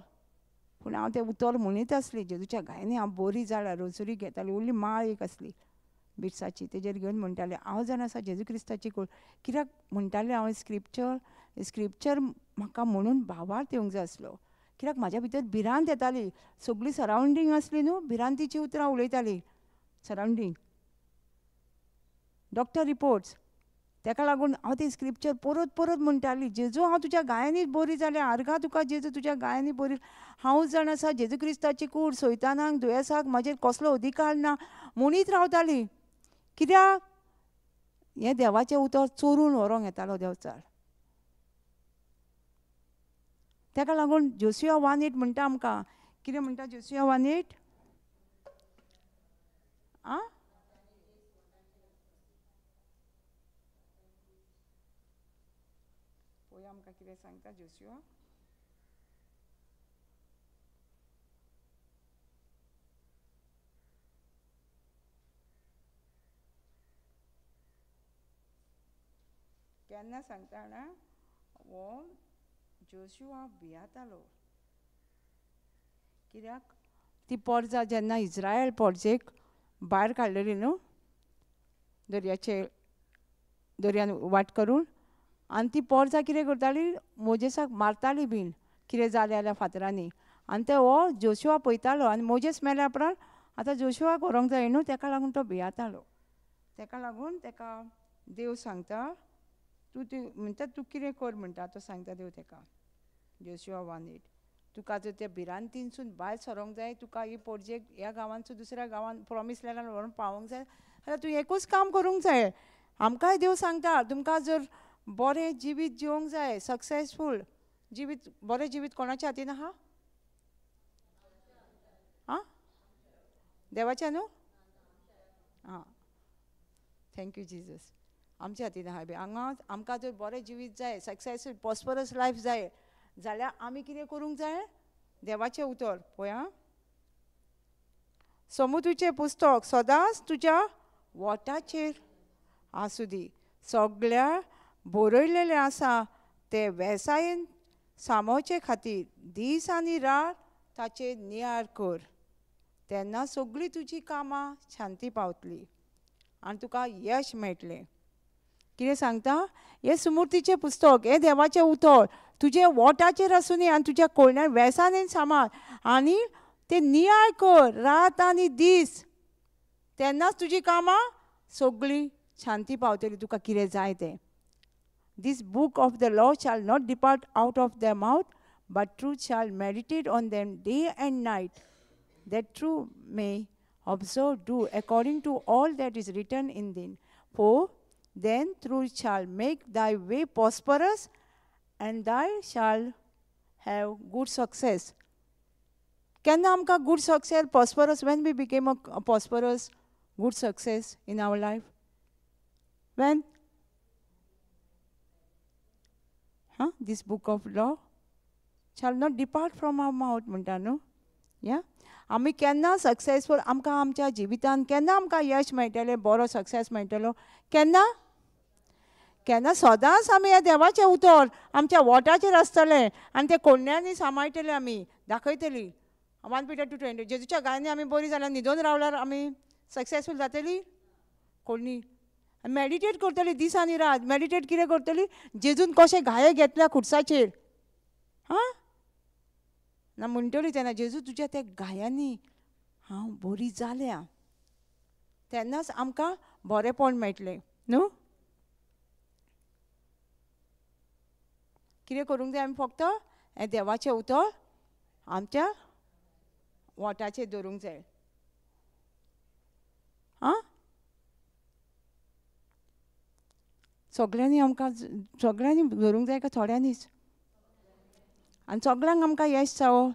पूण हांव तें उतर म्हणीत आसली जेजूच्या गायांनी हांव बरी जाल्यार रोजरी घेताली व्हडली माळ एक आसली बिट्साची तेजेर घेवन म्हणटालें हांव जाण आसा जेजू क्रिस्ताची कूड. कित्याक म्हणटालें हांव स्क्रिप्चर म्हाका म्हणून भावार्थ येवंक जाय आसलो. कित्याक म्हाज्या भितर भिरांत येताली. सगळीं सरावंडींग आसली न्हू, भिरांतीची उतरां उलयतालीं सरावंडींग. डॉक्टर रिपोर्ट्स ताका लागून हांव ती स्क्रिप्चर परत परत म्हणटाली. जेजू हांव तुज्या गायांनीच बरी जालें, आर्गां तुका जेजू तुज्या गायांनी बरी. हांव जाण आसा जेजू क्रिस्ताची कूड, सैतानाक दुयेंसाक म्हाजेर कसलो अधिकार ना म्हणीत रावताली. कित्याक हें देवाचें उतर चोरून व्हरोंक येतालो देंवचार. ताका लागून जोशुआ 1:8 म्हणटा आमकां, कितें म्हणटा जोशुआ 1:8? आं पळोवया आमकां कितें सांगता जोशुआ. केन्ना सांगता जाणा हो जोशुआ भियातालो. कित्याक ती पोरजां जेन्ना इज्रायल पोरजेक भायर काडलेली न्हू दर्यान वाट करून, आनी ती पोरजां कितें करतालीं मोजेसाक मारतालीं बीन कितें जालें जाल्यार फातरांनी. आनी ते हो जोशुआ पळयतालो आनी मोजेस मेल्या उपरांत आतां जोशुआक व्हरोंक जाय न्हू, ताका लागून तो भियातालो. ताका लागून ताका देव सांगता तूं म्हणटा तूं कितें कर म्हणटा तो सांगता देव ताका जोशुआ 1:8. तुका जर त्या भिरांतीनसून भायर सरोंक जाय, तुका ही पोरजेक ह्या गांवांतसून दुसऱ्या गांवांत प्रॉमीस लँडान व्हरून पावोंक जाय जाल्यार तूं एकूच काम करूंक जाय. आमकांय देव सांगता तुमकां जर बरें जिवीत जिवंक जाय, सक्सेसफूल जिवीत, बरें जिवीत कोणाच्या हातीन आहा? आं देवाच्या न्हू? आं थँक्यू जिजस. आमच्या हातीन आहा बी. हांगा आमकां जर बरें जिवीत जाय, सक्सेसफूल प्रॉस्परस लायफ जाय जाल्यार आमी कितें करूंक जाय? देवाचें उतर पळय आं. समृद्धीचें पुस्तक सदांच तुज्या ओंठाचेर आसूं दी. सगळ्या बरयलेलें आसा तें वेवसायेन सामोवचे खातीर दीस आनी रात ताचेर नियाळ कर. तेन्ना सगळीं तुजीं कामां शांती पावतलीं आनी तुका यश मेळटलें. कितें सांगता? हें सुमृतीचें पुस्तक, हें देवाचें उतर तुजे ओंठाचेर आसूं दी आनी तुज्या कोयण्यान वेवसायेन सांबाळ आनी तें नियाळ कर रात आनी दीस. तेन्नाच तुजीं कामां सगळीं शांती पावतलीं, तुका कितें जाय तें. This book of the law shall not depart out of their mouth, but truth shall meditate on them day and night, that thou may observe do according to all that is written in them. For then truth shall make thy way prosperous, and thou shalt have good success. Can amka good success, prosperous, when we became a prosperous, good success in our life? When? This book of law shall not depart from our mouth म्हणटा न्हू. या आमी केन्ना successful, आमकां आमच्या जिवितान केन्ना आमकां यश मेळटलें, बरो सक्सेस मेळटलो केन्ना? केन्ना सदांच आमी हें देवाचें उतर आमच्या ओंठाचेर आसतलें आनी तें कोयण्यांनी सांबाळटलें, आमी दाखयतलीं. 1 Peter 2:20 जेजूच्या गायांनी आमी बरीं जाल्यार न्हिदोन रावल्यार आमी सक्सेसफूल जातलीं कोणी. मेडिटेट करतलीं दीस आनी रात. मेडिटेट कितें करतलीं? जेजून कशें घाये घेतल्या खुर्साचेर ना म्हणटलीं तेन्ना जेजू तुज्या त्या गायांनी हांव बरी जाल्या, तेन्नाच आमकां बरेंपण मेळटलें न्हू. कितें करूंक जाय आमी? फक्त हें देवाचें उतर आमच्या ओंठाचेर दवरूंक जाय. सगळ्यांनी आमकां सगळ्यांनी धरूंक जाय काय थोड्यांनीच? आनी सगळ्यांक आमकां यश जावो,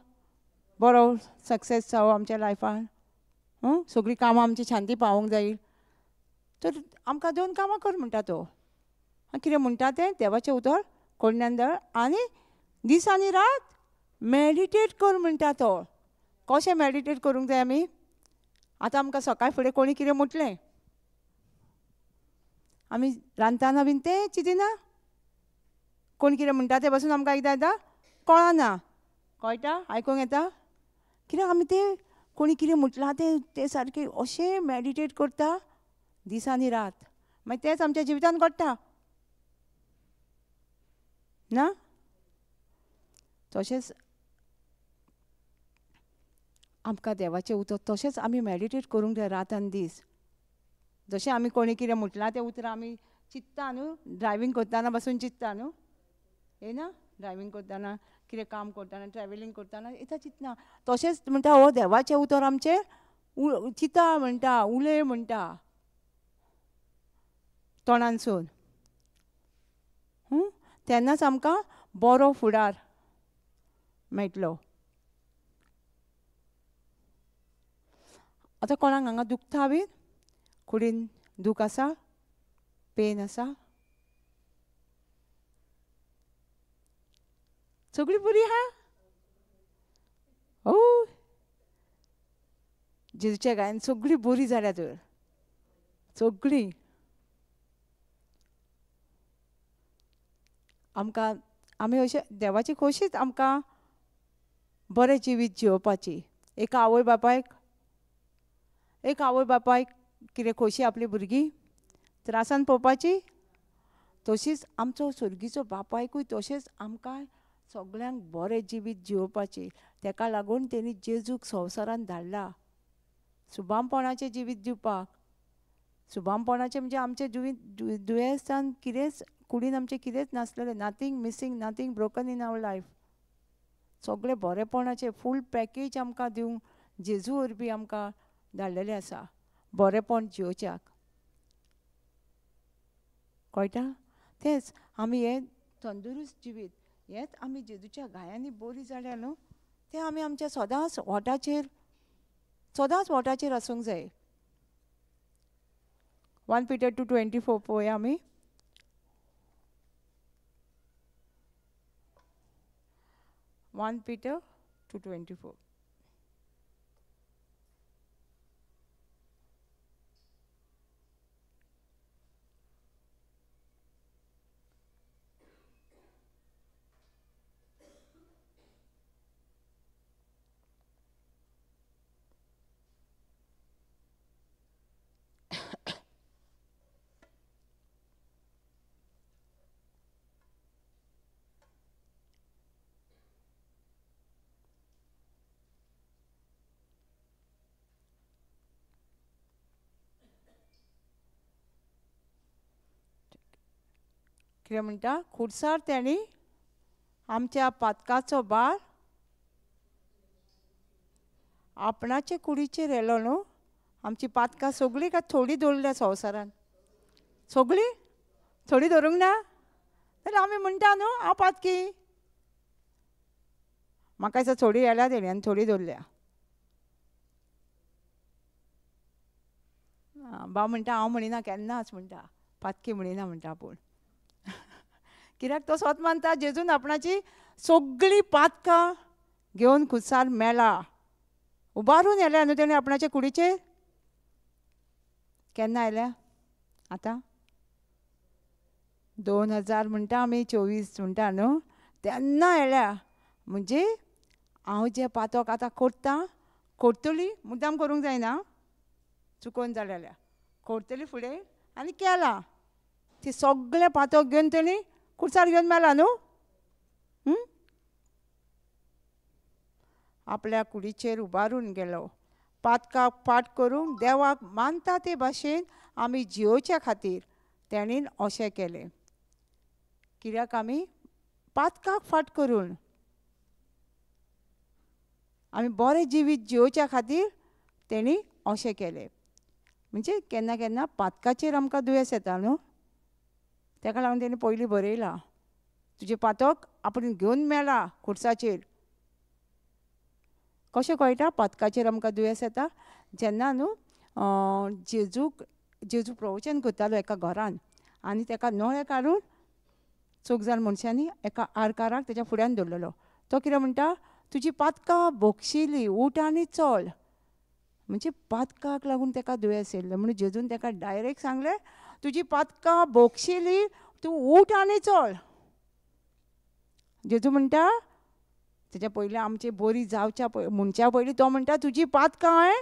बरो सक्सेस जावो आमच्या लायफान, सगळीं कामां आमची शांती पावोंक जायी, तर आमकां 2 कामां कर म्हणटा तो. कितें म्हणटा तें? देवाचें उतर कोयण्यान दळ आनी दीस आनी रात मेडिटेट कर म्हणटा तो. कशें मेडिटेट करूंक जाय आमी? आतां आमकां सकाळ फुडें कोणी कितें म्हटलें, आमी रांदतना बीन तें चिंतिना. कोण कितें म्हणटा तें पासून आमकां कितें जाता कळना. कळटा? आयकूंक येता? कित्याक आमी ते कोणी कितें म्हटलां ते सारके अशें मॅडिटेट करता दीस आनी रात, मागीर तेंच आमच्या जिवितान घडटा ना. तशेंच आमकां देवाचें उतर तशेंच आमी मॅडिटेट करूंक जाय रात आनी दीस. जशें आमी कोणी कितें म्हटलां तें उतर आमी चिंत्ता न्हू, ड्रायवींग करतना पासून चिंत्ता न्हू, येना ड्रायवींग करतना कितें काम करतना ट्रॅव्हलिंग करतना येता चिंतना. तशेंच म्हणटा हो देवाचें उतर आमचें चिंता म्हणटा, उलय म्हणटा तोंडानसून. तेन्नाच आमकां बरो फुडार मेळटलो. आतां कोणाक हांगा दुखता बीन, कुडीन दूख आसा, पेन आसा, सगळीं बरीं आहा. ओ जेजूच्या गायन सगळीं बरीं जाल्या तर सगळीं. आमकां आमी अशें देवाची खोशीच आमकां बरें जिवीत जिवपाची. एक आवय बापायक कितें खोशी आपली भुरगीं त्रासान पळोवपाची, तशीच आमचो सुर्गीचो बापायकूय तशेंच आमकां सगळ्यांक बरें जिवीत जिवपाचें. ताका लागून तेणी जेजूक संवसारांत धाडला सुबामपणाचें जिवीत दिवपाक. सुबामपणाचें म्हणजे आमचें जिवीत दुयेंसान कितेंच कुडीन आमचें कितेंच नासलेलें, nothing missing, nothing broken in our life. सगळें बरेंपणाचें फूल पॅकेज आमकां दिवंक जेजू वरवीं आमकां धाडलेलें आसा बरेंपण जिवच्याक. कळटा. तेंच आमी हें तंदुरुस्त जिवीत हेंच आमी जेजूच्या गायांनी बरीं जाल्या न्हू, तें आमी आमच्या सदांच ओंठाचेर आसूंक जाय. 1 Peter 2:24 पळोवया आमी. 1 Peter 2:24. कितें म्हणटा, खुर्सार तेणी आमच्या पातकाचो बाळ आपणाचे कुडीचेर येलो न्हू. आमची पातकां सगळीं काय थोडीं दवरल्या संवसारान, सगळीं थोडीं दवरूंक ना. जाल्यार आमी म्हणटा न्हू हांव पातकी, म्हाका दिसता थोडीं येल्या तेणी आनी थोडीं दवरल्या. भाव म्हणटा हांव म्हणिना केन्नाच म्हणटा पातकी म्हणिना म्हणटा आपूण. कित्याक तो स्वत मानता जेजून आपणाची सगळीं पातकां घेवन खुर्सार मेला, उबारून येल्या न्हू तेणी आपणाचे कुडीचेर. केन्ना येल्या आतां 2000 म्हणटा आमी 24 म्हणटा न्हू, तेन्ना येल्या. म्हणजे हांव जे पातक आतां करतलीं मुद्दाम करूंक जायना, चुकोवन जालें जाल्यार करतलीं फुडें आनी केलां. ती सगळे पातक घेवन तेणी खुर्सार घेवन मेला न्हू. आपल्या कुडीचेर उबारून गेलो. पातकाक फाट करूंक देवाक मानता ते भाशेन आमी जियोच्या खातीर तेणीन अशें केलें. कित्याक आमी पातकाक फाट करून आमी बरें जिवीत जियोच्या खातीर तेणी अशें केलें. म्हणजे केन्ना केन्ना पातकाचेर आमकां दुयेंस येता न्हू, ताका लागून तेणी पयलीं बरयलां तुजें पातक आपूण घेवन मेला खुर्साचेर. कशें कळटा पातकाचेर आमकां दुयेंस येता, जेन्ना न्हू जेजू प्रवचन करतालो एका घरान आनी ताका नळे काडून 4 जाण मनशांनी एका आडकाराक ताच्या फुड्यान दवरलेलो. तो कितें म्हणटा, तुजीं पातकां भोगशिल्लीं उठ आनी चल. म्हणजे पातकाक लागून ताका दुयेंस येयल्लें म्हणून जेजून ताका डायरेक्ट सांगलें तुजीं पातकां भोगशिल्लीं तूं उठ आनी चल. जेजू म्हणटा तेच्या पयलीं आमची बरी जावच्या म्हणच्या पयलीं तो म्हणटा तुजी पातकां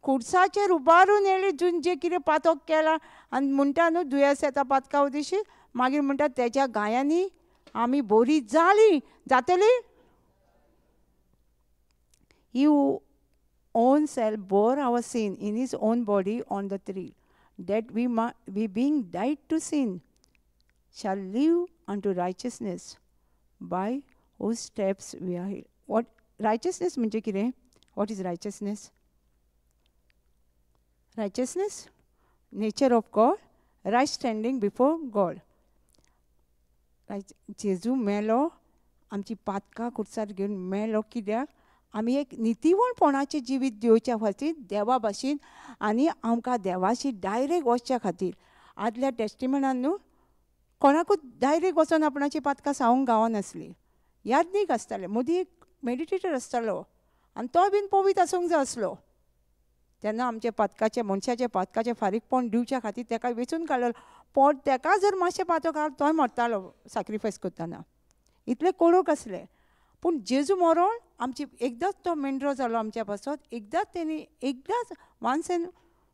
खुर्साचेर उबारून येयली जून जे कितें पातक केला आनी म्हणटा न्हू दुयेंस येता पातका उदिशी मागीर म्हणटा तेच्या गायांनी आमी बरी जाली जातली ही own self bore our sin in his own body on the tree, that we being died to sin, shall live unto righteousness, by whose steps we are healed. What righteousness म्हणजे कितें? What is righteousness? Righteousness? Nature of God, right standing before God. जेजू मेलो, आमची पातकां खुर्सार घेवन मेलो कित्याक? आमी एक नितीवणपणाचें जिवीत दिवच्या खातीर देवा भाशेन आनी आमकां देवाशी डायरेक्ट वचच्या खातीर. आदल्या टेस्टिमेंटान न्हू कोणाकूच डायरेक्ट वचोन आपणाची पातकां सांगूंक गावनासली. याज्ञीक आसताले, मदीं एक मेडिटेटर आसतालो आनी तो बीन पवित्र आसूंक जाय आसलो. तेन्ना आमचे पातकाचे मनशाचे पातकाचे फारीकपण दिवच्या खातीर ताका वेचून काडलेलो. पण ताका जर मातशें पातक आसा तोय मरतालो सॅक्रिफायस करतना. इतले कडूक आसले. पूण जेजू मरोन आमची एकदांच तो मेंढरो जालो आमच्या पासत. एकदांच वन्स एंड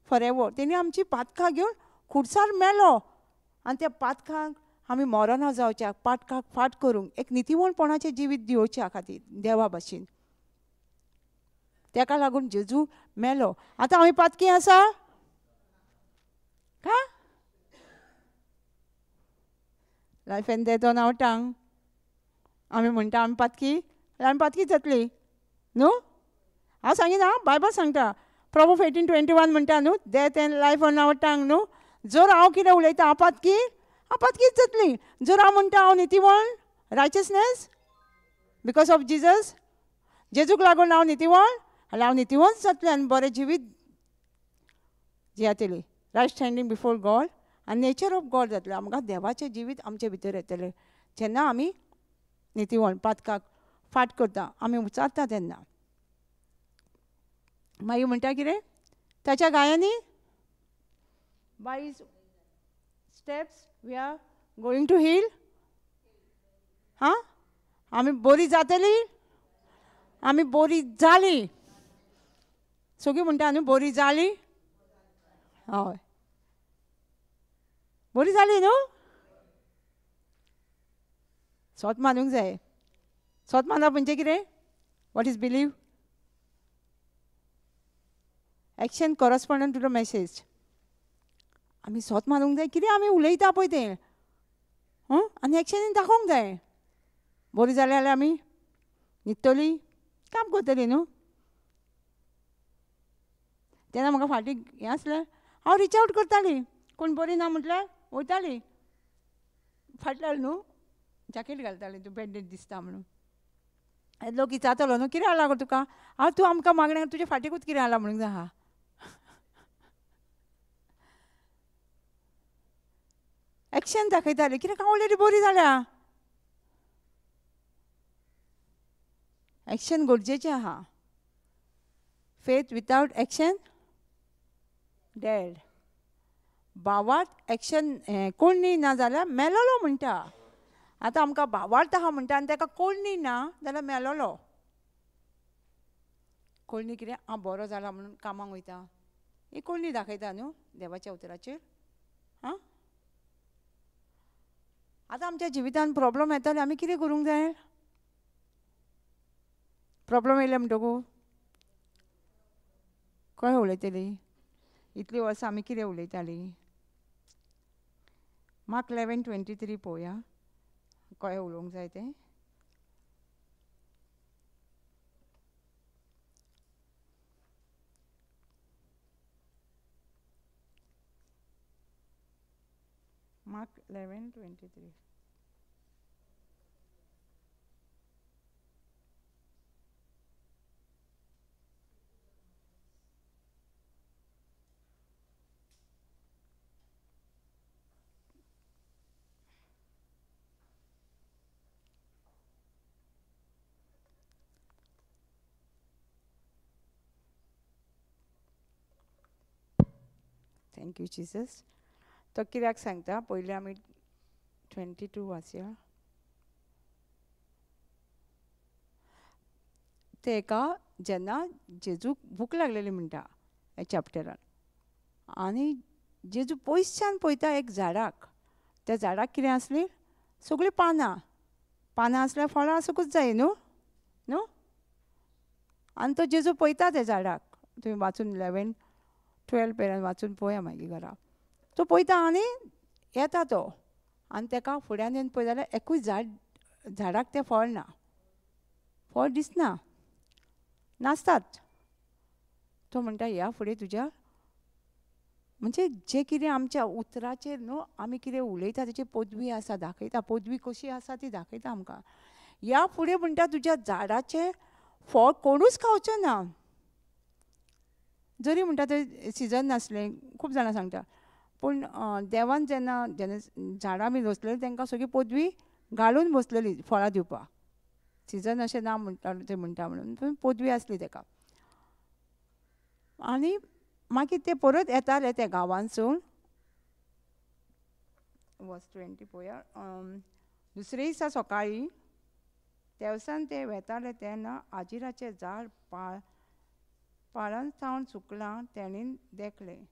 फॉर एवर तेणी आमची पातकां घेवन खुर्सार मेलो आनी त्या पातकांक आमी मरना जावच्या पातकांक फाट करूंक एक नितीवणपणाचें जिवीत दिवच्या खातीर देवा भाशेन. ताका लागून जेजू मेलो. आतां आमी पातकी आसा का? Life and death on our tongue. आमी म्हणटा आमी पातकी आमी पातकी जातली न्हू. हांव सांगिना बायबल सांगता प्रोवर्ब्स 18:21 म्हणटा न्हू death and life on our tongue न्हू. जर हांव कितें उलयता हांव पातकीच जातली. जर हांव म्हणटा हांव नितीवण रायचसनेस बिकॉज ऑफ जिजस जेजूक लागून हांव नितीवण जाल्यार हांव नितीवणच जातलें आनी बरें जिवीत जियेतली रायट स्टँडींग बिफोर गॉड आनी नेचर ऑफ गॉड जातलें. आमकां देवाचें जिवीत आमचे भितर येतलें जेन्ना आमी नितीवण पातकाक फाट करता आमी उचारता तेन्ना. मागीर म्हणटा कितें ताच्या गायांनी by steps we are going to heal. हां आमी बरी जातली आमी बरी जाली. सगळीं म्हणटा न्हू बरी जाली. हय बरी जाली न्हू. सोत मानूंक जाय. सोत मानप म्हणजे कितें? What is believe? Action correspondent to the message. आमी सोत मानूंक जाय कितें आमी उलयता पळय तें आनी एक्शनीन दाखोवंक जाय. बरी जाली जाल्यार आमी न्हिदतली काम करतली न्हू. तेन्ना म्हाका फाटीं हें आसलें हांव रिच आवट करताली. कोण बरी ना म्हटल्यार वयताली फाटल्यान न्हू जॅकेट घालताली तूं बँडेज दिसता म्हणून. लोक विचारतलो न्हू कितें जाला गो तुका. हांव तूं आमकां मागण्या तुज्या फाटीकूच कितें जाला म्हणूंक जाय. एक्शन दाखयताली कित्याक हांव ऑलरेडी बरी जाल्या. एक्शन गरजेचें आहा. Faith without action dead. भावार्थ एक्शन कोणी ना जाल्यार मेलोलो म्हणटा. आतां आमकां भावार्थ आहा म्हणटा आनी ताका कोणी ना जाल्यार मेलोलो. कोणी कितें हांव बरो जाला म्हणून कामाक वयता ही कोणी दाखयता न्हू देवाच्या उतराचेर. हां आतां आमच्या जिवितान प्रॉब्लम येताले आमी कितें करूंक जाय? प्रॉब्लम येयले म्हणटकूच कशें उलयतली? इतलीं वर्सां आमी कितें उलयतालीं? मार्क 11:23 पळोवया कशें उलोवंक जाय तें. मार्क 11:23. Thank you Jesus. तो कित्याक सांगता पयलीं आमी 22 वाचया. ते एका जेन्ना जेजूक भूक लागलेली म्हणटा ह्या चॅप्टरान, आनी जेजू पयसच्यान पळयता एक झाडाक. त्या झाडाक कितें आसली? सगळीं पानां. पानां आसल्यार फळां आसूंकूच जाय न्हू न्हू. आनी तो जेजू पळयता त्या झाडाक. तुमी वाचून 11-12 पेरान वाचून पळोवया मागीर घरा. तो पळयता आनी येता तो, आनी ताका फुड्यान येवन पळय जाल्यार एकूय झाडाक तें फळ ना. फळ दिसना, नासतात. तो म्हणटा ह्या फुडें तुज्या म्हणजे जें कितें आमच्या उतराचेर न्हू आमी कितें उलयता तेची पदवी आसा, दाखयता. पदवी कशी आसा ती दाखयता आमकां. ह्या फुडें म्हणटा तुज्या झाडाचें फळ कोणूच खावचो ना. जरी म्हणटा ते सिजन नासलें, खूब जाणां सांगता. पूण देवान जेन्ना झाडां बी बसलेलीं तांकां सगळी पदवी घालून बसलेली फळां दिवपाक. सिजन अशें ना म्हणटा ते म्हणटा म्हणून, पूण पदवी आसली ताका. आनी मागीर ते परत येताले त्या गांवांसून. वर्स 20 पळोवया. दुसरे दिसा सकाळीं देवसान ते वेताले तेन्ना आजिराचें झाड पाळान सावन सुकलां तेणीन देखलें.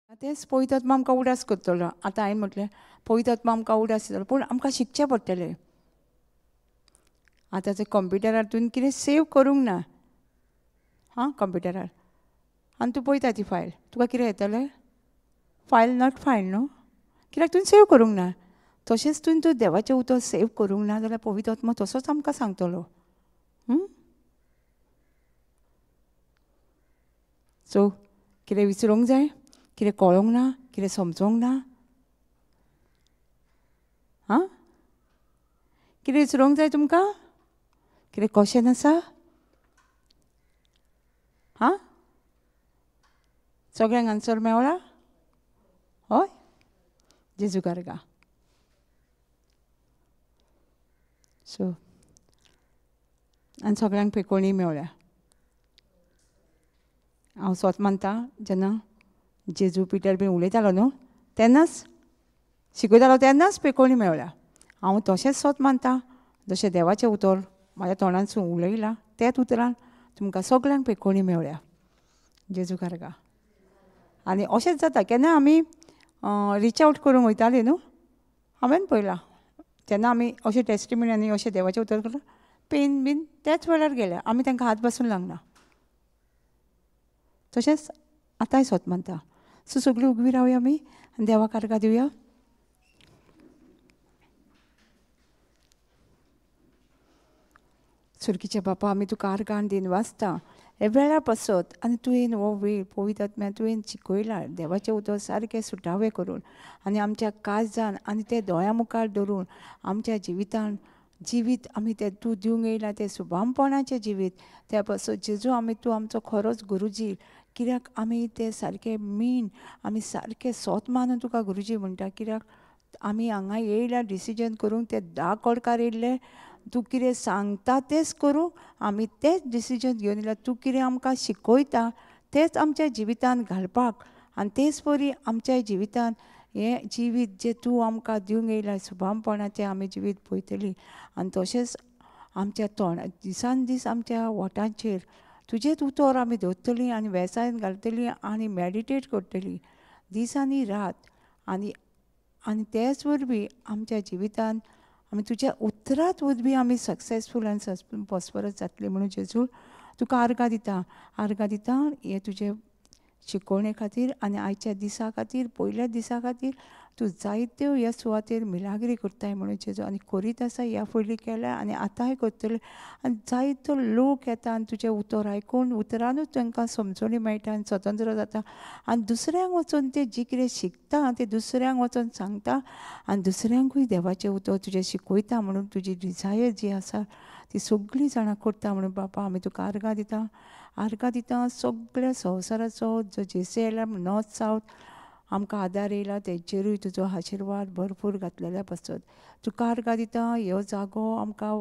तेच पवित्र आत्मा आमकां उडास करतलो. आतां हांवें म्हटलें पवित्र आत्मा आमकां उडास दितलो, पूण आमकां शिकचें पडटलें. आतां ते कंप्युटरार तुवें कितें सेव करूंक ना, कंप्युटरार, आनी तूं पळयता ती फायल, तुका कितें येतलें? फायल नॉट फायंड न्हू, कित्याक तुवें सेव करूंक ना. तशेंच तुवें तूं देवाचें उतर सेव करूंक ना जाल्यार पवित्र आत्मा तसोच आमकां सांगतलो. सो कितें विसरूंक जाय, कितें कळोंक ना, कितें समजोंक ना, कितें विसरूंक जाय तुमकां? कितें क्वेशन आसा? सगळ्यांक आन्सर मेवळा? हय, जेजू कारगा. सो आनी सगळ्यांक पेकोळणी मेवल्या. हांव स्वत मानता जेन्ना जेजू पिटर बी उलयतालो न्हू तेन्नाच शिकयतालो तेन्नाच पेकोळणी मेवल्या. हांव तशेंच स्वत मानता जशें देवाचें उतर म्हाज्या तोंडांतसून उलयलां तेच उतरान तुमकां सगळ्यांक पेकोळणी मेवल्या. जेजू कारगा. आनी अशेंच जाता केन्ना आमी रिच आवट करूंक वयतालीं न्हू, हांवें पळयलां जेन्ना आमी अशें टेस्टिमोनी अशें देवाचें उतर करता पेन बीन त्याच वेळार गेल्या, आमी तांकां हात पासूंक लागना. तशेंच आतांय स्वत मानता. सो सगळीं उबी रावया आमी आनी देवाक कारगा दिवया. सुरकीचे बापा, आमी तुका आर्गां दिन वाचता हे वेळा पासत आनी तुवें हो वेळ पवित्र आत्म्यान तुवें शिकयला देवाचें उतर सारकें सुटावें करून आनी आमच्या काळजान आनी ते दोळ्या मुखार धरून आमच्या जिवितान जिवीत आमी तें तूं दिवंक येयला तें सुभामपणाचें जिवीत त्या पासत जेजू आमी तूं आमचो खरोच गुरुजी. कित्याक आमी तें सारकें मीन आमी सारकें स्वत मानून तुका गुरुजी म्हणटा. कित्याक आमी हांगा येयल्या डिसिजन करूंक ते 10 कडकार येयल्ले तूं कितें सांगता तेंच करूं आमी तेंच डिसिजन घेवन येयल्या. तूं कितें आमकां शिकयता तेंच आमच्या जिवितान घालपाक आनी तेच परी आमच्या जिवितान हें जिवीत जें तूं आमकां दिवंक येयला सुभामपणाचें आमी जिवीत पळयतलीं. आनी तशेंच आमच्या दिसान दीस आमच्या ओंठांचेर तुजेंच उतर आमी दवरतलीं आनी वेसायन घालतलीं आनी मेडिटेट करतलीं दीस आनी रात. आनी आनी तेच वरवीं आमच्या जिवितान आमी तुज्या उतरांत वरवीं आमी सक्सेसफूल आनी प्रॉस्परस जातलीं म्हणून जेजू तुका आर्गां दिता. आर्गां दिता हे तुजे शिकोवणे खातीर आनी आयच्या दिसा खातीर पयल्या दिसा खातीर तूं जायत्यो ह्या सुवातेर मिलाग्री करताय म्हणून जेजू आनी करीत आसा ह्या पयलीं केल्या आनी आतांय करतले. आनी जायतो लोक येता आनी तुजें उतर आयकून उतरानूच तांकां समजणी मेळटा आनी स्वतंत्र जाता आनी दुसऱ्यांक वचून ते जी कितें शिकता ते दुसऱ्यांक वचून सांगता आनी दुसऱ्यांकूय देवाचें उतर तुजें शिकयता म्हणून तुजी डिझायर जी आसा ती सगळीं जाणां करता म्हणून बापा आमी तुका आर्गां दिता. आर्गां दिता सगळ्या संवसाराचो जो जेसेलम नॉर्थ सावथ आमकां आदार येयला तेंचेरूय तुजो आशिर्वाद भरपूर घातलेल्या पासत तुका आर्गां दिता. ह्यो जागो आमकां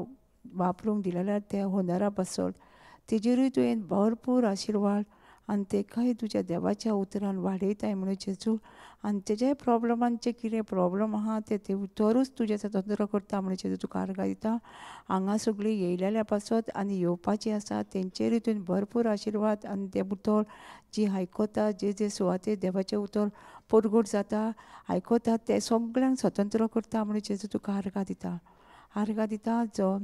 वापरूंक दिलेल्या त्या होनरा पासत तेजेरूय तुवें भरपूर आशिर्वाद आनी तेकाय तुज्या देवाच्या उतरान वाडयताय म्हणून जेजू आनी तेजे प्रॉब्लमांचे कितें प्रॉब्लम आहा ते उतरूच तुजें स्वतंत्र करता म्हणून जेजू तुका आर्गां दिता. हांगा सगळीं येयलेल्या पासत आनी येवपाचीं आसा तेंचेरूय तुवें भरपूर आशिर्वाद आनी तें उतर जी आयकता जे सुवातेर देवाचें उतर परगट जाता आयकतात ते सगळ्यांक स्वतंत्र करता म्हणून जेजू तुका आर्गां दिता. आर्गां दिता जो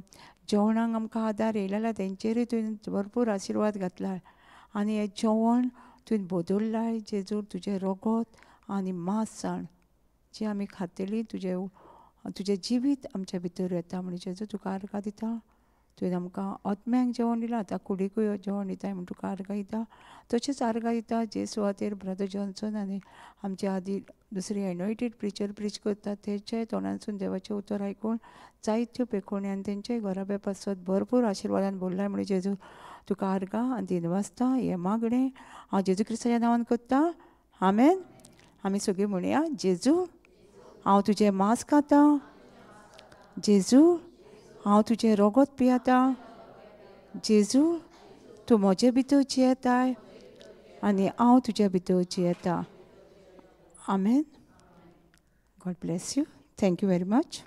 जेवणाक आमकां आदार येयलेल्या तेंचेरूय तुवें भरपूर आशिर्वाद घातला आनी हें जेवण तुवें बदल्लाय जेजू तुजें रगत आनी मांस जाण जी आमी खातलीं तुजें जिवीत आमच्या भितर येता म्हणून जेजू तुका आर्गां दिता. तुवें आमकां आत्म्यांक जेवण दिलां आतां कुडीकूय जेवण दिताय म्हणून तुका आर्गां दिता. तशेंच आर्गां दिता जे सुवातेर ब्रदर जॉन्सन आनी आमचे आदी दुसरे एनॉयटेड प्रिचर प्रीच करतात तेंच्याय तोंडांतसून देवाचें उतर आयकून जायत्यो पेखोवणी आनी तेंच्याय घरा पासत भरपूर आशिर्वादान भरलाय म्हणून जेजू तुका आर्गां आनी दिन वाजता हें मागणें हांव जेजू क्रिस्ताच्या नांवान करता. आमेन. आमी सगळीं म्हणया जेजू हांव तुजें मांस खातां. जेजू हांव तुजें रगत पियेतां. जेजू तूं म्हजे भितर जियेताय आनी हांव तुज्या भितर जियेतां. Amen. God bless you. Thank you very much.